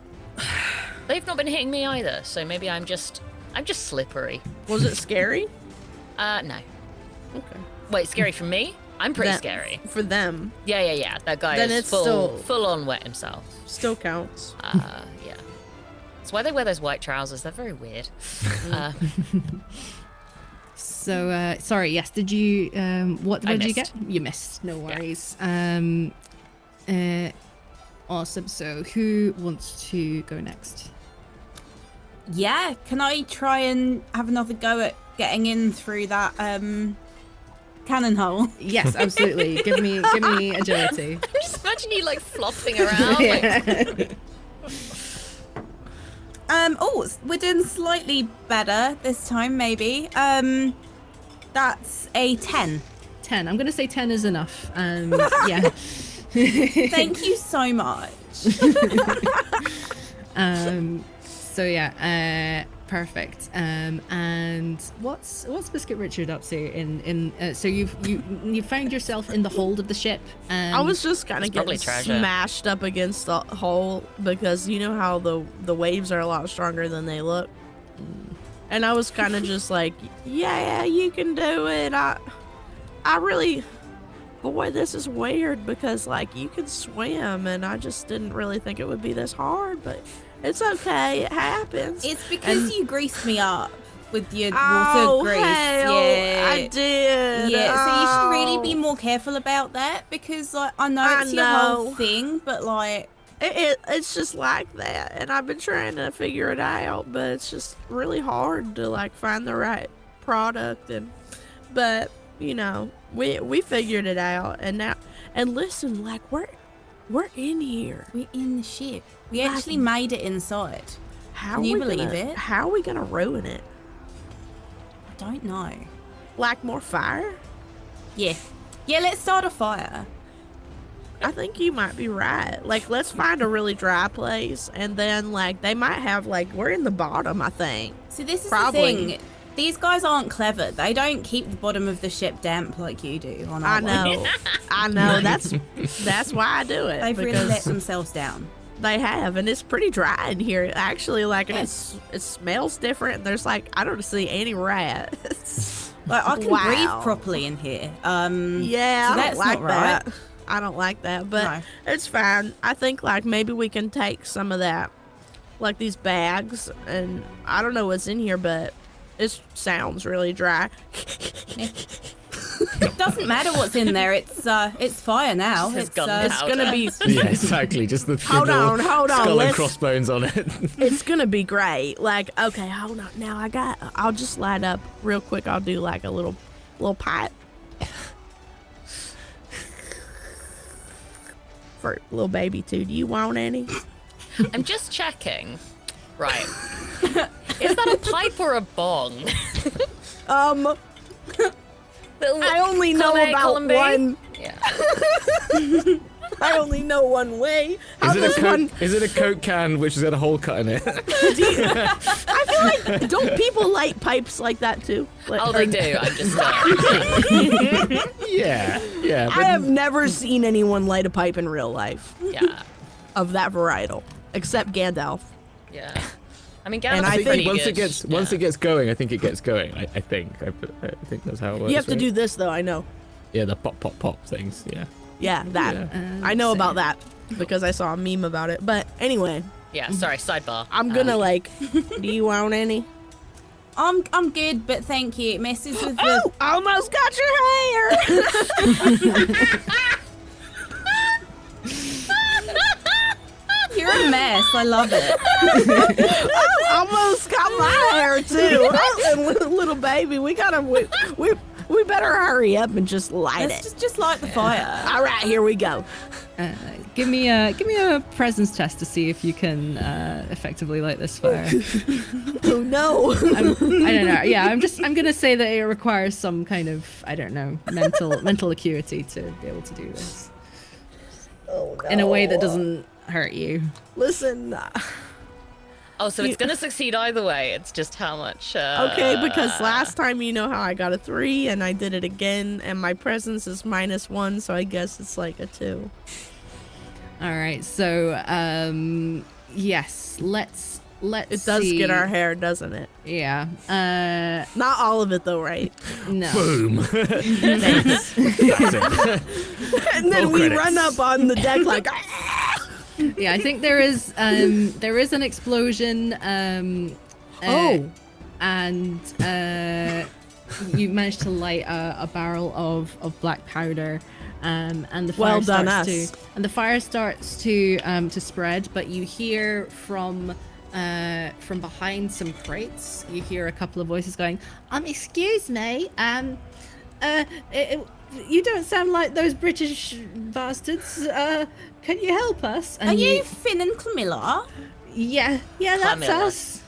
they've not been hitting me either, so maybe I'm just slippery. Was it scary? No. Okay. Wait, scary for me? I'm pretty That- scary. For them, Yeah. That guy Then is it's full still- on wet himself. still counts. Yeah. That's why they wear those white trousers. They're very weird. So sorry, yes, did you what did you get? missed. You missed. No worries. Awesome. So who wants to go next? Yeah, can I try and have another go at getting in through that cannon hole? Yes, absolutely. give me agility. Just imagine you like flopping around. Like, Oh, we're doing slightly better this time, maybe. That's a 10. 10. I'm gonna say 10 is enough. Yeah. Thank you so much. So yeah, perfect. And what's Biscuit Richard up to in so you found yourself in the hold of the ship. I was just kind of It's probably getting treasure. smashed up against the hull because you know how the waves are a lot stronger than they look. And I was kind of just like, yeah, you can do it. I really, boy, this is weird because like you can swim and I just didn't really think it would be this hard, but it's okay. It happens. It's because you greased me up with your Oh, water grease. hell, Yeah. I did. Yeah, so you should really Oh. be more careful about that because like I know I it's your whole know. thing, but like It's just like that, and I've been trying to figure it out, but it's just really hard to like find the right product. But you know, we figured it out, and now listen, like we're in here. we're in the ship. We Like- actually made it inside. How Can you we believe gonna, it? How are we gonna ruin it? I don't know. Like more fire? Yeah, let's start a fire. I think you might be right. Like, let's find a really dry place, and then like they might have like we're in the bottom. I think. So this is Probably. the thing. These guys aren't clever. They don't keep the bottom of the ship damp like you do. On our I know. I know. That's why I do it. They've really because let themselves down. They have, and it's pretty dry in here. Actually, like it smells different. There's like I don't see any rats. Like I can Wow. breathe properly in here. Yeah, so I that's don't like not right. that. I don't like that, but No. it's fine. I think like maybe we can take some of that, like these bags, and I don't know what's in here, but it sounds really dry. It doesn't matter what's in there. It's fire now. It's It's gunpowder. It's gonna be Yeah, exactly. Just the Hold little on, hold on, skull and let's- crossbones on it. it's gonna be great. Like, okay, hold on. Now I'll just light up real quick. I'll do like a little pipe for little baby too. Do you want any? I'm just checking. Right. Is that a pipe or a bong? Little I only know column A, about column B? one. Yeah. I only know one way. How Is does one? it a Coke can which has got a hole cut in it? I feel like don't people light pipes like that too? Like, Oh, they do. I'm just. yeah. I But have never seen anyone light a pipe in real life Yeah. of that varietal, except Gandalf. Yeah. I mean, And Gandalf's I think pretty once good. it gets once it gets going, I think it gets going. I think that's how it works. You have to right? do this though. I know. Yeah, the pop things. Yeah. Yeah, that. Yeah. I know about that because I saw a meme about it. But anyway, Yeah. Sorry. Sidebar. I'm gonna like. Do you want any? I'm good, but thank you. It messes with the. Oh, almost got your hair. You're a mess. I love it. Almost got my hair too. Oh, and little baby, we gotta. We better hurry up and just light Let's it. just light the fire. All right, here we go. Give me a presence test to see if you can effectively light this fire. Oh no. I don't know. Yeah, I'm gonna say that it requires some kind of, I don't know, mental acuity to be able to do this Oh no. in a way that doesn't hurt you. Listen. Oh, so it's gonna succeed either way. It's just how much. Okay, because last time you know how I got a 3 and I did it again and my presence is -1, so I guess it's like a 2. All right. So yes, let's It does see. get our hair, doesn't it? Yeah. Not all of it though, right? No. Boom. Thanks. That's it. And then Roll we credits. run up on the deck like Yeah, I think there is an explosion. And you managed to light a barrel of black powder, and the fire Well done, starts us. the fire starts to spread. But you hear from behind some crates, you hear a couple of voices going, excuse me, you don't sound like those British bastards. Can you help us? And Are you Finn and Camilla? Yeah, that's Camilla. us.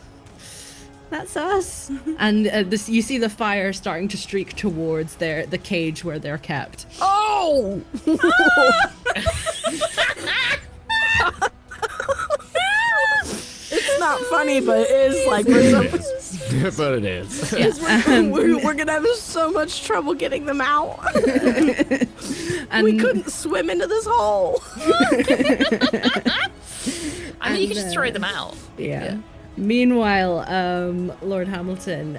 That's us. And you see the fire starting to streak towards the cage where they're kept. oh! It's not funny, but it is like for some But it is. we're gonna have so much trouble getting them out. And We couldn't swim into this hole. I mean, you could just and, throw them out. Yeah. Meanwhile, Lord Hamilton,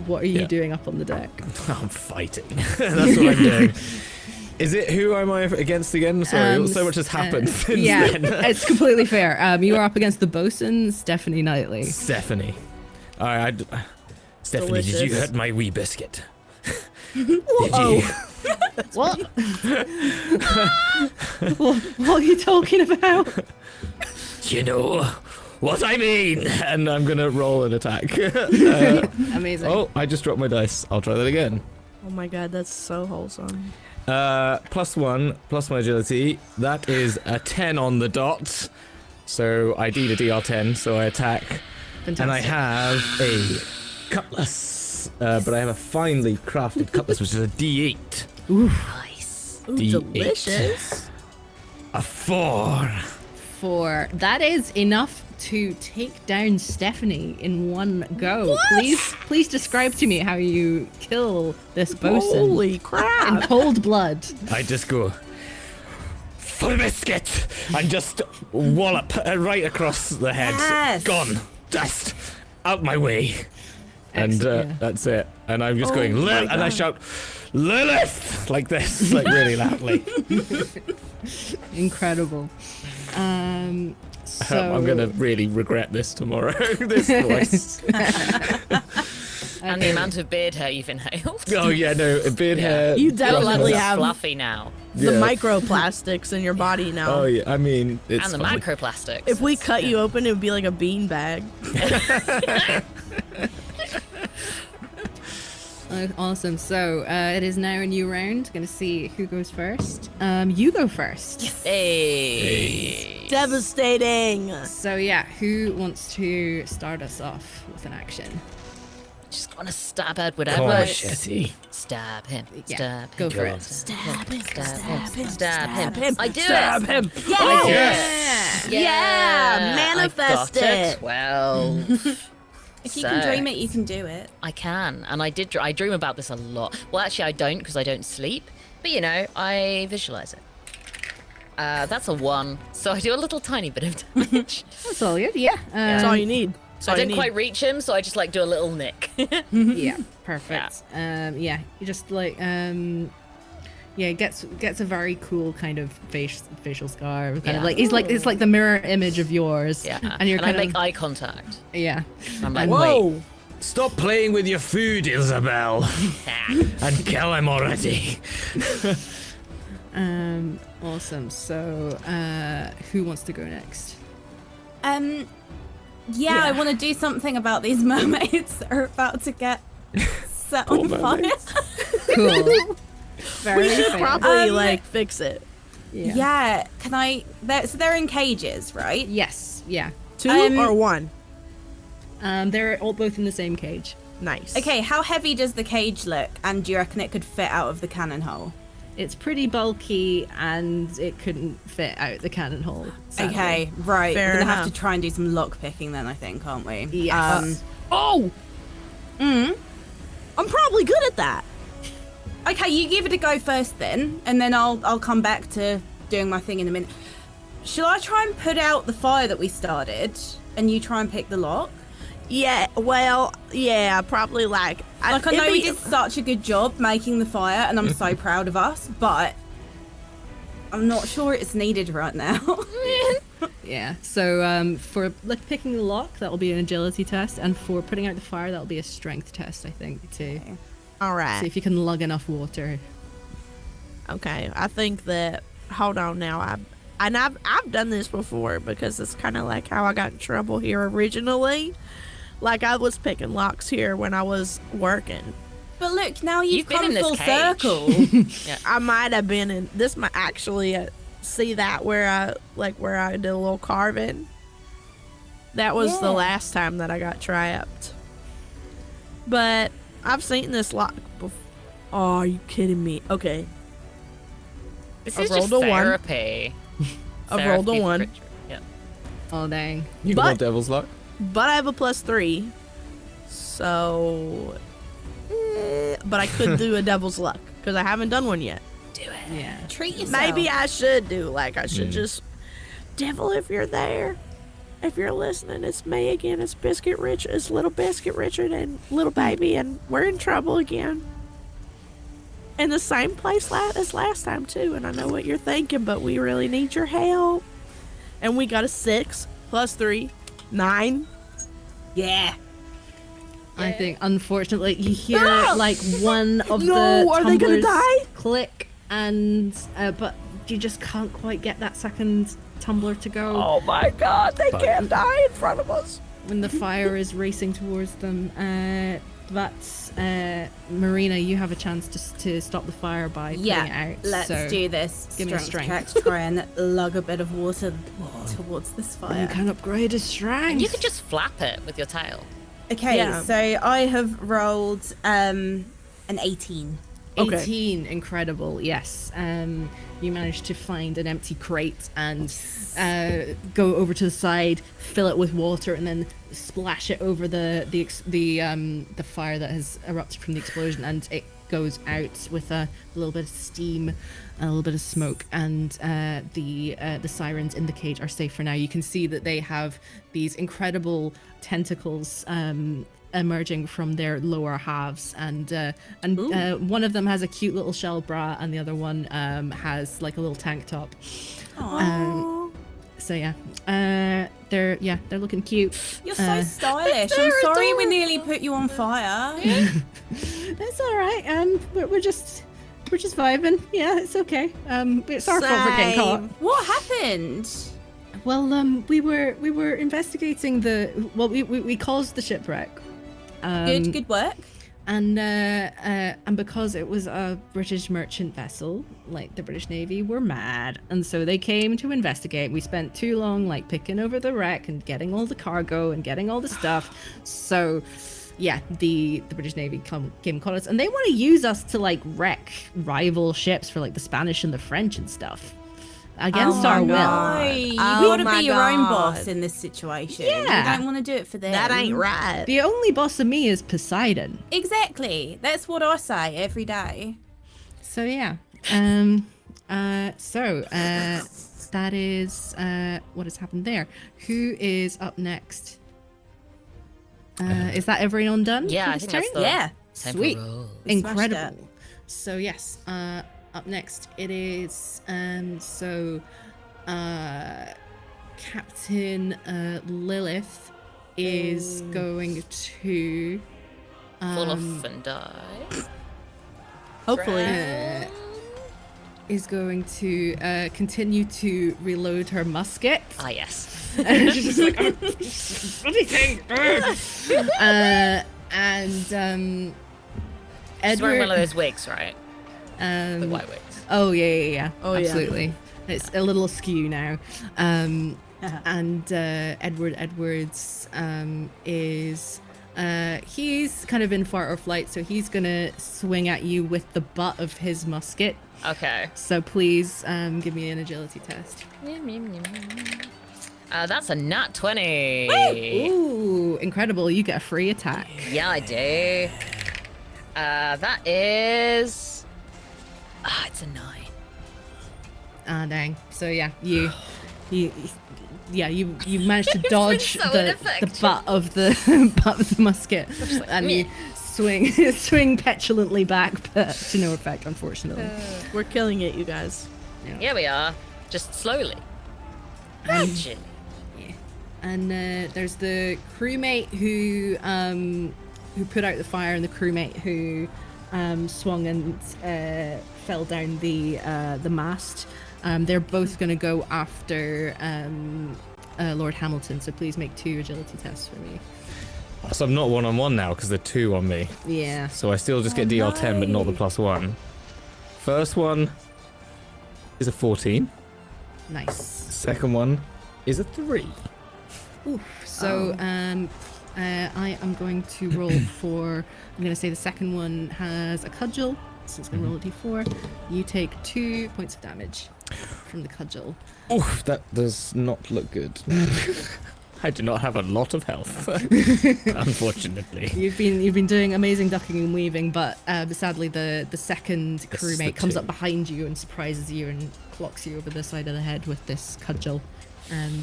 what are you Yeah. doing up on the deck? I'm fighting. That's what I'm doing. Is it who am I against again? Sorry, so much has happened since Yeah, then. it's completely fair. You are up against the bosun, Stephanie Knightley. Stephanie. Stephanie, did you Delicious. hurt my wee biscuit? Did Oh. you? What? what are you talking about? You know what I mean. And I'm gonna roll an attack. Amazing. Oh, I just dropped my dice. I'll try that again. Oh my god, that's so wholesome. +1 plus my agility. That is a 10 on the dot. So I need a DR10. So I attack, Fantastic. and I have a cutlass. But I have a finely crafted cutlass, which is a D8. Nice. Ooh, D8. delicious. A 4. 4. That is enough to take down Stephanie in one go. Please describe to me how you kill this bosun Holy in crap. cold blood. I just go for biscuit and just wallop right across the head. Yes. Gone. Just out my way. And Excellent, yeah. that's it. And I'm just Oh going, my and I God. shout, Lilith! Like this, like really loudly. Incredible. So I'm going to really regret this tomorrow, this voice. And the amount of beard hair you've inhaled. Oh, yeah, no, beard hair. You Your definitely lungs are have fluffy now. the Yeah. microplastics in your body now. Oh, yeah, I mean, it's And the fine. macroplastics. If we It's- cut you open, it would be like a bean bag. awesome. So it is now a new round. Gonna see who goes first. You go first. Hey. Devastating. So yeah, who wants to start us off with an action? Just want to stab Edward Come on, Edwards. Shetty. Stab him. Yeah, Stab go him. for it. Stab him. Stab him. Stab him. I do Stab it. him. I do Yes. it. Yeah, manifest I got it. 12. If you can dream it, you can do it. I can, and I did. I dream about this a lot. Well, actually, I don't because I don't sleep. But you know, I visualize it. That's a 1, so I do a little tiny bit of damage. That's all good. Yeah. That's all you need. That's I all you didn't need. quite reach him, so I just like do a little nick. Yeah. Perfect. Yeah. You just like yeah, it gets a very cool kind of facial scar. Kind of Yeah. like it's like the mirror image of yours. Yeah, And you're I kind make of eye contact. yeah. I'm like, And- wait. Whoa. Stop playing with your food, Isabel, and kill him already. Awesome. So who wants to go next? Yeah, I want to do something about these mermaids that are about to get set Poor on fire. mermaids. Cool. Very We should fair. probably fix it. Yeah. Can I? So they're in cages, right? Yes. Yeah. 2 Um, or 1? They're all both in the same cage. Nice. Okay. How heavy does the cage look? And do you reckon it could fit out of the cannon hole? It's pretty bulky, and it couldn't fit out the cannon hole. sadly. Okay. Right. Fair We're gonna have enough. to try and do some lock picking then. I think, aren't we? Yes. Oh! I'm probably good at that. Okay, you give it a go first then, and then I'll come back to doing my thing in a minute. Shall I try and put out the fire that we started, and you try and pick the lock? Yeah, well, yeah, probably I know we did such a good job making the fire, and I'm so proud of us, but I'm not sure it's needed right now. Yeah. So for picking the lock, that will be an agility test, and for putting out the fire, that will be a strength test, I think, to All right. see if you can lug enough water. Okay, I think that. Hold on now. I've done this before because it's kind of like how I got in trouble here originally. Like I was picking locks here when I was working. But look, now you've been come in this full cage. circle. I might have been in this. Might actually see that where I did a little carving. That was the Yeah. last time that I got trapped. But I've seen this lock before. Oh, are you kidding me? Okay. This I is just rolled a 1. therapy. I've rolled a Therapy for 1. Richard. Yeah. Oh dang. You But- got Devil's Luck? But I have a +3. So. But I could do a devil's luck because I haven't done one yet. Yeah. Treat yourself. Maybe I should do. I should just. Devil, if you're there. If you're listening, it's me again. It's Biscuit Rich. It's Little Biscuit Richard and Little Baby, and we're in trouble again. In the same place as last time, too. And I know what you're thinking, but we really need your help. And we got a 6 +3, 9. Yeah. I think, unfortunately, you hear Ah! like one of No, the are they gonna tumblers die? click, and but you just can't quite get that second tumbler to go. Oh my god, they can't die in front of us. When the fire is racing towards them. But Marina, you have a chance to stop the fire by putting it Yeah. out. Let's so do this. give me a Strength strength. check to try and lug a bit of water towards this You fire. can upgrade his strength. You could just flap it with your tail. Okay, Yeah. so I have rolled an 18. Okay. 18, incredible. Yes. You managed to find an empty crate and go over to the side, fill it with water, and then splash it over the fire that has erupted from the explosion, and it goes out with a little bit of steam, and a little bit of smoke, and the sirens in the cage are safe for now. You can see that they have these incredible tentacles emerging from their lower halves, and one of them has a cute little shell bra, and the other one has like a little tank top. So yeah, they're looking cute. You're so stylish. I'm sorry we nearly put you on fire. That's all right. We're just vibing. Yeah, it's okay. It's our fault for getting caught. What happened? Well, we were investigating we caused the shipwreck. Good work. And because it was a British merchant vessel, like the British Navy were mad, and so they came to investigate. We spent too long like picking over the wreck and getting all the cargo and getting all the stuff. So yeah, the British Navy came and caught us, and they want to use us to like wreck rival ships for like the Spanish and the French and stuff against our will. You Oh want to my be your own God. boss in this situation. Yeah. You don't want to do it for them. That ain't right. The only boss of me is Poseidon. Exactly. That's what I say every day. So yeah. That is what has happened there. Who is up next? Is that everyone done? Yeah, for I this think that's turn? the Yeah. time Sweet. to roll. We smashed Incredible. So yes, up next it is Captain Lilith is going to Fall off and die. Hopefully. is going to continue to reload her musket. Ah, yes. She's just like, everything. She's wearing Edward. one of those wigs, right? The white wigs. Oh yeah. Oh, yeah. Absolutely. It's a little askew now. And Edward Edwards is he's kind of in fight or flight, so he's gonna swing at you with the butt of his musket. Okay. So please give me an agility test. That's a nat 20. Ooh, incredible! You get a free attack. Yeah, I do. That is. It's a 9. Ah, dang. So yeah, you managed to dodge so the butt of the butt of the musket, and you swing petulantly back, but to no effect, unfortunately. We're killing it, you guys. Here we are. Just slowly. Gradually. And there's the crewmate who put out the fire, and the crewmate who swung and fell down the mast. They're both going to go after Lord Hamilton, so please make 2 agility tests for me. So I'm not 1-on-1 now because they're 2 on me. Yeah. So I still just get DR10, but not the +1. First one is a 14. Nice. Second one is a 3. Oof. So I am going to roll for. I'm going to say the second one has a cudgel, so it's going to roll a d4. You take 2 points of damage from the cudgel. Oof, that does not look good. I do not have a lot of health, unfortunately. You've been doing amazing ducking and weaving, but sadly the second This is the crewmate comes 2. up behind you and surprises you and clocks you over the side of the head with this cudgel,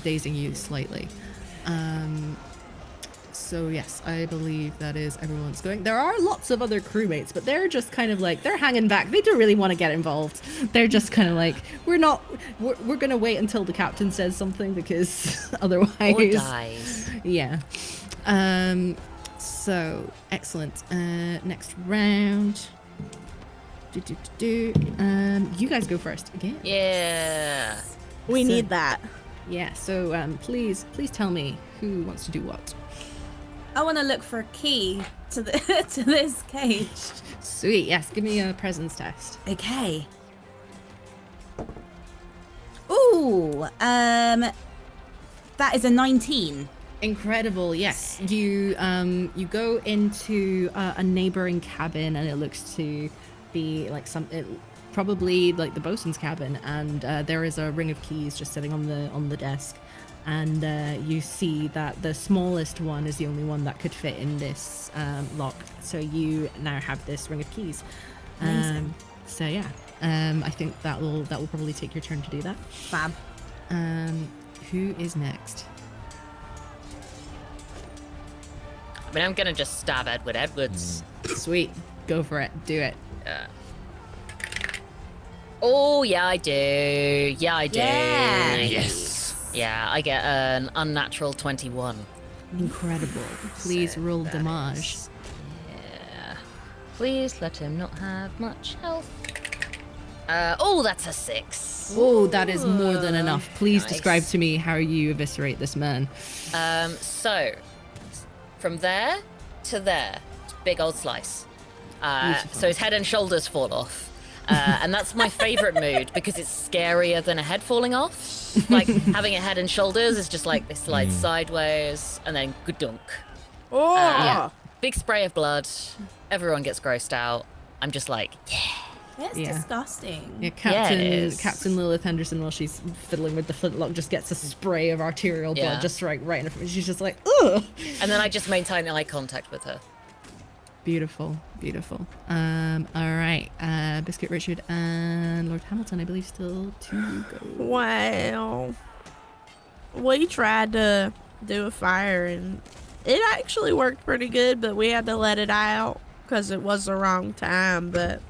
dazing you slightly. So yes, I believe that is everyone's going. There are lots of other crewmates, but they're just kind of like, they're hanging back. They don't really want to get involved. They're just kind of like, we're going to wait until the captain says something, because otherwise... Or dies. Yeah. So, excellent. Next round. You guys go first again. Yeah. We need that. Yeah, so please tell me who wants to do what. I want to look for a key to the to this cage. Sweet, yes, give me a presence test. Okay. Ooh, that is a 19. Incredible, yes. You go into a neighboring cabin, and it looks to be like probably like the bosun's cabin, and there is a ring of keys just sitting on the desk. And you see that the smallest one is the only one that could fit in this lock. So you now have this ring of keys. Amazing. So yeah, I think that will probably take your turn to do that. Fab. Who is next? I mean, I'm gonna just stab Edward Edwards. Sweet, go for it. Do it. Oh, yeah, I do. Yeah, I do. Yeah. Yes. Yeah, I get an unnatural 21. Incredible. Please So roll that damage. is- Yeah. Please let him not have much health. Oh, that's a 6. Oh, that is more than enough. Please Nice. describe to me how you eviscerate this man. So from there to there, big old slice. Beautiful. So his head and shoulders fall off. And that's my favorite mood because it's scarier than a head falling off. Like having a head and shoulders is just like this slides sideways and then gudunk. Oh, Yeah. Big spray of blood. Everyone gets grossed out. I'm just like, yeah. That's Yeah. disgusting. Yeah, Captain it is. Captain Lilith Henderson, while she's fiddling with the flintlock, just gets a spray of arterial blood Yeah. just right in front. She's just like, ugh. And then I just maintain eye contact with her. Beautiful, beautiful. All right, Biscuit Richard and Lord Hamilton, I believe, still to go. well, we tried to do a fire and it actually worked pretty good, but we had to let it out because it was the wrong time. But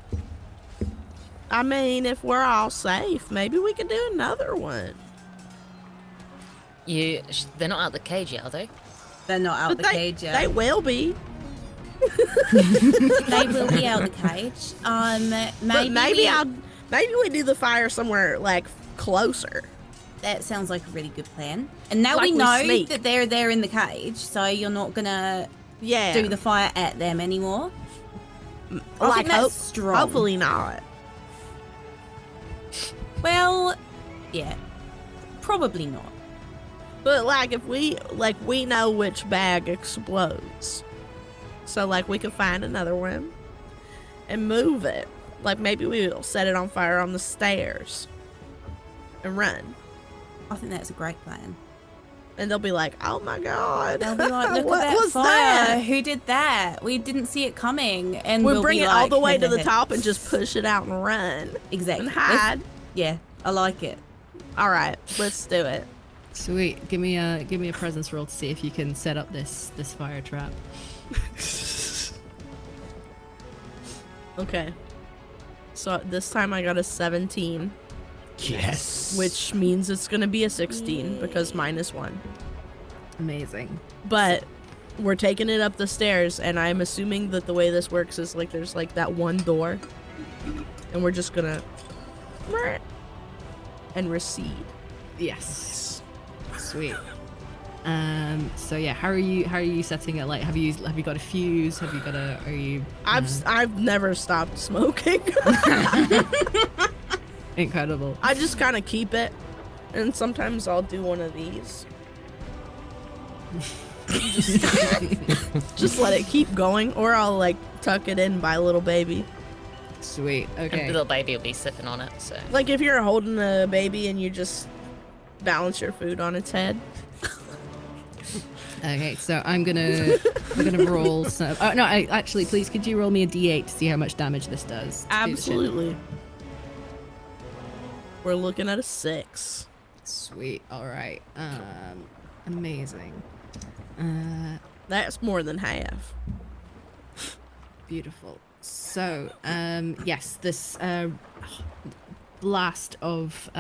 I mean, if we're all safe, maybe we could do another one. They're not out the cage yet, are they? They're not out But the they, cage yet. they will be. They will be out the cage. But maybe we do the fire somewhere like closer. That sounds like a really good plan. And now Like we we know sneak. that they're there in the cage, so you're not gonna Yeah. do the fire at them anymore. I think that's strong. Hopefully not. Well, yeah, probably not. But like if we know which bag explodes. So like we could find another one and move it. Like maybe we'll set it on fire on the stairs and run. I think that's a great plan. And they'll be like, "Oh my god." They'll be like, "Look What at that was fire. that?" Who did that? We didn't see it coming." And We'll we'll bring be it all like, the way to the top and just push it out and run. Exactly. And hide. Yeah, I like it. All right, let's do it. Sweet. Give me a presence roll to see if you can set up this fire trap. Okay. So this time I got a 17, Yes. which means it's gonna be a 16 because -1. Amazing. But we're taking it up the stairs, and I'm assuming that the way this works is like there's like that one door, and we're just gonna and recede. Yes. Sweet. So yeah, how are you setting it? Like, have you got a fuse? Have you got a? Are you? I've never stopped smoking. Incredible. I just kind of keep it, and sometimes I'll do one of these. Just let it keep going, or I'll like tuck it in by little baby. Sweet. And Okay. the little baby will be sipping on it, so. Like if you're holding a baby and you just balance your food on its head. Okay. So we're gonna roll some. Oh no! Actually, please, could you roll me a d8 to see how much damage this does? to do the shit? Absolutely. We're looking at a 6. Sweet. All right. Amazing. That's more than half. Beautiful. So, yes, this blast of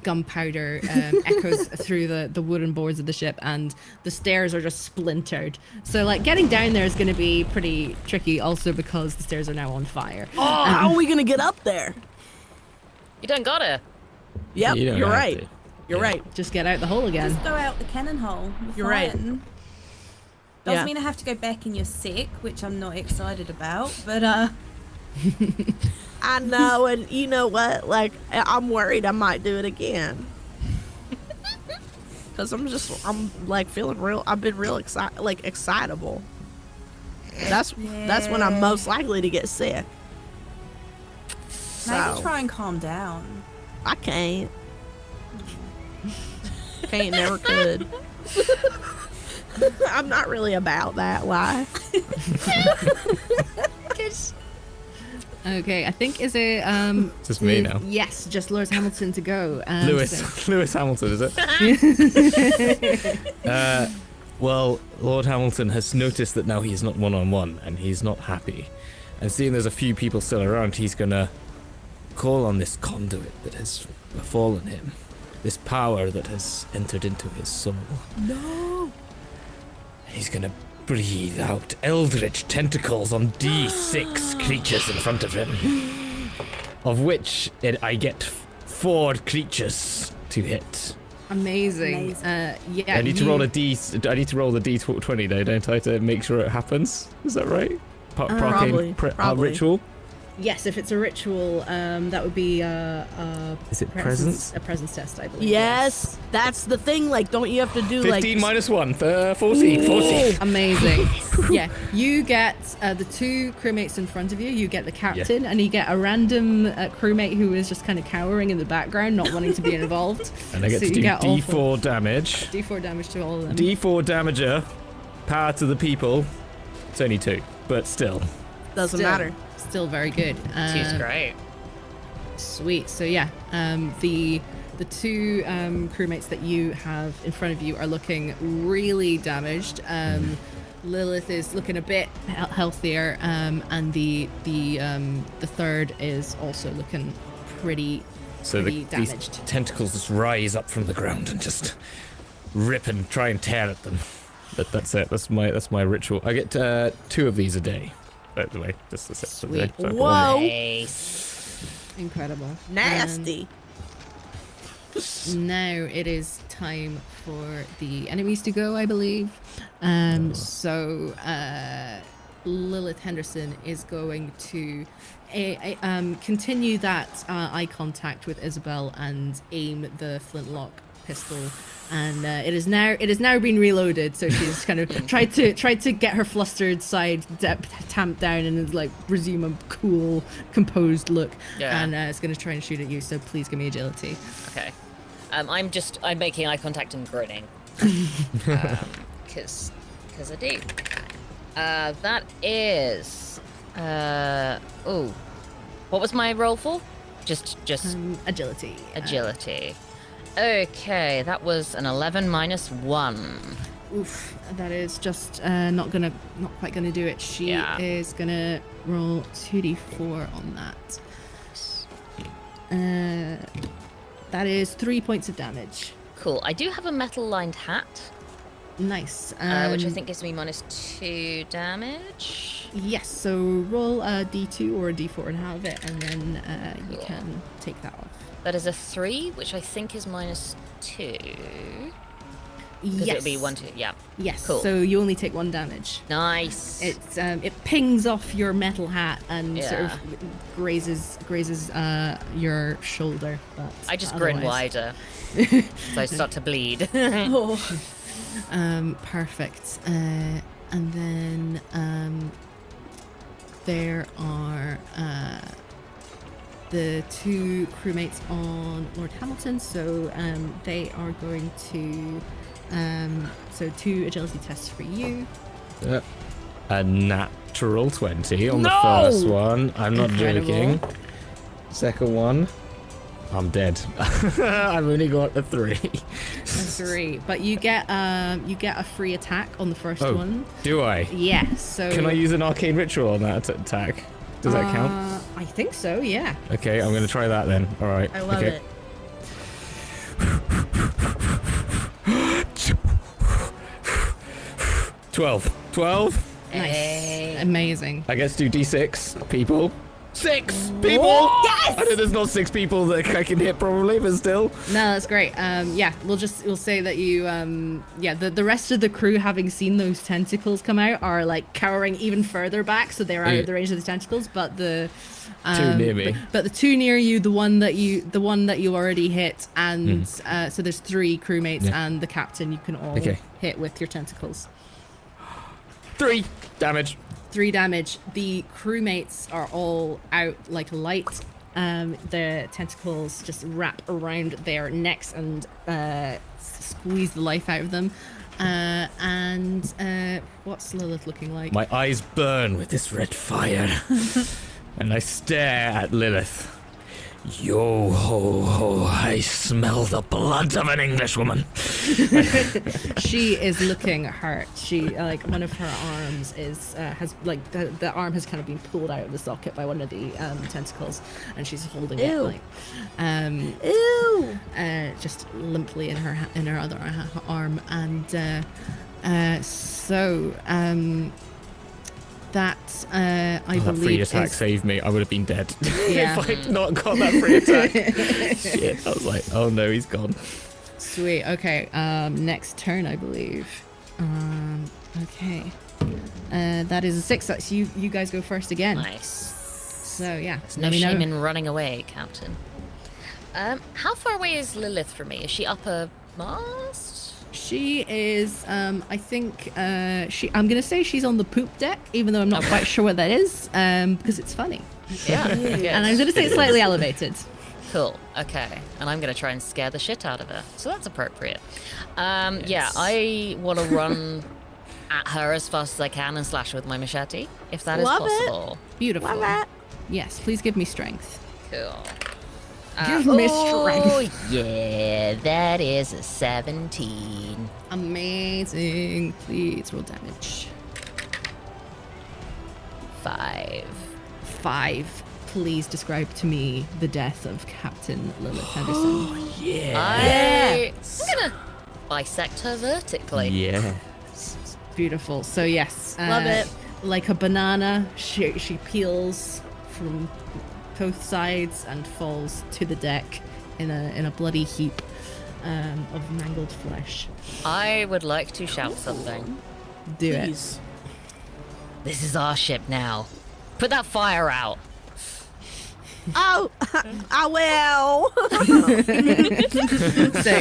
gunpowder echoes through the wooden boards of the ship, and the stairs are just splintered. So, like, getting down there is going to be pretty tricky, also because the stairs are now on fire. Oh, how are we gonna get up there? You don't gotta. Yep, You don't you're have right. to. You're right. Just get out the hole again. Just go out the cannon hole. You're right. Doesn't Yeah. mean I have to go back and you're sick, which I'm not excited about. But I know, and you know what? Like, I'm worried I might do it again. Cause I'm like feeling real. I've been real excitable. That's when I'm most likely to get sick. maybe So try and calm down. I can't. Can't, never could. I'm not really about that life. Okay, I think is it Just me now. Yes, just Lewis Hamilton to go. Lewis Hamilton, is it? Well, Lord Hamilton has noticed that now he's not one-on-one, and he's not happy. And seeing there's a few people still around, he's gonna call on this conduit that has befallen him. This power that has entered into his soul. No. He's gonna breathe out eldritch tentacles on D6 creatures in front of him. Of which I get 4 creatures to hit. Amazing. Yeah. I need to roll the D20 though, don't I, to make sure it happens? Is that right? Probably. Ritual? Yes, if it's a ritual, that would be Is it presence? a presence test, I believe. Yes, that's the thing. Like, don't you have to do 15 like? minus 1, 14. Amazing. Yeah, you get the 2 crewmates in front of you. You get the captain, and you get a random crewmate who is just kind of cowering in the background, not wanting to be involved. And I get So to you do get all D4 damage. D4 damage to all of them. D4 damager. Power to the people. It's only 2, but still. Doesn't Still- matter. Still very good. She's great. Sweet. So yeah, the 2 crewmates that you have in front of you are looking really damaged. Lilith is looking a bit healthier, and the third is also looking pretty These damaged. tentacles just rise up from the ground and just rip and try and tear at them. But that's it. That's my ritual. I get 2 of these a day. By the way, just a set for the day. Sweet. Whoa. Nice. Incredible. Nasty. Now it is time for the enemies to go, I believe. So Lilith Henderson is going to continue that eye contact with Isabel and aim the flintlock pistol. And it is now been reloaded, so she's kind of tried to get her flustered side tamped down and like resume a cool, composed look. Yeah. And it's going to try and shoot at you. So please give me agility. Okay. I'm making eye contact and grinning. Cause I do. That is. What was my roll for? Just Agility. agility. Okay, that was an 11 minus 1. Oof, that is just not quite gonna do it. She is gonna roll 2d4 on that. That is 3 points of damage. Cool. I do have a metal-lined hat, Nice. which I think gives me minus 2 damage. Yes. So roll a d2 or a d4 and have it, and then you Cool. can take that off. That is a 3, which I think is minus 2. Because Yes. it would be 1, 2. Yeah. Yes. Cool. So you only take 1 damage. Nice. It pings off your metal hat and sort of Yeah. grazes your shoulder. But I just grin otherwise- wider. So I start to bleed. Perfect. And then there are the 2 crewmates on Lord Hamilton, so they are going to so 2 agility tests for you. A natural 20 on No! the first one. I'm not Incredible. joking. Second one, I'm dead. I've only got a 3. A 3, but you get a free attack on the first Oh. one. Do I? Yes. So Can I use an arcane ritual on that attack? Does that count? I think so. Yeah. Okay, I'm going to try that then. All right. I love okay. it. Twelve. Nice. Hey. Amazing. I guess do D6 people. 6 people. Yes. I know there's not 6 people that I can hit probably, but still. No, that's great. Yeah, we'll say that you the rest of the crew, having seen those tentacles come out, are like cowering even further back, so they're out of the range of the tentacles. But the 2 near me. but the 2 near you, the one that you already hit, and so there's 3 crewmates and the captain. You can all hit with your tentacles. 3 damage. 3 damage. The crewmates are all out like light. The tentacles just wrap around their necks and squeeze the life out of them. And what's Lilith looking like? My eyes burn with this red fire, and I stare at Lilith. Yo ho ho! I smell the blood of an Englishwoman. She is looking hurt. She like one of her arms is has like the arm has kind of been pulled out of the socket by one of the tentacles, and she's holding it like just limply in her other arm, and so that I That believe free attack is, saved me. I would have been dead Yeah. if I'd not got that free attack. Shit! I was like, oh no, he's gone. sweet. Okay, next turn I believe. Okay, that is a 6. That's you. You guys go first again. Nice. So yeah, There's no shame in running away, Captain. How far away is Lilith from me? Is she upper mast? She is. I think. I'm gonna say she's on the poop deck, even though I'm not quite sure what that is. Because it's funny. Yeah. And I'm gonna say it's slightly elevated. Cool. Okay. And I'm gonna try and scare the shit out of her. So that's appropriate. Yeah, I want to run at her as fast as I can and slash her with my machete, if that Love is it. possible. Beautiful. Love that. Yes. Please give me strength. Cool. Give me Oh, strength. yeah, that is a 17. Amazing. Please roll damage. 5. 5. Please describe to me the death of Captain Lilith Henderson. I'm gonna bisect her vertically. Yeah. Beautiful. So yes, Love it. Like a banana, she peels from both sides and falls to the deck in a bloody heap of mangled flesh. I would like to shout something. Do Please. This is our ship now. Put that fire out. Oh, I will. So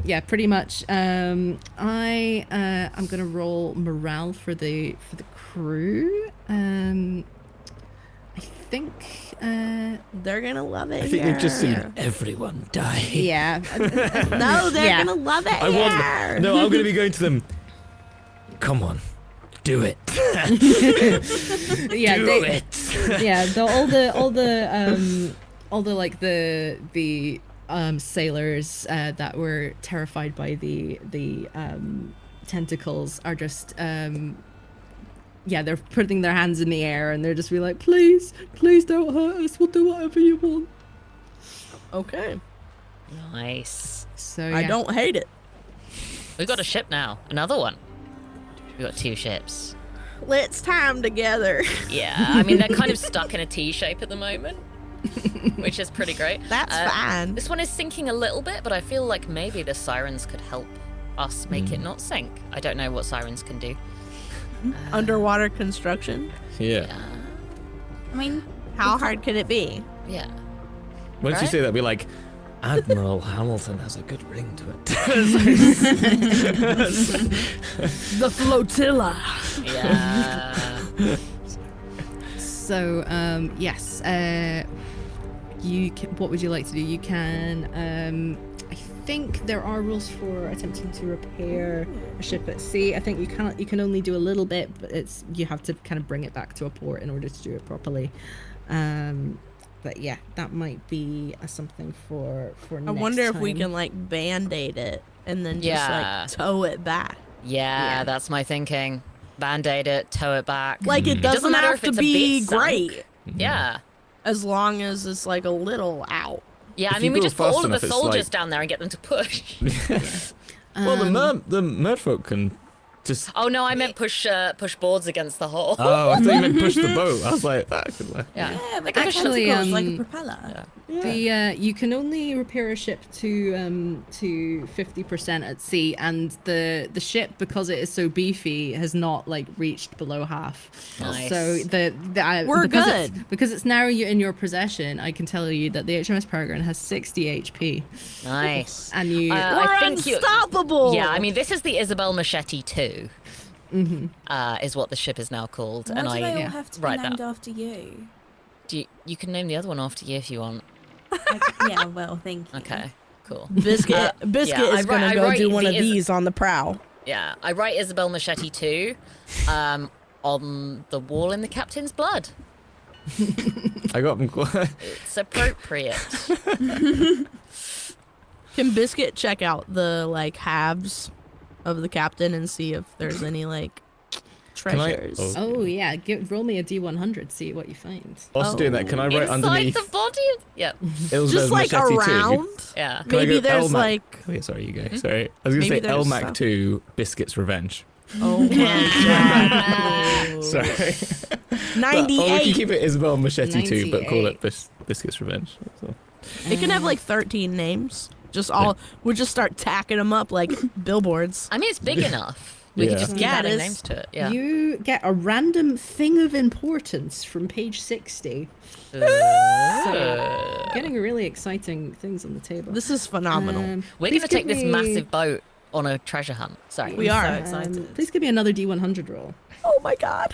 yeah, pretty much. I'm gonna roll morale for the crew. I think. They're gonna love it. I think we've just here. seen everyone die. Yeah. No, they're Yeah. gonna love it. I want here. No, I'm gonna be going to them. Come on, do it. Yeah. Do They, it. yeah. All the like the sailors that were terrified by the tentacles are just they're putting their hands in the air and they're just be like, please don't hurt us, we'll do whatever you want. Okay. Nice. So yeah. I don't hate it. We've got a ship now. Another one. We've got 2 ships. Let's tie 'em together. Yeah, I mean, they're kind of stuck in a T shape at the moment, which is pretty great. That's fine. This one is sinking a little bit, but I feel like maybe the sirens could help us make it not sink. I don't know what sirens can do. Underwater construction. Yeah. I mean, How hard could it be? Yeah. Once you Right? say that, we're like, Admiral Hamilton has a good ring to it. The flotilla. Yeah. So yes, what would you like to do? You can I think there are rules for attempting to repair a ship at sea. I think you can only do a little bit, but you have to kind of bring it back to a port in order to do it properly. But yeah, that might be something for next I wonder if we time. can like band-aid it and then just Yeah. like tow it back. Yeah, that's my thinking. Band-aid it, tow it back. Like it doesn't doesn't matter have if to it's a be bit sunk. great Yeah. as long as it's like a little out. Yeah, I If mean, you we go just put fast all of enough, the it's soldiers like- down there and get them to push. Well, the merfolk can just. Oh no, I meant push boards against the hull. Oh, I thought you meant push the boat. I was like, that could work. Yeah. yeah, but Actually, actually, like a um, propeller. You can only repair a ship to 50% at sea, and the ship, because it is so beefy, has not like reached below half. Nice. So We're because it's now in your possession. I can tell you that the HMS Peregrine has 60 HP, Nice. and you. I We're think you- unstoppable. Yeah, I mean, this is the Isabel Machete 2. Is what the ship is now called. Why and do they all I have to be write named that. after you? You can name the other one after you if you want. Yeah, well, thank you. Okay, cool. Biscuit yeah, is I gonna write- go I do write one the of these on the prow. Yeah, I write Isabel Machete 2 on the wall in the captain's blood. I got them. It's appropriate. Can Biscuit check out the like halves of the captain and see if there's any like treasures? Oh yeah, roll me a D100, see what you find. Whilst doing that, can I write Inside underneath? the body? Yep. Ilse's Just like Machete 2? around. Yeah. Can I Maybe go there's Elmac? like Oh, yeah, sorry, you go. Sorry. I was going to Maybe say there's Elmac some- 2, Biscuit's Revenge. oh my god. Sorry. Or we 98. can keep it Isabel Machete 2, but call 98. it Biscuit's Revenge. That's all. It can have like 13 names. Just all we'll just start tacking them up like billboards. I mean, it's big enough. We Yeah. could just keep Yeah, it adding is. names to it. Yeah. You get a random thing of importance from page 60. So, getting really exciting things on the table. This is phenomenal. We're please going to take give this me- massive boat on a treasure hunt. Sorry. We are. So excited. Please give me another D100 roll. Oh my god.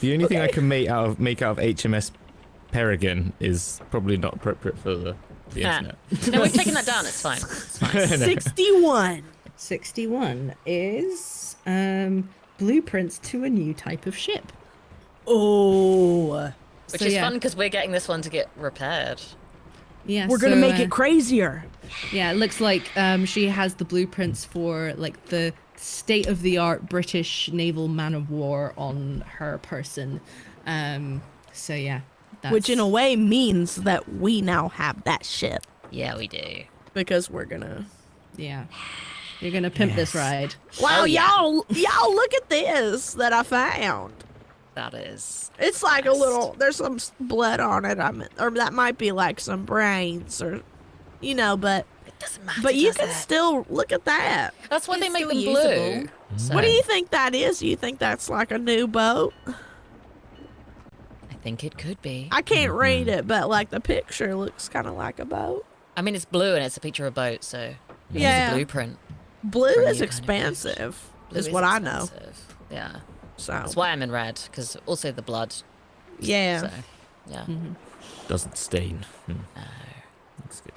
The only thing I can make out of HMS Peregrine is probably not appropriate for the Ah. internet. No, we've taken that down. It's fine. It's fine. 61. 61 is blueprints to a new type of ship. Oh. Which So, is yeah. fun because we're getting this one to get repaired. Yeah, We're gonna so, make it crazier. Yeah, it looks like she has the blueprints for like the state-of-the-art British naval man of war on her person. So yeah, that's... Which in a way means that we now have that ship. Yeah, we do. Because we're gonna yeah, you're gonna pimp this ride. Wow, Oh, yeah. y'all look at this that I found. That is. It's like a little there's some blood on it. Or that might be like some brains or but It doesn't matter. But you does can it? still look at that. That's why It's they make them still blue. usable. So, What do you think that is? You think that's like a new boat? I think it could be. I can't read it, but like the picture looks kind of like a boat. I mean, it's blue and it's a picture of a boat, so it's Yeah. a blueprint. Blue For a is new kind of boat. expensive, Blue is what I know. expensive. Yeah. So That's why I'm in red, because also the blood. yeah. So, yeah. Doesn't stain. That's good.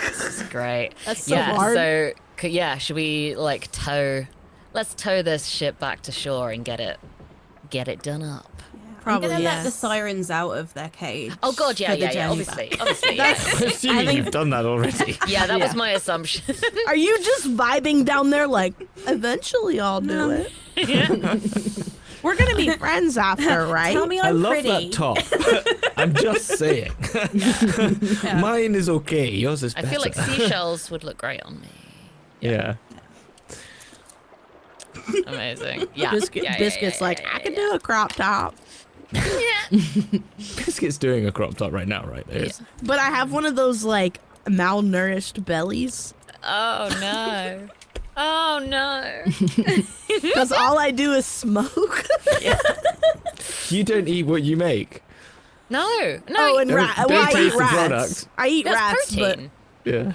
This is great. That's so yeah, hard. so, should we, like, let's tow this ship back to shore and get it done up. Probably, I'm gonna yeah. let the sirens out of their cage. Oh, God, yeah, for the yeah, journey obviously. back. Obviously, yeah. Assuming you've done that already. Yeah, that was my assumption. Are you just vibing down there like, eventually I'll do it? We're going to be friends after, right? Tell me I I'm love pretty. that top. I'm just saying. Mine is okay. Yours is I better. feel like seashells would look great on me. Yeah. Amazing. Yeah. Biscuit's like, I can do a crop top. Biscuit's doing a crop top right now, right? There's. But I have one of those like malnourished bellies. Oh, no. Oh, no. Because all I do is smoke. You don't eat what you make. No. Oh, and Don't- well, don't I taste eat the rats. product. I eat that's rats, protein. Yeah.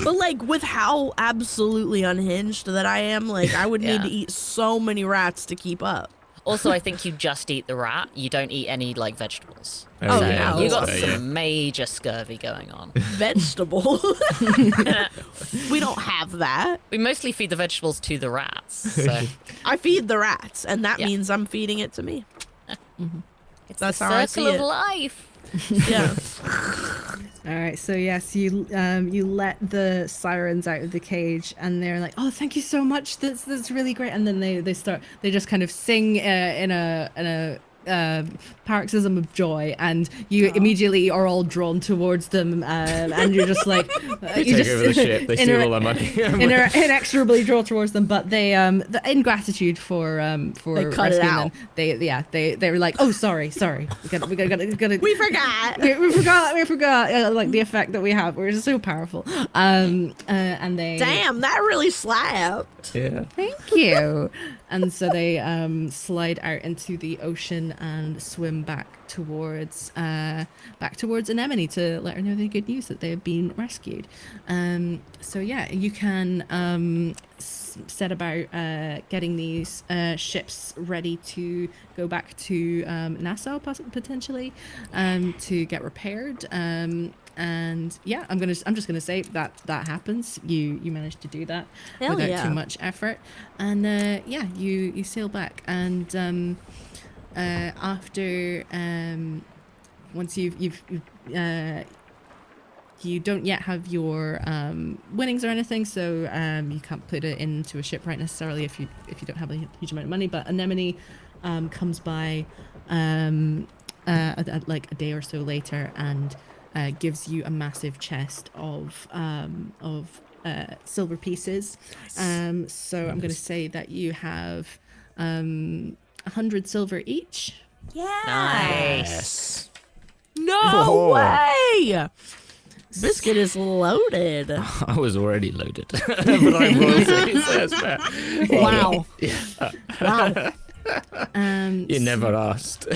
but like with how absolutely unhinged that I am, like I would need Yeah. to eat so many rats to keep up. Also, I think you just eat the rat. You don't eat any, like, vegetables. Oh, So yeah, you got that's some fair, major scurvy going on. Vegetable. We don't have that. We mostly feed the vegetables to the rats. So I feed the rats, and that Yeah. means I'm feeding it to me. it's That's the how I circle see of it. life. Yeah. All right, so yes, you let the sirens out of the cage, and they're like, "Oh, thank you so much. That's really great." And then they just kind of sing in a paroxysm of joy, and you immediately are all drawn towards them, and you're just like, They take over the ship. They steal all our money. inexorably draw towards them. But they, in gratitude for They cut it rescuing out. them, they were like, "Oh, sorry, we gotta We forgot. we forgot like the effect that we have. We're so powerful." And they Damn, that really slapped. Yeah. thank you. And so they slide out into the ocean and swim back towards Anemone to let her know the good news that they have been rescued. So yeah, you can set about getting these ships ready to go back to Nassau potentially to get repaired. And yeah, I'm just gonna say that happens. You managed to do that Hell without yeah. too much effort, and yeah, you sail back, and after once you don't yet have your winnings or anything, so you can't put it into a shipwright necessarily if you don't have a huge amount of money. But Anemone comes by like a day or so later and gives you a massive chest of silver pieces. So I'm going to say that you have 100 silver each. Yeah. Nice. No Oh. way! Biscuit is loaded. I was already loaded, but I'm royalty, so it's fair. Wow. Wow. You never asked.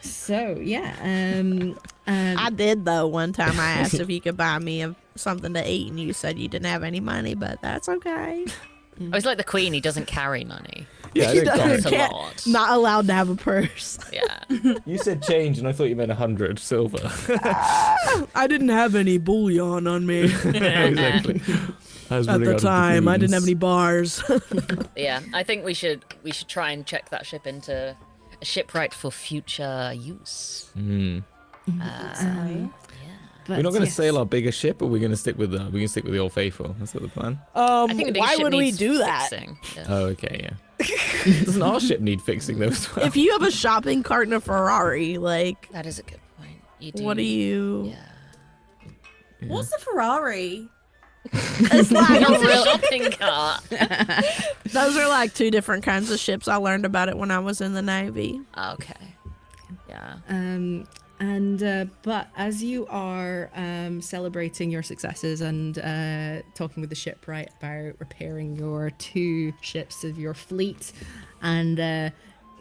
So yeah, I did though. One time I asked if you could buy me something to eat, and you said you didn't have any money, but that's okay. Oh, he's like the queen. He doesn't carry money. Yeah, I He don't doesn't That's a care. lot. Not allowed to have a purse. Yeah. You said change, and I thought you meant 100 silver. I didn't have any bullion on me Exactly. I was at running the out of time. I didn't have doubloons. any bars. Yeah. I think we should try and check that ship into a shipwright for future use. Mm. but We're not going to yes. sail our bigger ship, or we're going to stick with the Old Faithful. That's what the plan. I think the big why ship would we needs do that? fixing. Yeah. Oh, okay, yeah. Doesn't our ship need fixing though as well? If you have a shopping cart and a Ferrari, like, That is a good point. You do. what do you? Yeah. What's a Ferrari? It's like It's a shopping cart. those are like two different kinds of ships. I learned about it when I was in the Navy. Okay. Yeah. And but as you are celebrating your successes and talking with the shipwright about repairing your 2 ships of your fleet and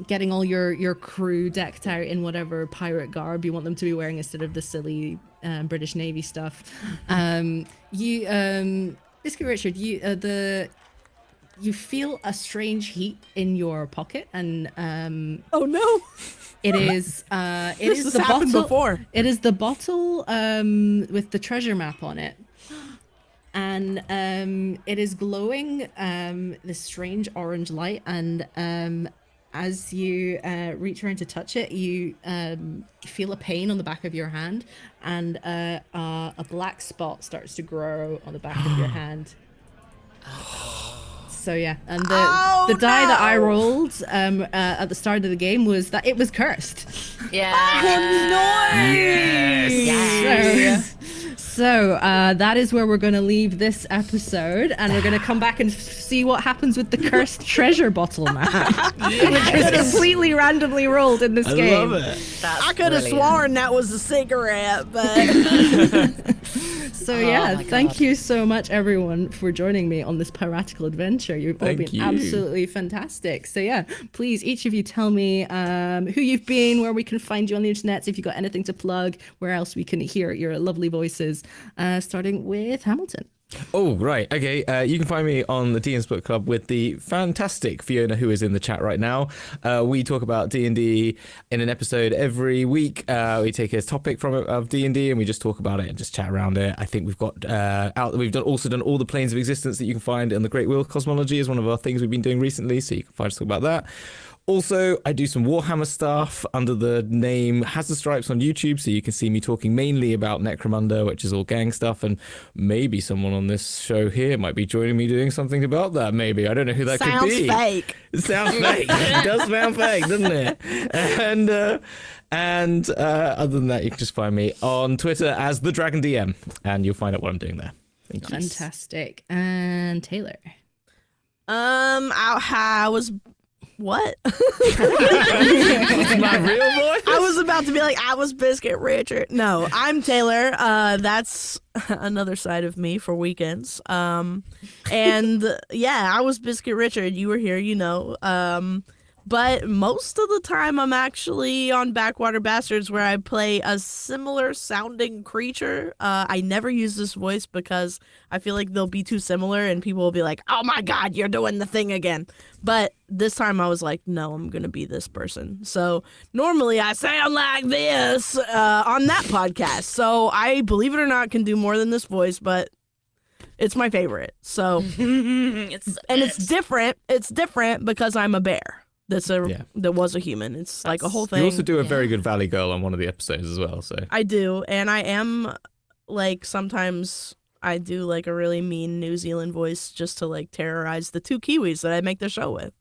getting all your crew decked out in whatever pirate garb you want them to be wearing instead of the silly British Navy stuff, Biscuit Richard, you feel a strange heat in your pocket, and Oh no! it is This has happened before. It is the bottle with the treasure map on it, and it is glowing this strange orange light, and as you reach around to touch it, you feel a pain on the back of your hand, and a black spot starts to grow on the back of your hand. So yeah, and the die that I rolled at the start of the game was that it was cursed. Yeah. So that is where we're going to leave this episode, and we're going to come back and see what happens with the cursed treasure bottle map, which was completely randomly rolled in this game. I love it. I could have sworn that was a cigarette, but So yeah, thank you so much everyone for joining me on this piratical adventure. You've all been absolutely fantastic. So yeah, please each of you tell me who you've been, where we can find you on the internet, if you've got anything to plug, where else we can hear your lovely voices, starting with Hamilton. Oh, right. Okay. You can find me on the DM's Book Club with the fantastic Fiona, who is in the chat right now. We talk about D&D in an episode every week. We take a topic of D&D and we just talk about it and just chat around it. I think we've got also done all the planes of existence that you can find in the Great Wheel Cosmology is one of our things we've been doing recently. So you can find us talk about that. Also, I do some Warhammer stuff under the name Hazard Stripes on YouTube, so you can see me talking mainly about Necromunda, which is all gang stuff, and maybe someone on this show here might be joining me doing something about that, maybe. I don't know who that could be. sounds fake. It sounds fake. It does sound fake, doesn't it? And other than that, you can just find me on Twitter as The Dragon DM, and you'll find out what I'm doing there. Thank you. Fantastic. And Taylor. I was... What? My real voice? I was about to be like, I was Biscuit Richard. No, I'm Taylor. That's another side of me for weekends. And yeah, I was Biscuit Richard. You were here, you know. But most of the time I'm actually on Backwater Bastards, where I play a similar sounding creature. I never use this voice because I feel like they'll be too similar and people will be like, oh my God, you're doing the thing again. But this time I was like, no, I'm going to be this person. So normally I sound like this on that podcast. So I, believe it or not, can do more than this voice, but it's my favorite. So it's different. It's different because I'm a bear. That was a human. It's like a whole thing. You also do a very good Valley Girl on one of the episodes as well. So I do, and I am like sometimes I do like a really mean New Zealand voice just to like terrorize the 2 Kiwis that I make the show with.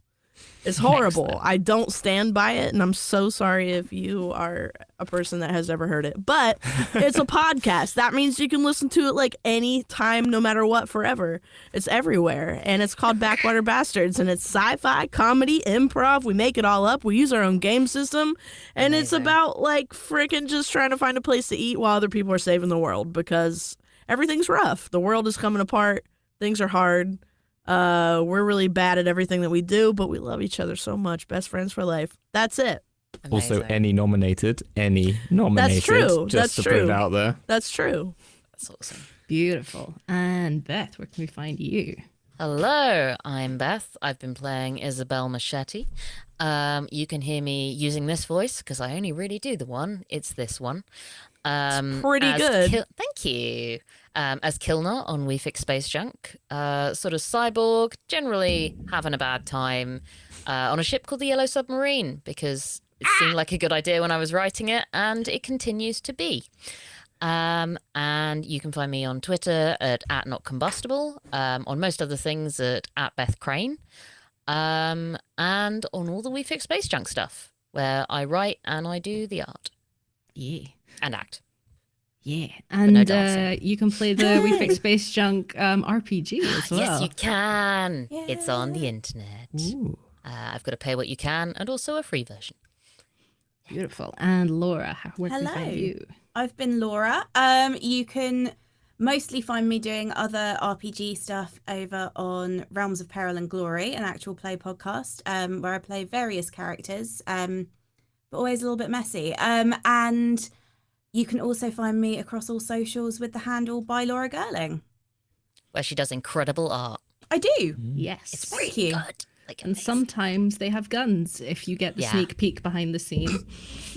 It's horrible. Excellent. I don't stand by it, and I'm so sorry if you are a person that has ever heard it. But it's a podcast. That means you can listen to it like any time, no matter what, forever. It's everywhere, and it's called Backwater Bastards, and it's sci-fi, comedy, improv. We make it all up. We use our own game system, and It's about like freaking just trying to find a place to eat while other people are saving the world because everything's rough. The world is coming apart. Things are hard. We're really bad at everything that we do, but we love each other so much. Best friends for life. That's it. Amazing. Also, any nominated. That's true. Just That's to true. put it out there. That's true. That's awesome. Beautiful. And Beth, where can we find you? Hello, I'm Beth. I've been playing Isabel Machete. You can hear me using this voice because I only really do the one. It's this one. It's pretty good. Thank you. As Kilner on We Fix Space Junk, sort of cyborg, generally having a bad time on a ship called the Yellow Submarine because it seemed like a good idea when I was writing it, and it continues to be. And you can find me on Twitter at @notcombustible, on most other things at @Beth Crane, and on all the We Fix Space Junk stuff, where I write and I do the art. Yeah. And act. Yeah, no and dancing. you can play the We Fix Space Junk RPG as well. Yes, you can. Yeah. It's on the internet. Ooh. I've got a pay what you can and also a free version. Beautiful. And Laura, where can we Hello. find you? I've been Laura. You can mostly find me doing other RPG stuff over on Realms of Peril and Glory, an actual play podcast, where I play various characters, but always a little bit messy. And you can also find me across all socials with the handle by Laura Gerling. Where she does incredible art. I do. Yes. It's Thank really you. good. Like, And amazing. sometimes they have guns if you get the Yeah. sneak peek behind the scene.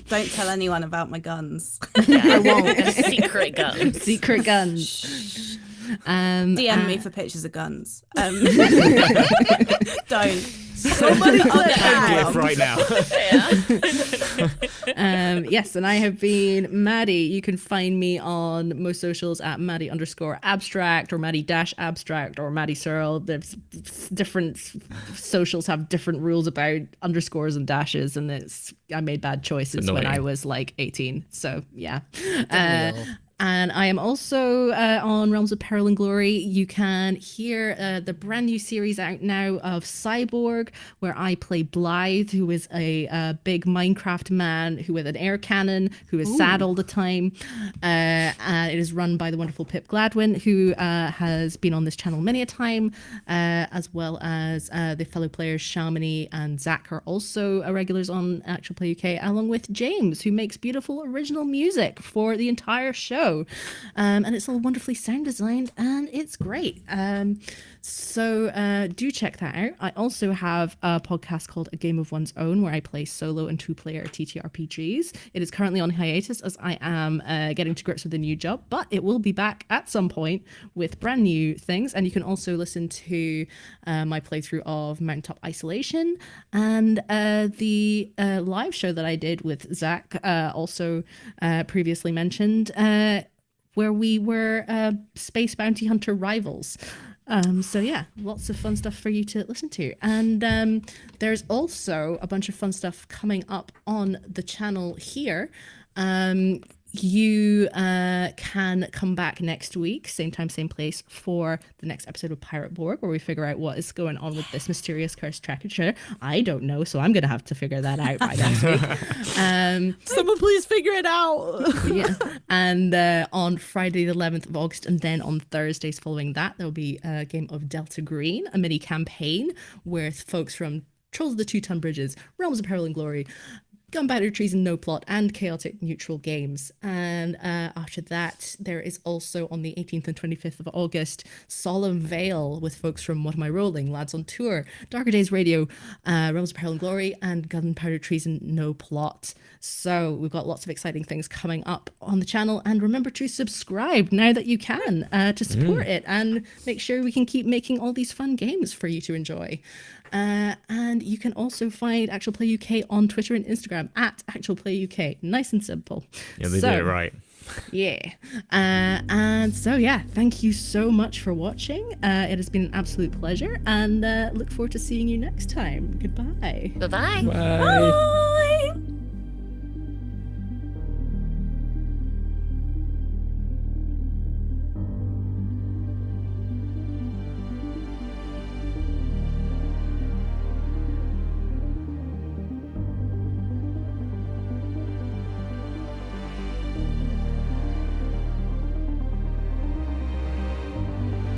Don't tell anyone about my guns. Yeah, I won't. Secret guns. Secret guns. DM me for pictures of guns. Don't. Somebody I'll get clip over Cliff them. right now. Yes, and I have been Maddy. You can find me on most socials at Maddy_abstract or Maddy-abstract or Maddy Searle. There's different socials have different rules about underscores and dashes, and I made bad choices when Annoying. I was like 18. So yeah. Real. And I am also on Realms of Peril and Glory. You can hear the brand new series out now of Cyborg, where I play Blythe, who is a big Minecraft man who with an air cannon, who is sad all the time. And it is run by the wonderful Pip Gladwin, who has been on this channel many a time, as well as the fellow players Shamini and Zach are also regulars on Actual Play UK, along with James, who makes beautiful original music for the entire show. And it's all wonderfully sound designed and it's great. So do check that out. I also have a podcast called A Game of One's Own, where I play solo and 2-player TTRPGs. It is currently on hiatus as I am getting to grips with a new job, but it will be back at some point with brand new things. And you can also listen to my playthrough of Mountaintop Isolation and the live show that I did with Zach, also previously mentioned, where we were space bounty hunter rivals. So yeah, lots of fun stuff for you to listen to. And there's also a bunch of fun stuff coming up on the channel here. You can come back next week, same time, same place, for the next episode of Pirate BORG, where we figure out what is going on with this mysterious cursed treasure. I don't know, so I'm going to have to figure that out by next week. Someone please figure it out. Yeah. And on Friday the 11th of August, and then on Thursdays following that, there'll be a game of Delta Green, a mini campaign with folks from Trolls of the Two-Ton Bridges, Realms of Peril and Glory, Gunpowder Treason, No Plot, and Chaotic Neutral Games. And after that, there is also on the 18th and 25th of August, Solemn Veil with folks from What Am I Rolling, Lads on Tour, Darker Days Radio, Realms of Peril and Glory, and Gunpowder Treason, No Plot. So we've got lots of exciting things coming up on the channel. And remember to subscribe now that you can to support it and make sure we can keep making all these fun games for you to enjoy. And you can also find Actual Play UK on Twitter and Instagram at Actual Play UK. Nice and simple. Yeah, they did it right. Yeah. And so, yeah, thank you so much for watching. It has been an absolute pleasure, and look forward to seeing you next time. Goodbye. Bye-bye. Bye.